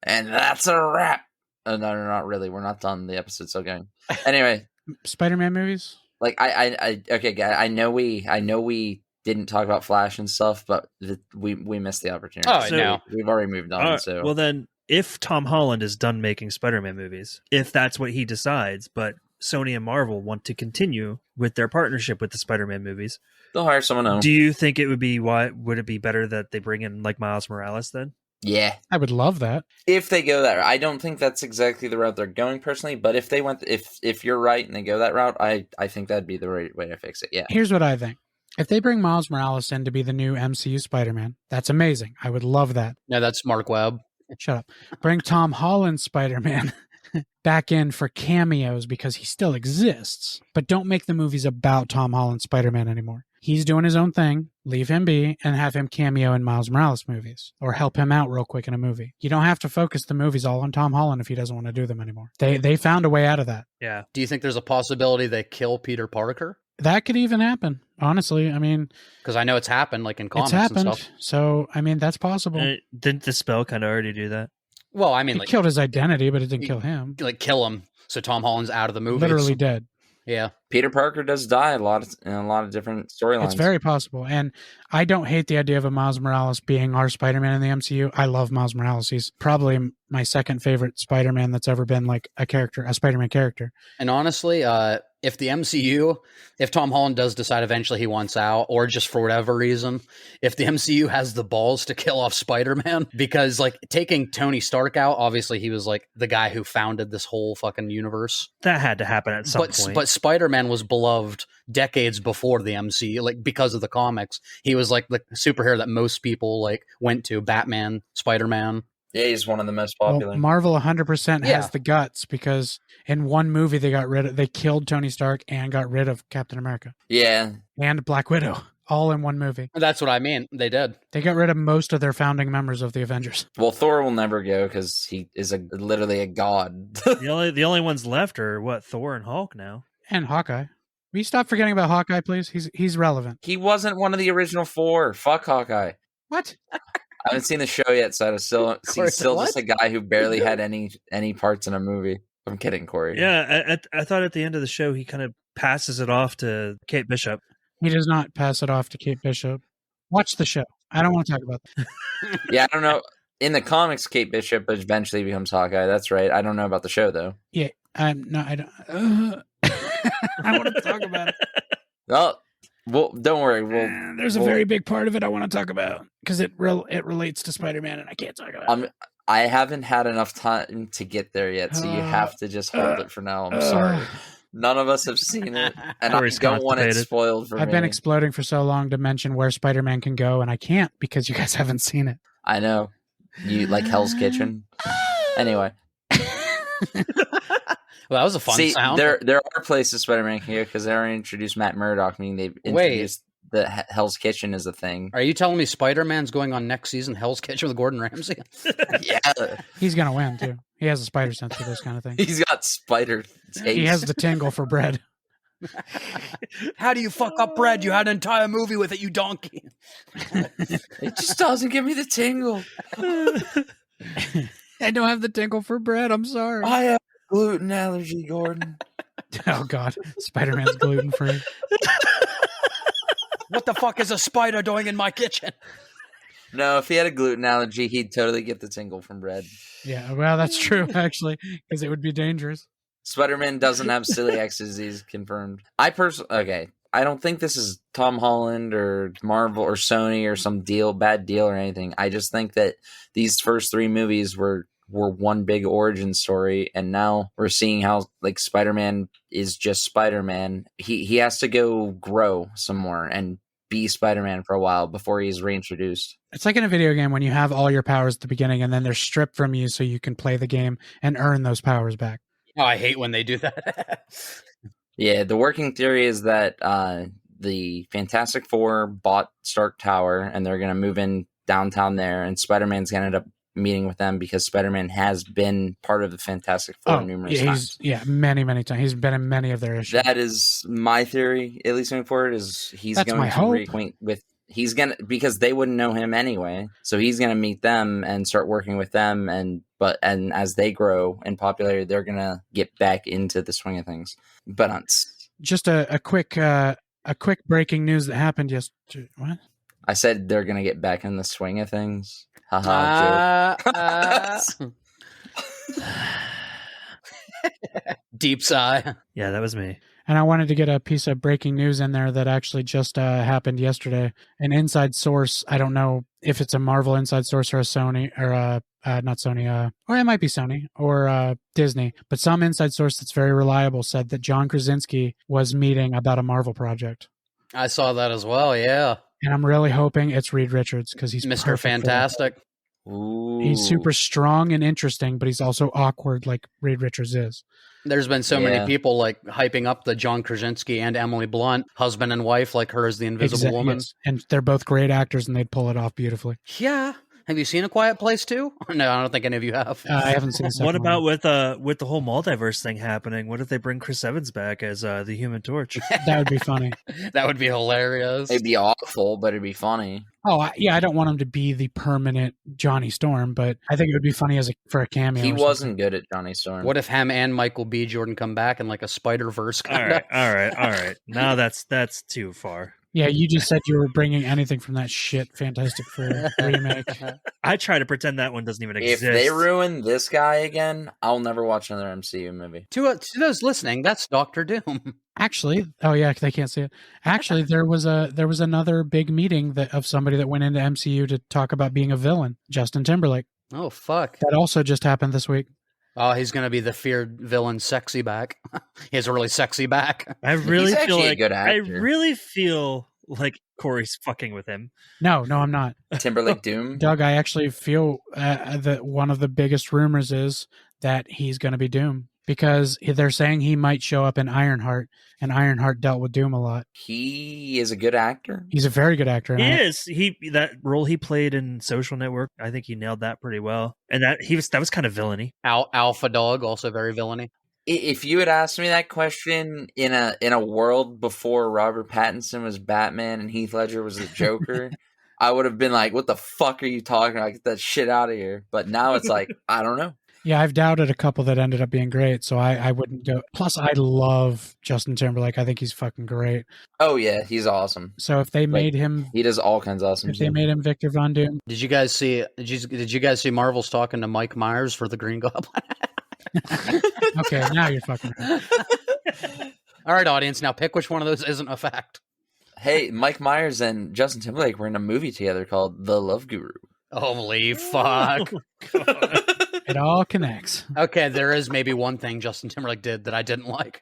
And that's a wrap. No, not really. We're not done. The episode's still going. Anyway, Spider-Man movies. like okay, guys. I know we didn't talk about Flash and stuff, but we missed the opportunity. Oh, So- no. We've already moved on. So Well, then, if Tom Holland is done making Spider-Man movies, if that's what he decides, but Sony and Marvel want to continue with their partnership with the Spider-Man movies, they'll hire someone else. do you think it would be better that they bring in like Miles Morales then? Yeah, I would love that. if they go that route. I don't think that's exactly the route they're going personally, but if they went, if you're right and they go that route, I think that'd be the right way to fix it. Yeah. Here's what I think. If they bring Miles Morales in to be the new MCU Spider-Man, that's amazing. I would love that. No, that's Mark Webb. Shut up. Bring Tom Holland Spider-Man back in for cameos because he still exists. But don't make the movies about Tom Holland Spider-Man anymore. He's doing his own thing. Leave him be and have him cameo in Miles Morales movies or help him out real quick in a movie. You don't have to focus the movies all on Tom Holland if he doesn't want to do them anymore. They found a way out of that. Yeah. Do you think there's a possibility they kill Peter Parker? That could even happen. Honestly, I mean, Because I know it's happened, like in it's comics and happened. stuff. So, I mean, that's possible. Didn't the spell kind of already do that? Well, I mean, It like killed his identity, but it didn't kill him. kill him. So Tom Holland's out of the movie. Literally dead. Yeah. Peter Parker does die in a lot of different storylines. It's very possible. And I don't hate the idea of a Miles Morales being our Spider-Man in the MCU. I love Miles Morales. He's probably my second favorite Spider-Man that's ever been like a Spider-Man character. And honestly, if the MCU, if Tom Holland does decide eventually he wants out, or just for whatever reason, if the MCU has the balls to kill off Spider-Man, because like taking Tony Stark out, obviously he was like the guy who founded this whole fucking universe. That had to happen at some point. But Spider-Man was beloved decades before the MCU, like because of the comics. He was like the superhero that most people like went to, Batman, Spider-Man. Yeah, he's one of the most popular. Well, Marvel 100% Yeah. has the guts because in one movie they killed Tony Stark and got rid of Captain America Yeah, and Black Widow all in one movie. That's what I mean. They did. They got rid of most of their founding members of the Avengers. well, Thor will never go because he is literally a god. the only ones left are what, Thor and Hulk now. And Hawkeye. Will you stop forgetting about Hawkeye, please? He's relevant. He wasn't one of the original four. Fuck Hawkeye. What? I haven't seen the show yet, so he's still What? just a guy who barely had any parts in a movie. I'm kidding, Corey. Yeah, I thought at the end of the show he kind of passes it off to Kate Bishop. He does not pass it off to Kate Bishop. Watch the show. I don't want to talk about that. Yeah, I don't know. In the comics, Kate Bishop eventually becomes Hawkeye. That's right. I don't know about the show though. Yeah, I don't. I want to talk about it. Well, don't worry. There's a very big part of it I want to talk about because it relates to Spider-Man, and I can't talk about it. I haven't had enough time to get there yet, so you have to just hold it for now. I'm sorry. None of us have seen it, and Corey's I don't want it constipated. spoiled for me. I've been exploding for so long to mention where Spider-Man can go, and I can't because you guys haven't seen it. I know. You like Hell's Kitchen? Anyway. Well, that was a fun sound. There are places Spider-Man can go because they already introduced Matt Murdock, meaning they've introduced the Hell's Kitchen as a thing. Are you telling me Spider-Man's going on next season Hell's Kitchen with Gordon Ramsay? Yeah. He's going to win, too. He has a spider sense for this kind of thing. He's got spider taste. He has the tingle for bread. How do you fuck up bread? You had an entire movie with it, you donkey. It just doesn't give me the tingle. I don't have the tingle for bread. I'm sorry. I have gluten allergy, Gordon. Oh, God. Spider-Man's gluten-free. What the fuck is a spider doing in my kitchen? No, if he had a gluten allergy, he'd totally get the tingle from bread. Yeah, well, that's true, actually, because it would be dangerous. Spider-Man doesn't have celiac disease confirmed. I don't think this is Tom Holland or Marvel or Sony or some bad deal or anything. I just think that these first 3 movies were one big origin story, and now we're seeing how like Spider-Man is just Spider-Man. He has to go grow some more and be Spider-Man for a while before he's reintroduced. It's like in a video game when you have all your powers at the beginning and then they're stripped from you so you can play the game and earn those powers back. Oh, I hate when they do that. Yeah, the working theory is that the Fantastic Four bought Stark Tower and they're going to move in downtown there, and Spider-Man's going to end up meeting with them because Spider-Man has been part of the Fantastic Four numerous times. Yeah, many times. He's been in many of their issues. That is my theory, at least moving forward, is he's That's going my to hope. reacquaint with... because they wouldn't know him anyway, so he's gonna meet them and start working with them, and as they grow in popularity, they're gonna get back into the swing of things. But just a quick breaking news that happened yesterday. What? I said they're gonna get back in the swing of things. Haha, joke. Deep sigh. Yeah, that was me. And I wanted to get a piece of breaking news in there that actually just happened yesterday. An inside source, I don't know if it's a Marvel inside source or a Sony, or not Sony, or it might be Sony or Disney, but some inside source that's very reliable said that John Krasinski was meeting about a Marvel project. I saw that as well, yeah. And I'm really hoping it's Reed Richards because he's Mr. perfect for Fantastic. Ooh. He's super strong and interesting, but he's also awkward like Reed Richards is. There's been so many people like hyping up the John Krasinski and Emily Blunt, husband and wife, like her as the Invisible Woman. Yes. And they're both great actors and they'd pull it off beautifully. Yeah. Have you seen A Quiet Place too? No, I don't think any of you have. I haven't seen the What second about one. with the whole multiverse thing happening? What if they bring Chris Evans back as the Human Torch? That would be funny. That would be hilarious. It'd be awful, but it'd be funny. Oh, I don't want him to be the permanent Johnny Storm, but I think it would be funny for a cameo. He or wasn't something. good at Johnny Storm. What if him and Michael B. Jordan come back in like a Spider-Verse All kind of? right. Now that's too far. Yeah, you just said you were bringing anything from that shit Fantastic Four remake. I try to pretend that one doesn't even If exist. they ruin this guy again, I'll never watch another MCU movie. To those listening, that's Doctor Doom. Actually, oh yeah, they can't see it. Actually, there was another big meeting of somebody that went into MCU to talk about being a villain, Justin Timberlake. Oh, fuck. That also just happened this week. Oh, he's going to be the feared villain sexy back. He has a really sexy back. I really He's feel actually a like good I actor. really feel like Corey's fucking with him. No, I'm not. Timberlake Doom? Doug, I actually feel that one of the biggest rumors is that he's going to be Doom because they're saying he might show up in Ironheart, and Ironheart dealt with Doom a lot. He is a good actor. He's a very good actor. He is. That role he played in Social Network, I think he nailed that pretty well. And that was kind of villainy. Alpha Dog, also very villainy. If you had asked me that question in a world before Robert Pattinson was Batman and Heath Ledger was the Joker, I would have been like, what the fuck are you talking about? Get that shit out of here. But now it's like, I don't know. Yeah, I've doubted a couple that ended up being great, so I wouldn't go. Plus, I love Justin Timberlake. I think he's fucking great. Oh yeah, he's awesome. So if they made him, He does all kinds of awesome if they stuff. made him Victor Von Doom, Did you guys see? Did you guys see Marvel's talking to Mike Myers for the Green Goblin? okay, now you're fucking. Right. All right, audience. Now pick which one of those isn't a fact. Hey, Mike Myers and Justin Timberlake were in a movie together called The Love Guru. Holy fuck! It all connects. Okay, there is maybe one thing Justin Timberlake did that I didn't like.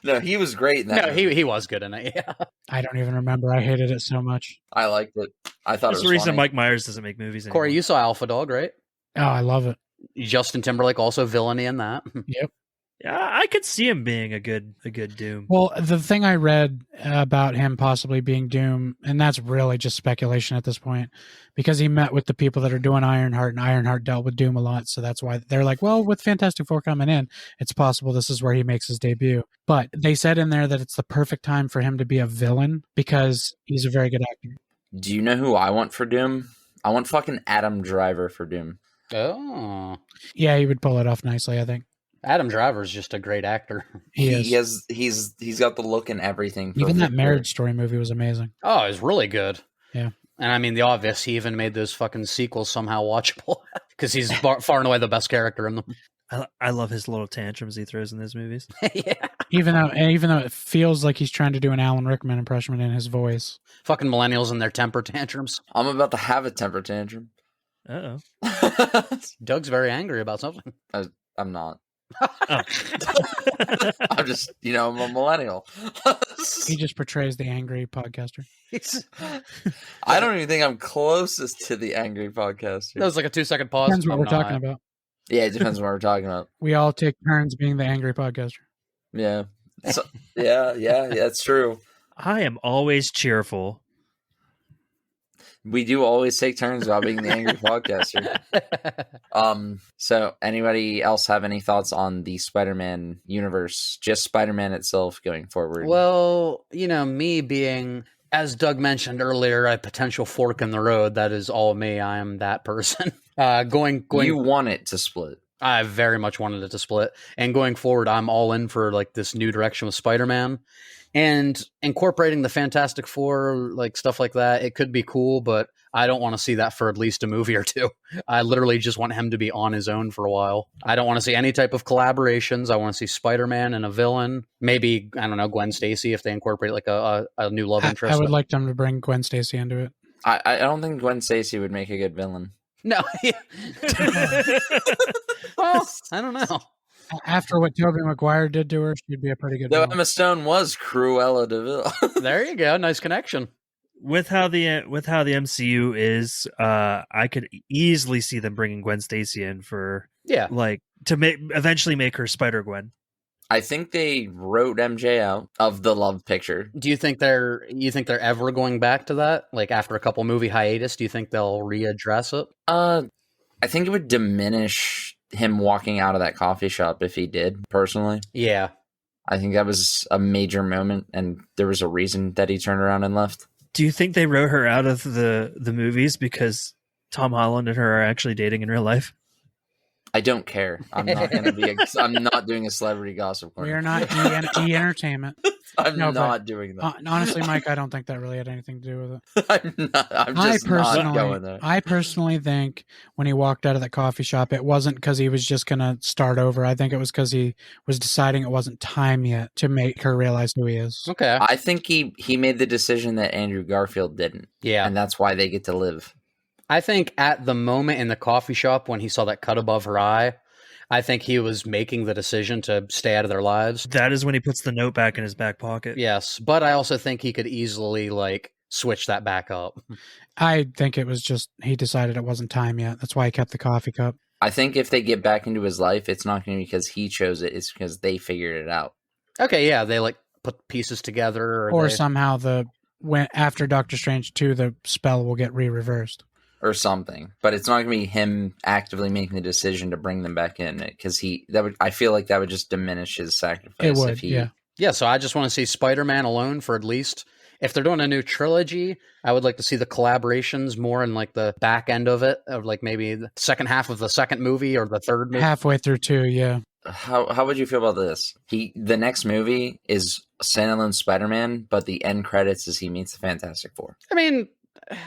No, he was great in that. No, he was good in it. Yeah. I don't even remember. I hated it so much. I liked it. I thought That's it the was reason funny. Mike Myers doesn't make movies anymore. Corey, you saw Alpha Dog, right? Oh, I love it. Justin Timberlake also villainy in that. Yep. Yeah, I could see him being a good Doom. Well, the thing I read about him possibly being Doom, and that's really just speculation at this point, because he met with the people that are doing Ironheart, and Ironheart dealt with Doom a lot, so that's why they're like, well, with Fantastic Four coming in, it's possible this is where he makes his debut. But they said in there that it's the perfect time for him to be a villain because he's a very good actor. Do you know who I want for Doom? I want fucking Adam Driver for Doom. Oh, Yeah, he would pull it off nicely, I think. Adam Driver's just a great actor. He is. He's got the look and everything. for Even that Victor. Marriage Story movie was amazing. Oh, it's really good. Yeah. And I mean, the obvious, he even made those fucking sequels somehow watchable because he's far and away the best character in them. I love his little tantrums he throws in those movies. Yeah. Even though it feels like he's trying to do an Alan Rickman impression in his Fucking millennials and their temper tantrums. I'm about to have a temper tantrum. Uh-oh. Doug's very angry about something. I'm not. Oh. I'm just, I'm a millennial. He just portrays the angry podcaster. I don't even think I'm closest to the angry podcaster. That was like a 2-second pause. Depends what I'm we're not. talking about. Yeah, it depends on what we're talking about. We all take turns being the angry podcaster. Yeah. Yeah, that's true. I am always cheerful. We do always take turns about being the angry podcaster. So anybody else have any thoughts on the Spider-Man universe? Just Spider-Man itself going forward? Well, me being, as Doug mentioned earlier, a potential fork in the road. That is all me. I am that person. Going. You want it to split. I very much wanted it to split. And going forward, I'm all in for like this new direction with Spider-Man. And incorporating the Fantastic Four, like stuff like that, it could be cool, but I don't want to see that for at least a movie or two. I literally just want him to be on his own for a while. I don't want to see any type of collaborations. I want to see Spider-Man and a villain. Maybe, I don't know, Gwen Stacy if they incorporate like a new love interest. I would like them to bring Gwen Stacy into it. I don't think Gwen Stacy would make a good villain. No. Well, I don't know. After what Tobey Maguire did to her, she'd be a pretty good Though villain. Emma Stone was Cruella de Vil. There you go. Nice connection. With how the MCU is, I could easily see them bringing Gwen Stacy in for Yeah. eventually make her Spider-Gwen. I think they wrote MJ out of the love picture. Do you think they're ever going back to that? Like after a couple movie hiatus, do you think they'll readdress it? I think it would diminish him walking out of that coffee shop if he did, personally. Yeah. I think that was a major moment, and there was a reason that he turned around and left. Do you think they wrote her out of the movies because Tom Holland and her are actually dating in real life? I don't care. I'm not going to be. I'm not doing a celebrity gossip corner. We are not E-Entertainment. I'm No, not doing that. Honestly, Mike, I don't think that really had anything to do with it. I'm just not going there. I personally think when he walked out of that coffee shop, it wasn't because he was just going to start over. I think it was because he was deciding it wasn't time yet to make her realize who he is. Okay. I think he made the decision that Andrew Garfield didn't. Yeah. And that's why they get to live. I think at the moment in the coffee shop when he saw that cut above her eye, I think he was making the decision to stay out of their lives. That is when he puts the note back in his back pocket. Yes, but I also think he could easily switch that back up. I think it was just he decided it wasn't time yet. That's why he kept the coffee cup. I think if they get back into his life, it's not going to be because he chose it. It's because they figured it out. Okay, yeah, they put pieces together, Or somehow after Doctor Strange 2, the spell will get reversed. Or something, but it's not going to be him actively making the decision to bring them back in, because I feel like that would just diminish his sacrifice. It would, yeah. Yeah, so I just want to see Spider-Man alone for at least if they're doing a new trilogy, I would like to see the collaborations more in like the back end of it, of like maybe the second half of the second movie or the third movie. Halfway through 2, yeah. How would you feel about this? The next movie is standalone Spider-Man, but the end credits is he meets the Fantastic Four. I mean,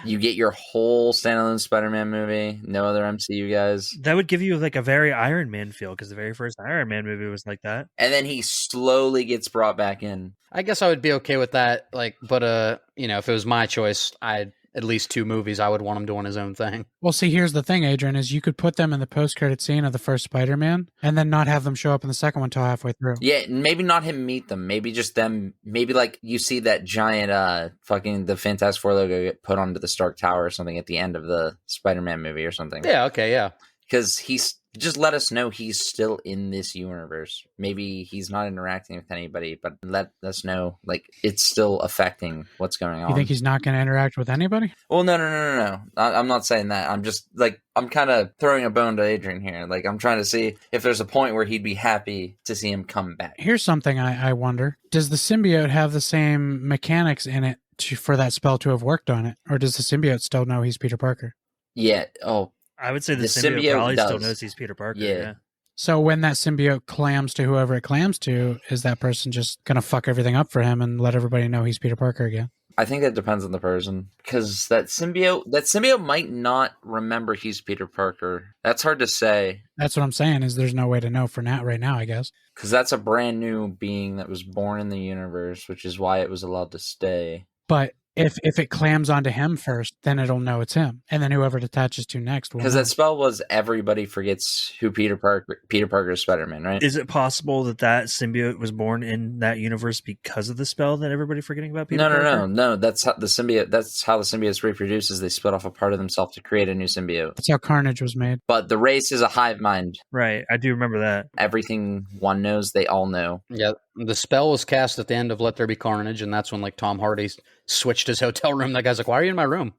You get your whole standalone Spider-Man movie, no other MCU guys. That would give you like a very Iron Man feel, because the very first Iron Man movie was like that. And then he slowly gets brought back in. I guess I would be okay with that. Like, but you know, if it was my choice, I'd at least 2 movies. I would want him doing his own thing. Well, see, here's the thing, Adrian, is you could put them in the post-credit scene of the first Spider-Man and then not have them show up in the second one until halfway through. Yeah, maybe not him meet them. Maybe just them. Maybe like you see that giant fucking the Fantastic Four logo get put onto the Stark Tower or something at the end of the Spider-Man movie or something. Yeah. Okay. Yeah. Because he's just let us know he's still in this universe. Maybe he's not interacting with anybody, but let us know like it's still affecting what's going on. You think he's not going to interact with anybody? Well, no. I'm not saying that. I'm just like I'm kind of throwing a bone to Adrian here. Like I'm trying to see if there's a point where he'd be happy to see him come back. Here's something I wonder. Does the symbiote have the same mechanics in it for that spell to have worked on it? Or does the symbiote still know he's Peter Parker? Yeah. Oh, I would say the, The symbiote symbiote probably still does. knows he's Peter Parker. Yeah. Yeah. So when that symbiote clams to whoever it clams to, is that person just going to fuck everything up for him and let everybody know he's Peter Parker again? I think that depends on the person because that symbiote might not remember he's Peter Parker. That's hard to say That's what I'm saying, is there's no way to know for now, right now, I guess. because that's a brand new being that was born in the universe, which is why it was allowed to stay. But if it clams onto him first, then it'll know it's him. And then whoever it attaches to next will Because know. that spell was everybody forgets who Peter Parker is Spider-Man, right? Is it possible that symbiote was born in that universe because of the spell that everybody forgetting about Peter Parker? No. That's how the symbiote reproduces. They split off a part of themselves to create a new symbiote. That's how Carnage was made. But the race is a hive mind. Right. I do remember that. Everything one knows, they all know. Yeah. The spell was cast at the end of Let There Be Carnage, and that's when like Tom Hardy switched his hotel room. That guy's like, "Why are you in my room?"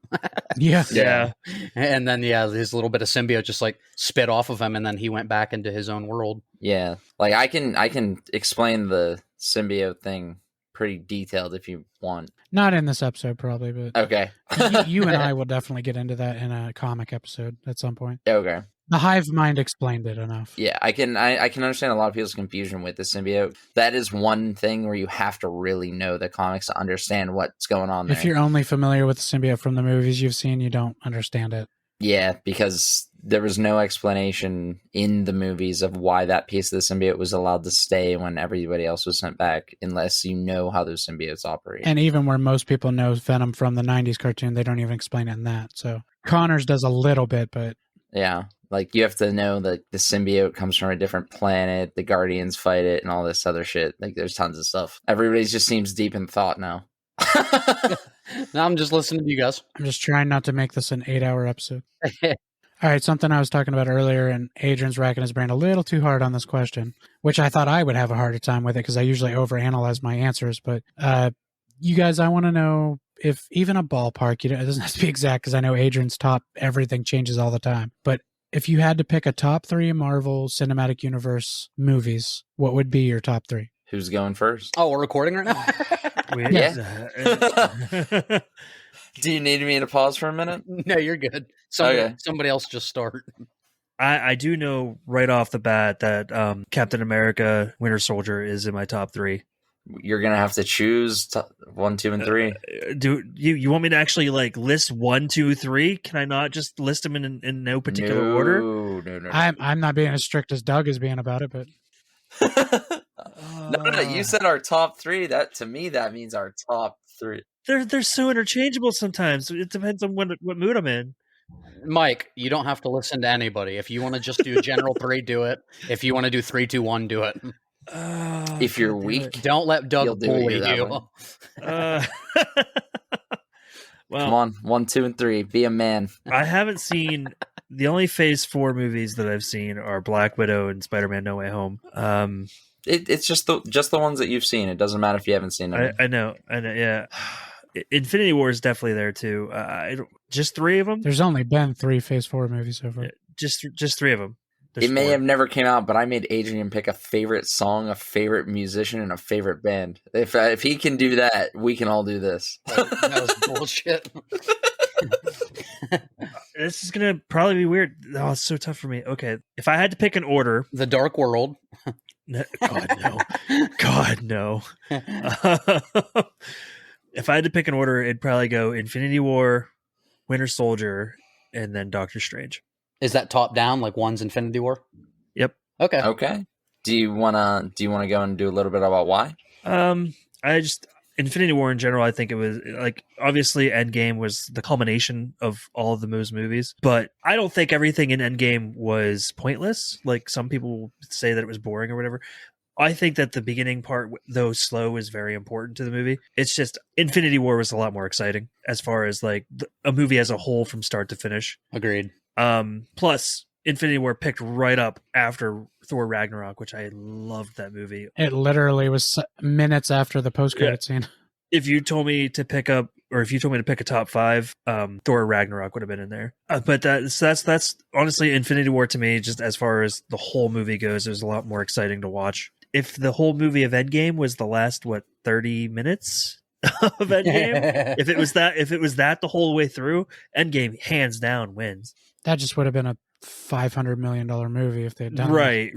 Yeah. Yeah. And then his little bit of symbiote just like spit off of him, and then he went back into his own world. Yeah, like I can explain the symbiote thing pretty detailed if you want. Not in this episode, probably, but Okay. you and I will definitely get into that in a comic episode at some point. Okay. The hive mind explained it enough. Yeah, I can understand a lot of people's confusion with the symbiote. That is one thing where you have to really know the comics to understand what's going on there. If you're only familiar with the symbiote from the movies you've seen, you don't understand it. Yeah, because there was no explanation in the movies of why that piece of the symbiote was allowed to stay when everybody else was sent back, unless you know how those symbiotes operate. And even where most people know Venom from the 90s cartoon, they don't even explain it in that. So Connors does a little bit, but... Yeah, like you have to know that the symbiote comes from a different planet, the Guardians fight it, and all this other shit. Like there's tons of stuff. Everybody just seems deep in thought now. Now I'm just listening to you guys. I'm just trying not to make this an 8-hour episode. All right, something I was talking about earlier, and Adrian's racking his brain a little too hard on this question, which I thought I would have a harder time with it because I usually overanalyze my answers. But you guys, I want to know if even a ballpark, it doesn't have to be exact because I know Adrian's top everything changes all the time. But if you had to pick a top 3 Marvel Cinematic Universe movies, what would be your top 3? Who's going first? Oh, we're recording right now. Yeah. Do you need me to pause for a minute? No, you're good. Somebody else just start. I do know right off the bat that Captain America Winter Soldier is in my top 3. You're gonna have to choose 1, 2, and 3. Do you want me to actually like list 1, 2, 3? Can I not just list them in no particular order? No. I'm not being as strict as Doug is being about it, but No. You said our top 3. That to me that means our top 3. They're so interchangeable sometimes. It depends on what mood I'm in. Mike, you don't have to listen to anybody. If you want to just do general 3, do it. If you want to do 3, 2, 1, do it. If you're weak, Don't let Doug bully you. Well, come on, 1, 2, and 3. Be a man. I haven't seen the only Phase 4 movies that I've seen are Black Widow and Spider-Man: No Way Home. It's just the ones that you've seen. It doesn't matter if you haven't seen them. I know. Yeah. Infinity War is definitely there too. Just 3 of them. there's only been 3 Phase 4 movies so far. Just 3 of them. It may have never came out, but I made Adrian pick a favorite song, a favorite musician, and a favorite band. If he can do that, we can all do this. That was bullshit. This is gonna probably be weird. Oh, it's so tough for me. Okay, if I had to pick an order, The Dark World. God no, God no. If I had to pick an order, it'd probably go Infinity War, Winter Soldier, and then Doctor Strange. Is that top down, like one's Infinity War? Yep. Okay. Okay. Do you wanna go and do a little bit about why? Infinity War in general, I think it was like, obviously Endgame was the culmination of all of those movies, but I don't think everything in Endgame was pointless. Like some people say that it was boring or whatever. I think that the beginning part, though slow, is very important to the movie. It's just Infinity War was a lot more exciting as far as like a movie as a whole from start to finish. Agreed. Plus Infinity War picked right up after Thor Ragnarok, which I loved that movie. It literally was minutes after the post-credit scene. If you told me to pick up, or if you told me to pick a top 5, Thor Ragnarok would have been in there. But that's honestly Infinity War to me, just as far as the whole movie goes, it was a lot more exciting to watch. If the whole movie of Endgame was the last 30 minutes of Endgame, if it was that the whole way through, Endgame hands down wins. That just would have been a $500 million movie if they had done Right.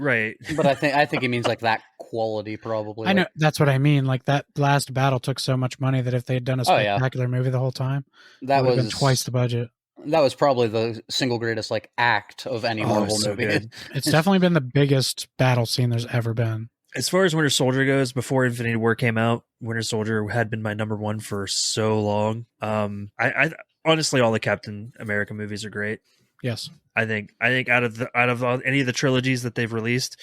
But I think he means like that quality probably. I know, that's what I mean. Like that last battle took so much money that if they had done a Oh, yeah. spectacular movie the whole time, that it would was have been twice the budget. That was probably the single greatest like act of any Marvel so movie. good. It's definitely been the biggest battle scene there's ever been. As far as Winter Soldier goes, before Infinity War came out, Winter Soldier had been my number one for so long. I honestly, all the Captain America movies are great. Yes. I think out of any of the trilogies that they've released,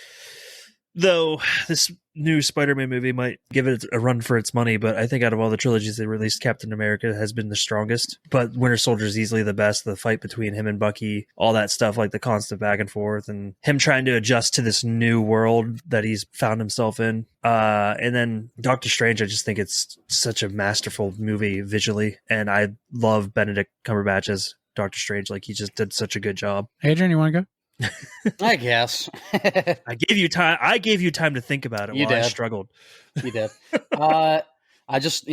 though this new Spider-Man movie might give it a run for its money, but I think out of all the trilogies they released, Captain America has been the strongest. But Winter Soldier is easily the best. The fight between him and Bucky, all that stuff, like the constant back and forth, and him trying to adjust to this new world that he's found himself in. And then Doctor Strange, I just think it's such a masterful movie visually, and I love Benedict Cumberbatch as Doctor Strange. Like, he just did such a good job. Adrian, you want to go? I guess. I gave you time to think about it. You while I did. struggled. You did. I just,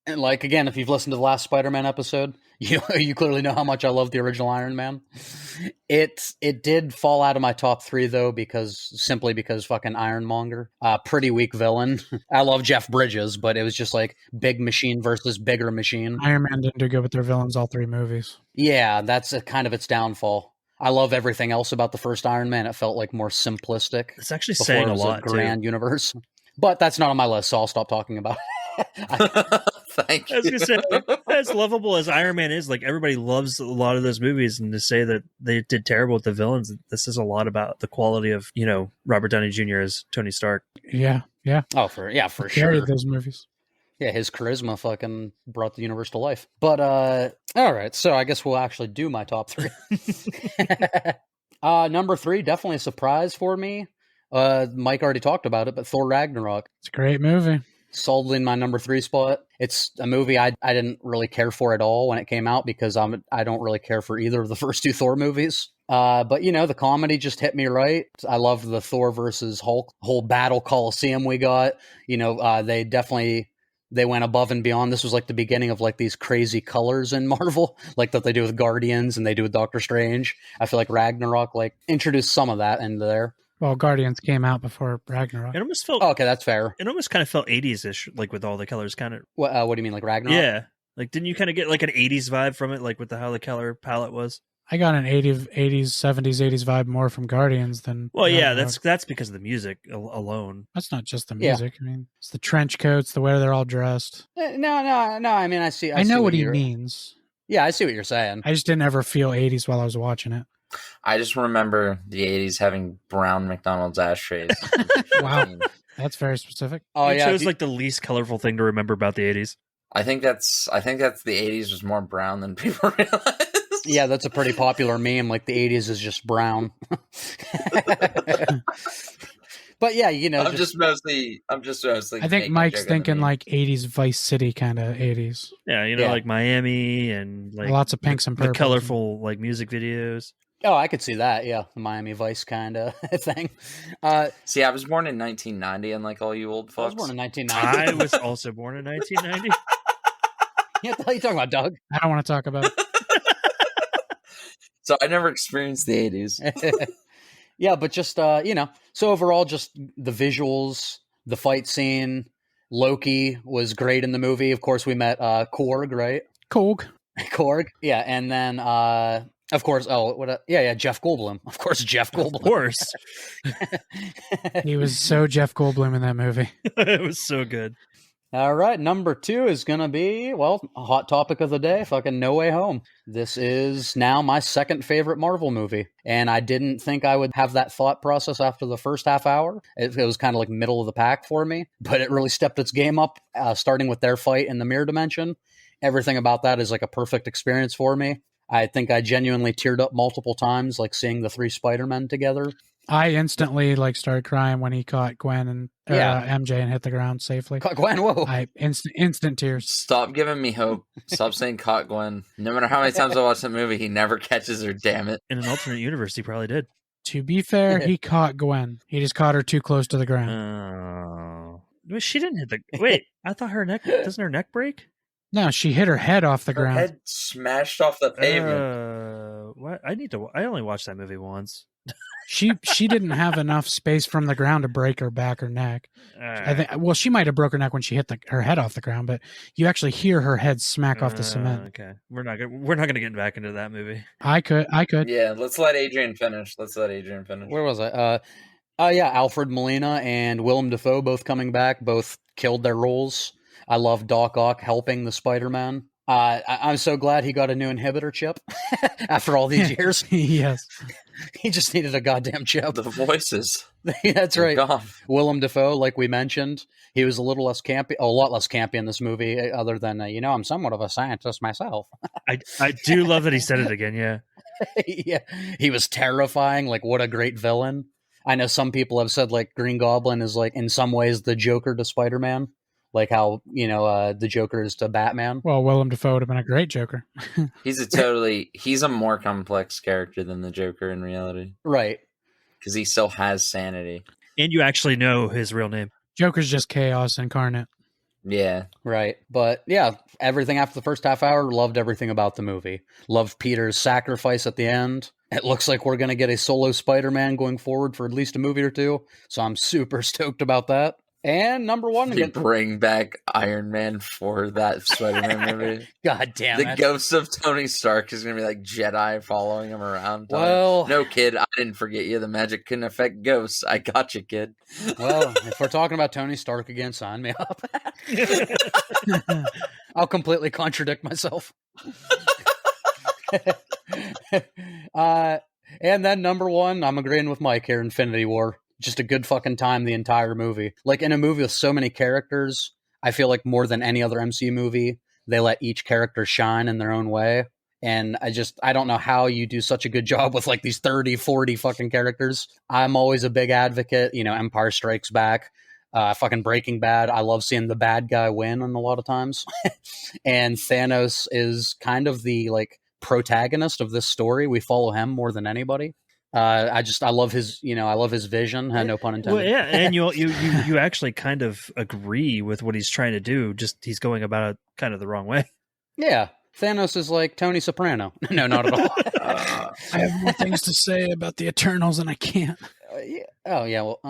like, again, if you've listened to the last Spider-Man episode, you clearly know how much I love the original Iron Man. It did fall out of my top 3 though, simply because fucking Ironmonger, pretty weak villain. I love Jeff Bridges, but it was just like big machine versus bigger machine. Iron Man didn't do good with their villains all 3 movies. Yeah, that's kind of its downfall. I love everything else about the first Iron Man. It felt like more simplistic. It's actually before saying it a was lot grand too. universe. But that's not on my list, so I'll stop talking about it. Thank you. I was gonna say, as lovable as Iron Man is, like, everybody loves a lot of those movies, and to say that they did terrible with the villains, this is a lot about the quality of Robert Downey Jr. as Tony Stark. Yeah. Oh, for sure. Carried those movies. Yeah, his charisma fucking brought the universe to life. But all right, so I guess we'll actually do my top 3. Number 3, definitely a surprise for me. Mike already talked about it, but Thor Ragnarok. It's a great movie. Solidly in my number 3 spot. It's a movie I didn't really care for at all when it came out because I don't really care for either of the first 2 Thor movies. But the comedy just hit me right. I loved the Thor versus Hulk whole battle coliseum we got. They went above and beyond. This was like the beginning of like these crazy colors in Marvel, like that they do with Guardians and they do with Doctor Strange. I feel like Ragnarok like introduced some of that into there. Well, Guardians came out before Ragnarok. It almost felt Okay, that's fair. It almost kind of felt 80s-ish, like with all the colors kind of. What do you mean, like Ragnarok? Yeah. Like, didn't you kind of get like an 80s vibe from it, like with how the color palette was? I got an 80s, 70s, 80s vibe more from Guardians than. Well, yeah, Ragnarok. that's because of the music alone. That's not just the Yeah. music. I mean, it's the trench coats, the way they're all dressed. No. I mean, I see. I know see what he you're- means. Yeah, I see what you're saying. I just didn't ever feel 80s while I was watching it. I just remember the 80s having brown McDonald's ashtrays. Wow. That's very specific. Oh It yeah, shows like the least colorful thing to remember about the 80s. I think that's the 80s was more brown than people realize. yeah, that's a pretty popular meme. Like the 80s is just brown. But yeah, I'm just mostly. I think making a Mike's joke on the thinking meme. like 80s Vice City kind of 80s. Yeah, Yeah. like Miami and like Lots of pinks and the purples. colorful like music videos. Oh, I could see that. Yeah, the Miami Vice kind of thing. See, I was born in 1990, unlike all you old fucks. I was born in 1990. I was also born in 1990. What the hell are you talking about, Doug? I don't want to talk about it. So I never experienced the 80s. Yeah, but just so overall, just the visuals, the fight scene. Loki was great in the movie. Of course, we met Korg, right? Korg, yeah, and then of course, Jeff Goldblum. Of course, Jeff Goldblum. Of course. He was so Jeff Goldblum in that movie. It was so good. All right, number 2 is going to be, well, a hot topic of the day, fucking No Way Home. This is now my second favorite Marvel movie, and I didn't think I would have that thought process after the first half hour. It was kind of like middle of the pack for me, but it really stepped its game up, starting with their fight in the mirror dimension. Everything about that is like a perfect experience for me. I think I genuinely teared up multiple times, like seeing the 3 Spider-Men together. I instantly started crying when he caught Gwen and MJ and hit the ground safely. Caught Gwen, whoa. I instant tears. Stop giving me hope. Stop saying caught Gwen. No matter how many times I watch that movie, he never catches her, damn it. In an alternate universe, he probably did. To be fair, he caught Gwen. He just caught her too close to the ground. Oh. Well, she didn't hit the... Wait, I thought her neck... Doesn't her neck break? No, she hit her head off the Her ground. head smashed off the pavement. What? I only watched that movie once. She didn't have enough space from the ground to break her back or neck. I think. Well, she might have broke her neck when she hit her head off the ground, but you actually hear her head smack off the cement. Okay, we're not gonna get back into that movie. I could. Yeah, let's let Adrian finish. Where was I? Alfred Molina and Willem Dafoe both coming back, both killed their roles. I love Doc Ock helping the Spider-Man. I'm so glad he got a new inhibitor chip after all these years. Yes. He just needed a goddamn chip. The voices. That's right. Gone. Willem Dafoe, like we mentioned, he was a lot less campy in this movie, other than, I'm somewhat of a scientist myself. I do love that he said it again, yeah. Yeah. He was terrifying. Like, what a great villain. I know some people have said, like, Green Goblin is, like, in some ways the Joker to Spider-Man. Like how, the Joker is to Batman. Well, Willem Dafoe would have been a great Joker. He's a more complex character than the Joker in reality. Right. Because he still has sanity. And you actually know his real name. Joker's just chaos incarnate. Yeah. Right. But yeah, everything after the first half hour, loved everything about the movie. Loved Peter's sacrifice at the end. It looks like we're going to get a solo Spider-Man going forward for at least a movie or two. So I'm super stoked about that. And number 1 They bring back Iron Man for that Spider-Man movie. God damn it. The ghost of Tony Stark is going to be like Jedi following him around. Well, no, kid, I didn't forget you. The magic couldn't affect ghosts. I got you, kid. Well, if we're talking about Tony Stark again, sign me up. I'll completely contradict myself. And then number 1, I'm agreeing with Mike here, Infinity War. Just a good fucking time the entire movie. Like, in a movie with so many characters, I feel like more than any other MCU movie, they let each character shine in their own way. And I don't know how you do such a good job with like these 30, 40 fucking characters. I'm always a big advocate, Empire Strikes Back, fucking Breaking Bad. I love seeing the bad guy win on a lot of times. And Thanos is kind of the like protagonist of this story. We follow him more than anybody. I love his, I love his vision. No pun intended. Well, yeah, and you actually kind of agree with what he's trying to do. Just he's going about it kind of the wrong way. Yeah, Thanos is like Tony Soprano. No, not at all. I have more things to say about the Eternals, and I can't. Yeah. Oh yeah. Well,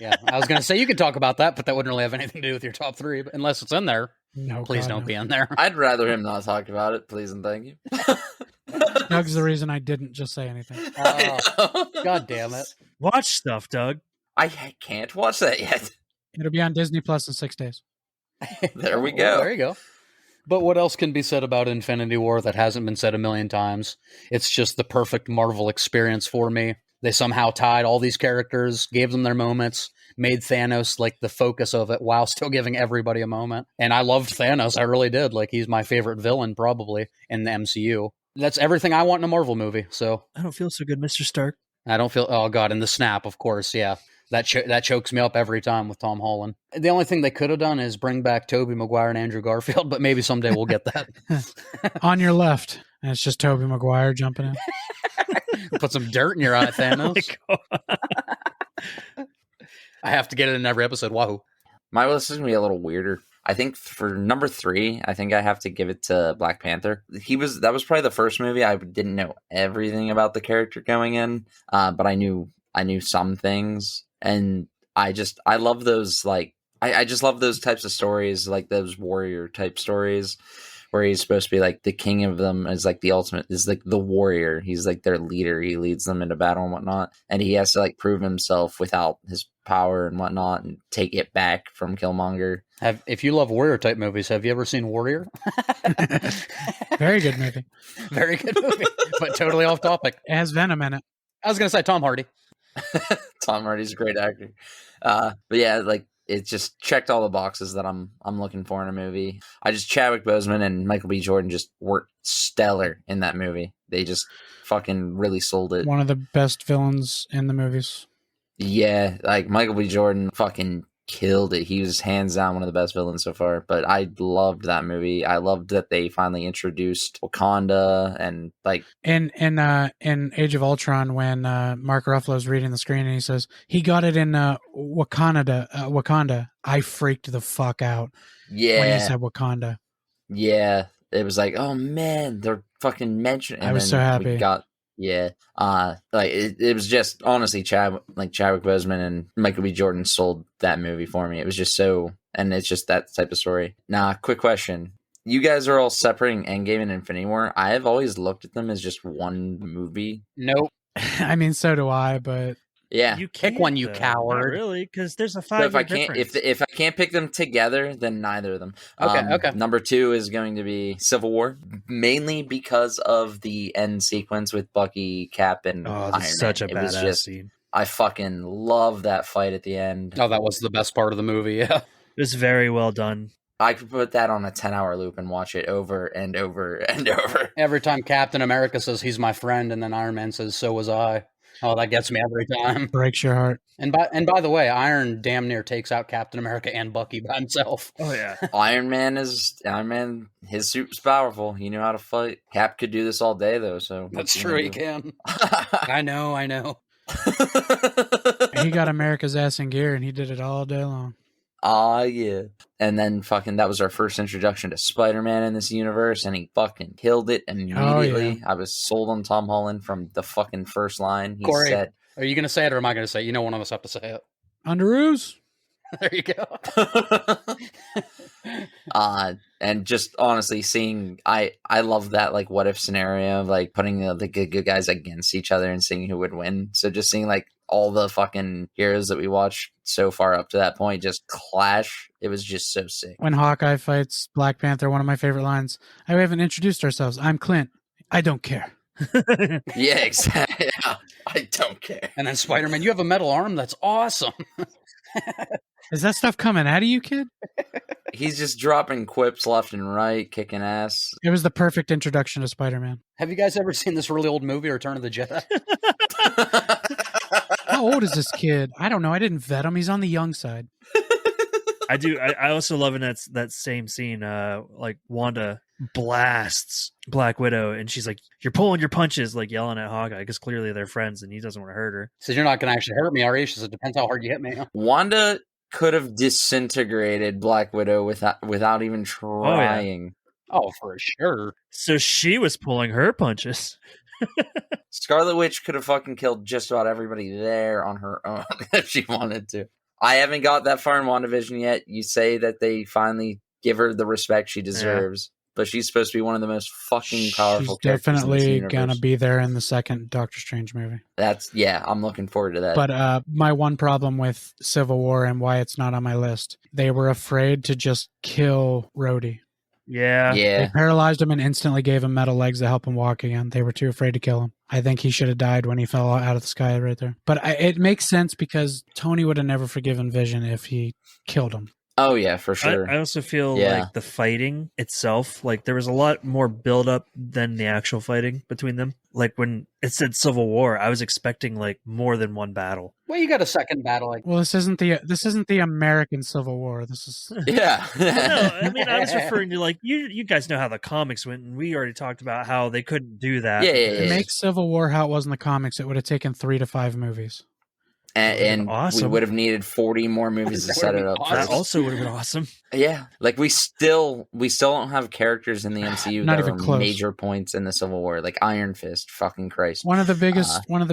yeah. I was gonna say you could talk about that, but that wouldn't really have anything to do with your top 3, unless it's in there. No, please don't be in there. I'd rather him not talk about it, please and thank you. Doug's the reason I didn't just say anything. God damn it! Watch stuff, Doug. I can't watch that yet. It'll be on Disney Plus in 6 days. There we go. Well, there you go. But what else can be said about Infinity War that hasn't been said a million times? It's just the perfect Marvel experience for me. They somehow tied all these characters, gave them their moments, made Thanos like the focus of it while still giving everybody a moment. And I loved Thanos. I really did. Like, he's my favorite villain probably in the MCU. That's everything I want in a Marvel movie. So I don't feel so good, Mr. Stark. I don't feel, oh God, and the snap, of course. Yeah. That chokes me up every time with Tom Holland. The only thing they could have done is bring back Tobey Maguire and Andrew Garfield, but maybe someday we'll get that. On your left, and it's just Tobey Maguire jumping in. Put some dirt in your eye, Thanos. Oh my God. I have to get it in every episode. Wahoo! My list is gonna be a little weirder. I think for number 3, I think I have to give it to Black Panther. That was probably the first movie I didn't know everything about the character going in, but I knew some things, and I love those, like, I just love those types of stories, like those warrior type stories where he's supposed to be like the king of them, is like the ultimate, is like the warrior. He's like their leader. He leads them into battle and whatnot. And he has to like prove himself without his power and whatnot and take it back from Killmonger. If you love warrior type movies, have you ever seen Warrior? Very good movie. Very good movie, but totally off topic. It has Venom in it. I was going to say Tom Hardy. Tom Hardy's a great actor. But yeah, like, it just checked all the boxes that I'm looking for in a movie. Chadwick Boseman and Michael B. Jordan just worked stellar in that movie. They just fucking really sold it. One of the best villains in the movies. Yeah, like Michael B. Jordan fucking killed it. He was hands down one of the best villains so far. But I loved that movie. I loved that they finally introduced Wakanda and like in Age of Ultron, when Mark Ruffalo's reading the screen and he says he got it in Wakanda. I freaked the fuck out when he said Wakanda. Yeah, it was like, oh man, they're fucking mentioning. I was so happy. Like it was just honestly Chadwick Boseman and Michael B. Jordan sold that movie for me. It was just so, and it's just that type of story. Nah, quick question. You guys are all separating Endgame and Infinity War. I have always looked at them as just one movie. Nope. I mean, so do I, but yeah, You Pick can't, one, you though. coward. Not really, because there's a so 5 if I can't, if I can't pick them together, then neither of them. Okay. Number 2 is going to be Civil War, mainly because of the end sequence with Bucky, Cap, and Iron Man. Such a It was badass just, scene. I fucking love that fight at the end. Oh, that was the best part of the movie. Yeah. It was very well done. I could put that on a 10-hour loop and watch it over and over and over. Every time Captain America says he's my friend, and then Iron Man says so was I. Oh, that gets me every time. breaks your heart. And by the way, Iron damn near takes out Captain America and Bucky by himself. Oh yeah. Iron Man, his suit's powerful. He knew how to fight. Cap could do this all day though, so That's true, he can. I know. He got America's ass in gear and he did it all day long. Yeah. And then fucking that was our first introduction to Spider-Man in this universe, and he fucking killed it immediately. I was sold on Tom Holland from the fucking first line. He Corey, said, are you going to say it or am I going to say it? You know one of us have to say it. Underoos. There you go. and just honestly seeing, I love that like what if scenario of like putting the good guys against each other and seeing who would win. So just seeing like all the fucking heroes that we watched so far up to that point just clash. It was just so sick. When Hawkeye fights Black Panther, one of my favorite lines, we haven't introduced ourselves. I'm Clint. I don't care. Yeah, exactly. I don't care. And then Spider-Man, you have a metal arm? That's awesome. Is that stuff coming out of you, kid? He's just dropping quips left and right, kicking ass. It was the perfect introduction to Spider-Man. Have you guys ever seen this really old movie, Return of the Jedi? How old is this kid? I don't know. I didn't vet him. He's on the young side. I do. I also love in that same scene, like Wanda blasts Black Widow, and she's like, "You're pulling your punches," like yelling at Hawkeye because clearly they're friends, and he doesn't want to hurt her. Says, you're not going to actually hurt me, are you? She says, it depends how hard you hit me. Wanda could have disintegrated Black Widow without even trying. Oh, for sure. So she was pulling her punches. Scarlet Witch could have fucking killed just about everybody there on her own if she wanted to. I haven't got that far in WandaVision yet. You say that they finally give her the respect she deserves, but she's supposed to be one of the most fucking powerful She's characters in this definitely universe. gonna be there in the second Doctor Strange movie. I'm looking forward to that. But my one problem with Civil War and why it's not on my list, they were afraid to just kill Rhodey. Yeah. They paralyzed him and instantly gave him metal legs to help him walk again. They were too afraid to kill him. I think he should have died when he fell out of the sky right there. But it makes sense because Tony would have never forgiven Vision if he killed him. Oh yeah, for sure. I also feel Yeah. like the fighting itself, like there was a lot more build up than the actual fighting between them. Like when it said Civil War, I was expecting like more than one battle. Well, you got a second battle. Like, Well, this isn't the American Civil War. This is Yeah. No, I mean I was referring to like you guys know how the comics went, and we already talked about how they couldn't do that. Yeah, yeah, to yeah. make Civil War how it was in the comics. It would have taken 3 to 5 movies. And Awesome. we would have needed 40 more movies to That set would've it been up. awesome. That first. also would have been awesome. Yeah, like we still don't have characters in the MCU Not that even are close. major points in the Civil War, like Iron Fist. Fucking Christ. One of the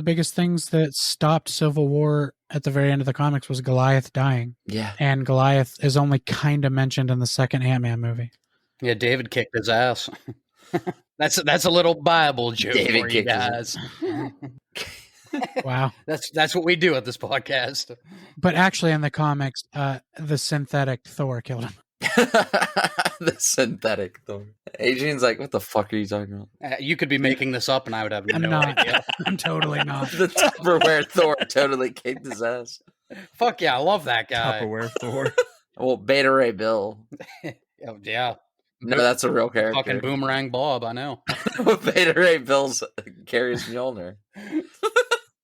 biggest things that stopped Civil War at the very end of the comics was Goliath dying, Yeah, and Goliath is only kind of mentioned in the second Ant-Man movie. yeah, David kicked his ass. That's a little Bible joke David for you kicked his guys. Wow. That's what we do at this podcast. But actually, in the comics, the synthetic Thor killed him. the synthetic Thor. Adrian's like, what the fuck are you talking about? You could be making this up, and I would have I'm no not. idea. I'm totally not. The Tupperware Thor totally kicked his ass. Fuck yeah, I love that guy. Tupperware Thor. Well, Beta Ray Bill. Oh, yeah, No, that's a real fucking character. Boomerang Bob. I know. Beta Ray Bill's Carries Mjolnir.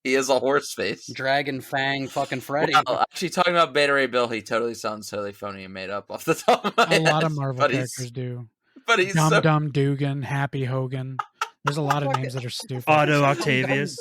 He has a horse face. Dragon Fang, fucking Freddy. Wow, actually, talking about Beta Ray Bill, he totally sounds totally phony and made up off the top of my A lot of head, Marvel but characters do. But he's Dum so Dum Dugan, Happy Hogan. There's a lot of names that are stupid. Otto Octavius.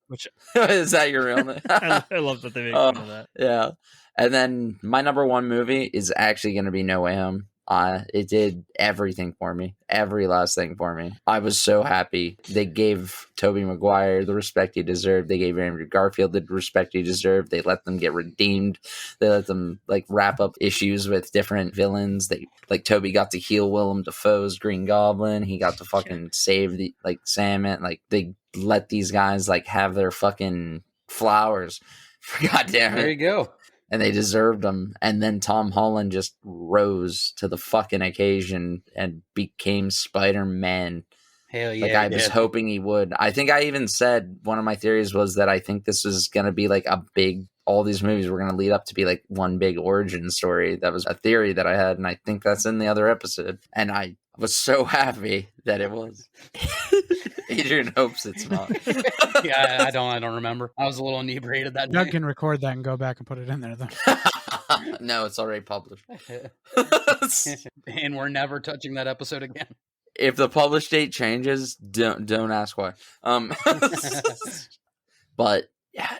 Which Is that your real name? I love that they make fun of that. Yeah. And then my number one movie is actually going to be No Way Home. It did everything for me, every last thing for me. I was so happy. They gave Tobey Maguire the respect he deserved. They gave Andrew Garfield the respect he deserved. They let them get redeemed. They let them like wrap up issues with different villains. They like Tobey got to heal Willem Dafoe's Green Goblin. He got to fucking save the like Salmon. Like they let these guys like have their fucking flowers. God damn There you it. go. And they deserved them. And then Tom Holland just rose to the fucking occasion and became Spider-Man. Hell yeah. Like I he was did. hoping he would. I think I even said one of my theories was that I think this was going to be like a big, all these movies were going to lead up to be like one big origin story. That was a theory that I had. And I think that's in the other episode. And I was so happy that it was. Adrian hopes it's not. Yeah, I don't remember. I was a little inebriated that Doug day. can record that and go back and put it in there, though. No, it's already published. And we're never touching that episode again. If the publish date changes, don't ask why. But yeah,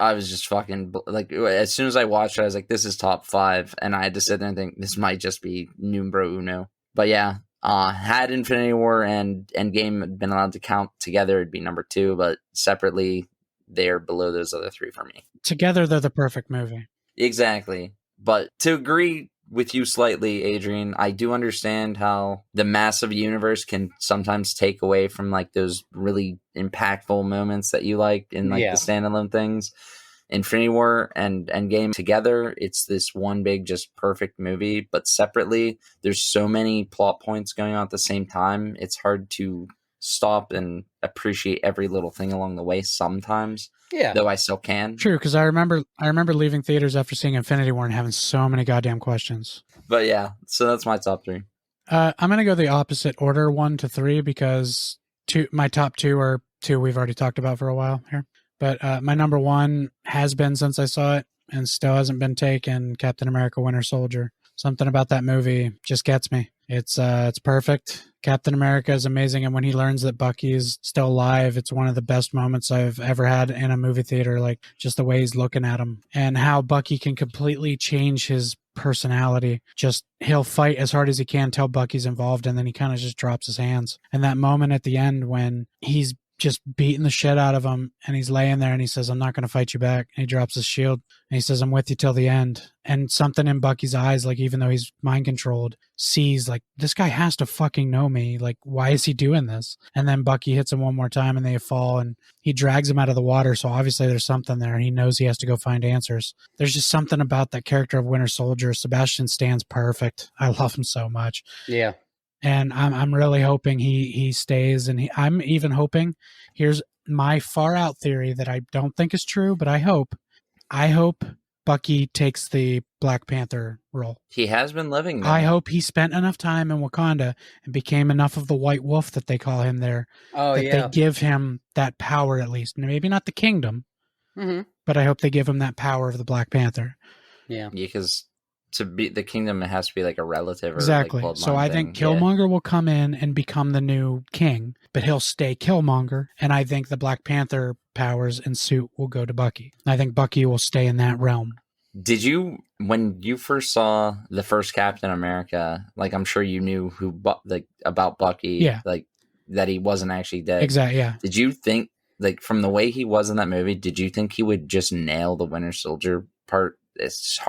I was just fucking like, as soon as I watched it, I was like, this is top 5, and I had to sit there and think this might just be numero uno. But yeah, had Infinity War and Endgame been allowed to count together, it'd be number 2, but separately, they're below those other 3 for me. Together, they're the perfect movie. Exactly. But to agree with you slightly, Adrian, I do understand how the massive universe can sometimes take away from like those really impactful moments that you like in like Yeah. the standalone things. Infinity War and Endgame together, it's this one big, just perfect movie. But separately, there's so many plot points going on at the same time. It's hard to stop and appreciate every little thing along the way sometimes, Yeah. though I still can. True, because I remember leaving theaters after seeing Infinity War and having so many goddamn questions. But yeah, so that's my top 3. I'm gonna go the opposite order, 1 to 3, because my top 2 are 2 we've already talked about for a while here. But my number 1 has been since I saw it and still hasn't been taken. Captain America: Winter Soldier. Something about that movie just gets me. It's perfect. Captain America is amazing, and when he learns that Bucky is still alive, it's one of the best moments I've ever had in a movie theater. Like just the way he's looking at him and how Bucky can completely change his personality. Just he'll fight as hard as he can till Bucky's involved, and then he kind of just drops his hands. And that moment at the end when he's just beating the shit out of him and he's laying there and he says, "I'm not going to fight you back." And he drops his shield and he says, "I'm with you till the end." And something in Bucky's eyes, like even though he's mind controlled, sees like, this guy has to fucking know me. Like, why is he doing this? And then Bucky hits him one more time and they fall and he drags him out of the water. So obviously there's something there. He knows he has to go find answers. There's just something about that character of Winter Soldier. Sebastian Stan's perfect. I love him so much. Yeah. And I'm really hoping he stays. And I'm even hoping, here's my far out theory that I don't think is true, but I hope Bucky takes the Black Panther role. He has been living there. I hope he spent enough time in Wakanda and became enough of the White Wolf that they call him there, Oh, that yeah. they give him that power at least. Maybe not the kingdom, hmm but I hope they give him that power of the Black Panther. Yeah. Yeah, because to be the kingdom, it has to be like a relative or Exactly. like So I think thing. Killmonger will come in and become the new king, but he'll stay Killmonger. And I think the Black Panther powers and suit will go to Bucky. I think Bucky will stay in that realm. Did you, when you first saw the first Captain America, like I'm sure you knew about Bucky, Yeah. like that he wasn't actually dead. Exactly. Yeah. Did you think, like from the way he was in that movie, did you think he would just nail the Winter Soldier part as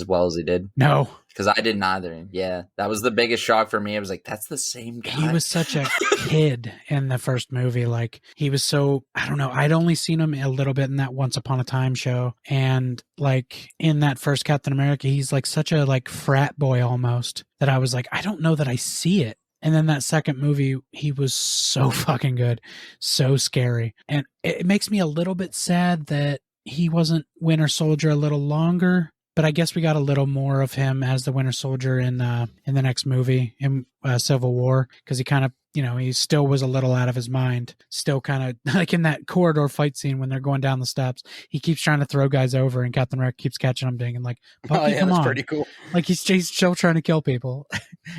well as he did? No. Because I didn't either. Yeah, that was the biggest shock for me. I was like, that's the same guy. He was such a kid in the first movie. Like, he was so, I don't know. I'd only seen him a little bit in that Once Upon a Time show. And like in that first Captain America, he's like such a like frat boy almost, that I was like, I don't know that I see it. And then that second movie, he was so fucking good, so scary. And it makes me a little bit sad that he wasn't Winter Soldier a little longer. But I guess we got a little more of him as the Winter Soldier in the next movie, in Civil War, because he kind of, he still was a little out of his mind. Still kind of like in that corridor fight scene when they're going down the steps, he keeps trying to throw guys over, and Captain America keeps catching him, being like, Bucky, come that's on. pretty cool. Like he's still trying to kill people,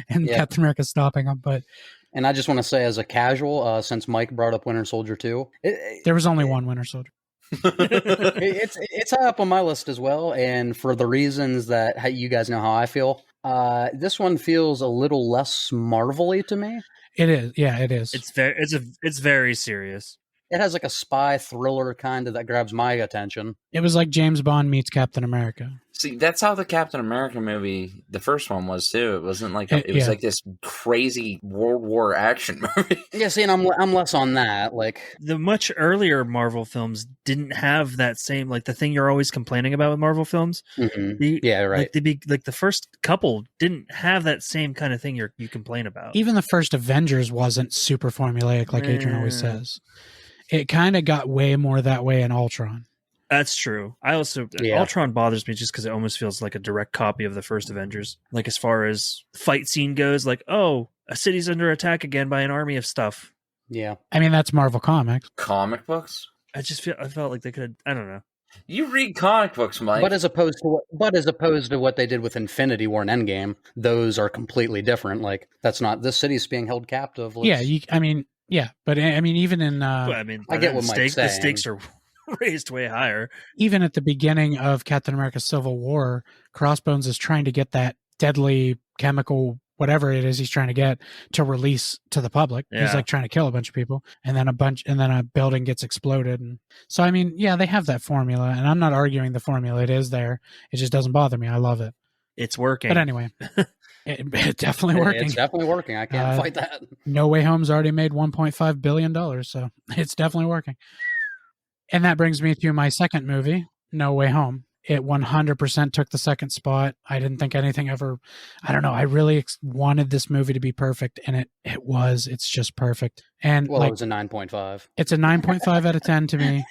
and Captain America's stopping him. But And I just want to say, as a casual, since Mike brought up Winter Soldier 2, there was only one Winter Soldier. it's high up on my list as well, and for the reasons that you guys know how I feel. This one feels a little less Marvel-y to me. It is, yeah, it is. It's very serious. It has like a spy thriller kind of that grabs my attention. It was like James Bond meets Captain America. See, that's how the Captain America movie, the first one, was too. It wasn't like it was like this crazy World War action movie. Yeah, see, and I'm less on that. Like the much earlier Marvel films didn't have that same, like the thing you're always complaining about with Marvel films. Mm-hmm. Yeah, right. Like the first couple didn't have that same kind of thing you complain about. Even the first Avengers wasn't super formulaic, like Adrian always says. It kind of got way more that way in Ultron. That's true. I also Ultron bothers me just because it almost feels like a direct copy of the first Avengers. Like as far as fight scene goes, like, oh, a city's under attack again by an army of stuff. Yeah, I mean that's Marvel Comics. Comic books. I felt like they could. I don't know. You read comic books, Mike. but as opposed to what they did with Infinity War and Endgame, those are completely different. Like that's not this city's being held captive. But I mean even in I mean, I get what Mike's saying. The stakes are raised way higher. Even at the beginning of Captain America Civil War, Crossbones is trying to get that deadly chemical, whatever it is he's trying to get, to release to the public. Yeah. He's like trying to kill a bunch of people, and then a building gets exploded. And so, I mean, yeah, they have that formula, and I'm not arguing the formula. It is there. It just doesn't bother me. I love it. It's working. But anyway, it's definitely working. It's definitely working. I can't fight that. No Way Home's already made $1.5 billion, so it's definitely working. And that brings me to my second movie, No Way Home. It 100% took the second spot. I didn't think anything ever, I don't know. I really wanted this movie to be perfect, and it was. It's just perfect. And Well, it was a 9.5. It's a 9.5 out of 10 to me.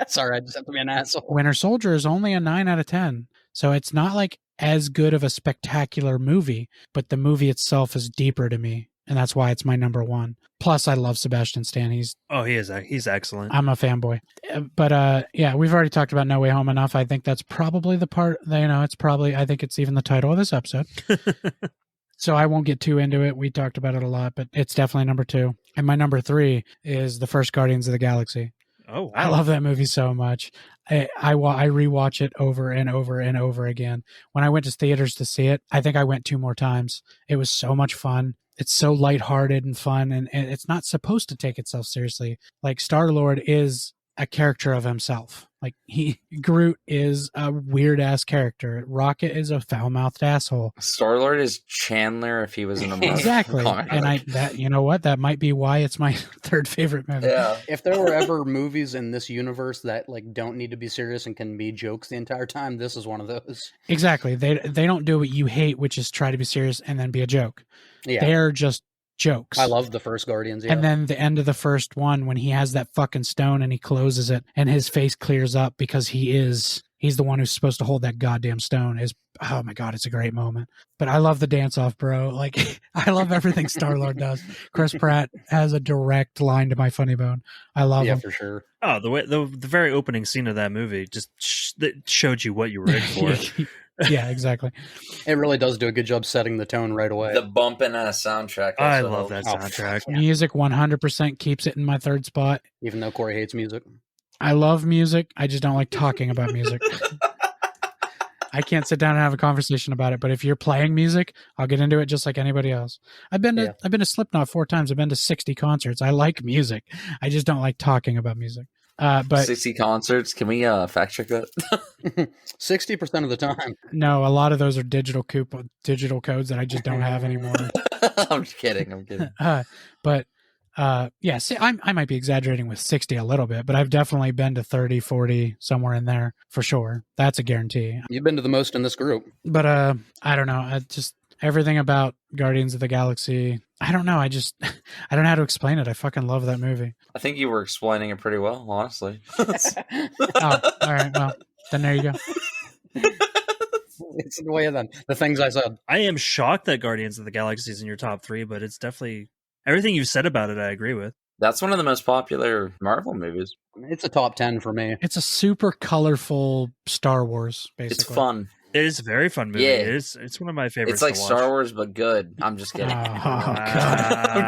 Sorry, I just have to be an asshole. Winter Soldier is only a 9 out of 10. So it's not like as good of a spectacular movie, but the movie itself is deeper to me. And that's why it's my number one. Plus, I love Sebastian Stan. He's excellent. I'm a fanboy. But yeah, we've already talked about No Way Home enough. I think that's probably the part, I think it's even the title of this episode. So I won't get too into it. We talked about it a lot, but it's definitely number 2. And my number 3 is the first Guardians of the Galaxy. Oh, wow. I love that movie so much. I rewatch it over and over and over again. When I went to theaters to see it, I think I went 2 more times. It was so much fun. It's so lighthearted and fun, and it's not supposed to take itself seriously. Like Star-Lord is a character of himself. Like Groot is a weird ass character. Rocket is a foul-mouthed asshole. Star-Lord is Chandler if he was in a Marvel Exactly. comic. And you know what? That might be why it's my third favorite movie. Yeah. If there were ever movies in this universe that like don't need to be serious and can be jokes the entire time, this is one of those. Exactly. They don't do what you hate, which is try to be serious and then be a joke. Yeah. They're just jokes. I love the first Guardians. Yeah. And then the end of the first one, when he has that fucking stone and he closes it and his face clears up because he is, he's the one who's supposed to hold that goddamn stone is, oh my God, it's a great moment. But I love the dance off, bro. Like, I love everything Star-Lord does. Chris Pratt has a direct line to my funny bone. I love him. for sure. Oh, the very opening scene of that movie just that showed you what you were in for. Yeah, exactly. It really does do a good job setting the tone right away. The bump in a soundtrack. I also love that helps. soundtrack. Music 100% keeps it in my third spot. Even though Corey hates music. I love music. I just don't like talking about music. I can't sit down and have a conversation about it. But if you're playing music, I'll get into it just like anybody else. I've been to Slipknot 4 times. I've been to 60 concerts. I like music. I just don't like talking about music. But 60 concerts. Can we fact check that? 60% of the time. no, a lot of those are digital codes that I just don't have anymore. I'm just kidding. I'm kidding. But yeah, see, I might be exaggerating with 60 a little bit, but I've definitely been to 30, 40, somewhere in there for sure. That's a guarantee. You've been to the most in this group. But I don't know. I just everything about Guardians of the Galaxy. I don't know. I don't know how to explain it. I fucking love that movie. I think you were explaining it pretty well, honestly. Oh, all right. Well, then there you go. It's the way of the things I said. I am shocked that Guardians of the Galaxy is in your top 3, but it's definitely everything you've said about it. I agree with. That's one of the most popular Marvel movies. It's a top 10 for me. It's a super colorful Star Wars, basically. It's fun. It is a very fun movie. Yeah. It's one of my favorites. It's like to watch. Star Wars, but good. I'm just kidding. Oh, God. I'm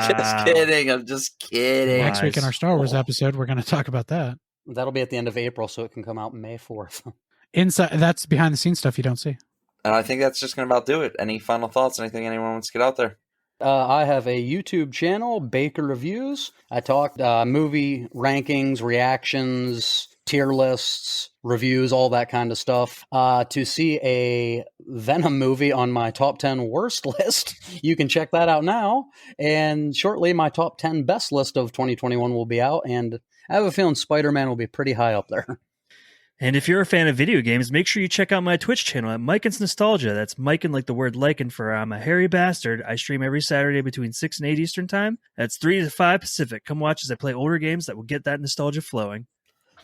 just kidding. Next week in Nice. our Star Wars episode, we're going to talk about that. That'll be at the end of April, so it can come out May 4th. Inside, that's behind the scenes stuff you don't see. And I think that's just going to about do it. Any final thoughts? Anything anyone wants to get out there? I have a YouTube channel, Baker Reviews. I talk movie rankings, reactions, tier lists, reviews, all that kind of stuff. To see a Venom movie on my top 10 worst list, you can check that out now. And shortly, my top 10 best list of 2021 will be out. And I have a feeling Spider-Man will be pretty high up there. And if you're a fan of video games, make sure you check out my Twitch channel at Miken's Nostalgia. That's Miken like the word lichen for I'm a hairy bastard. I stream every Saturday between 6 and 8 Eastern Time. That's 3 to 5 Pacific. Come watch as I play older games that will get that nostalgia flowing.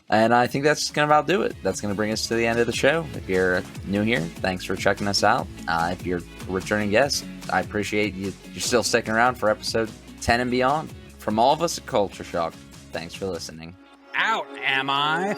And I think that's going to about do it. That's going to bring us to the end of the show. If you're new here, thanks for checking us out. If you're a returning guest, I appreciate you. You're still sticking around for episode 10 and beyond. From all of us at Culture Shock, thanks for listening. Out, am I?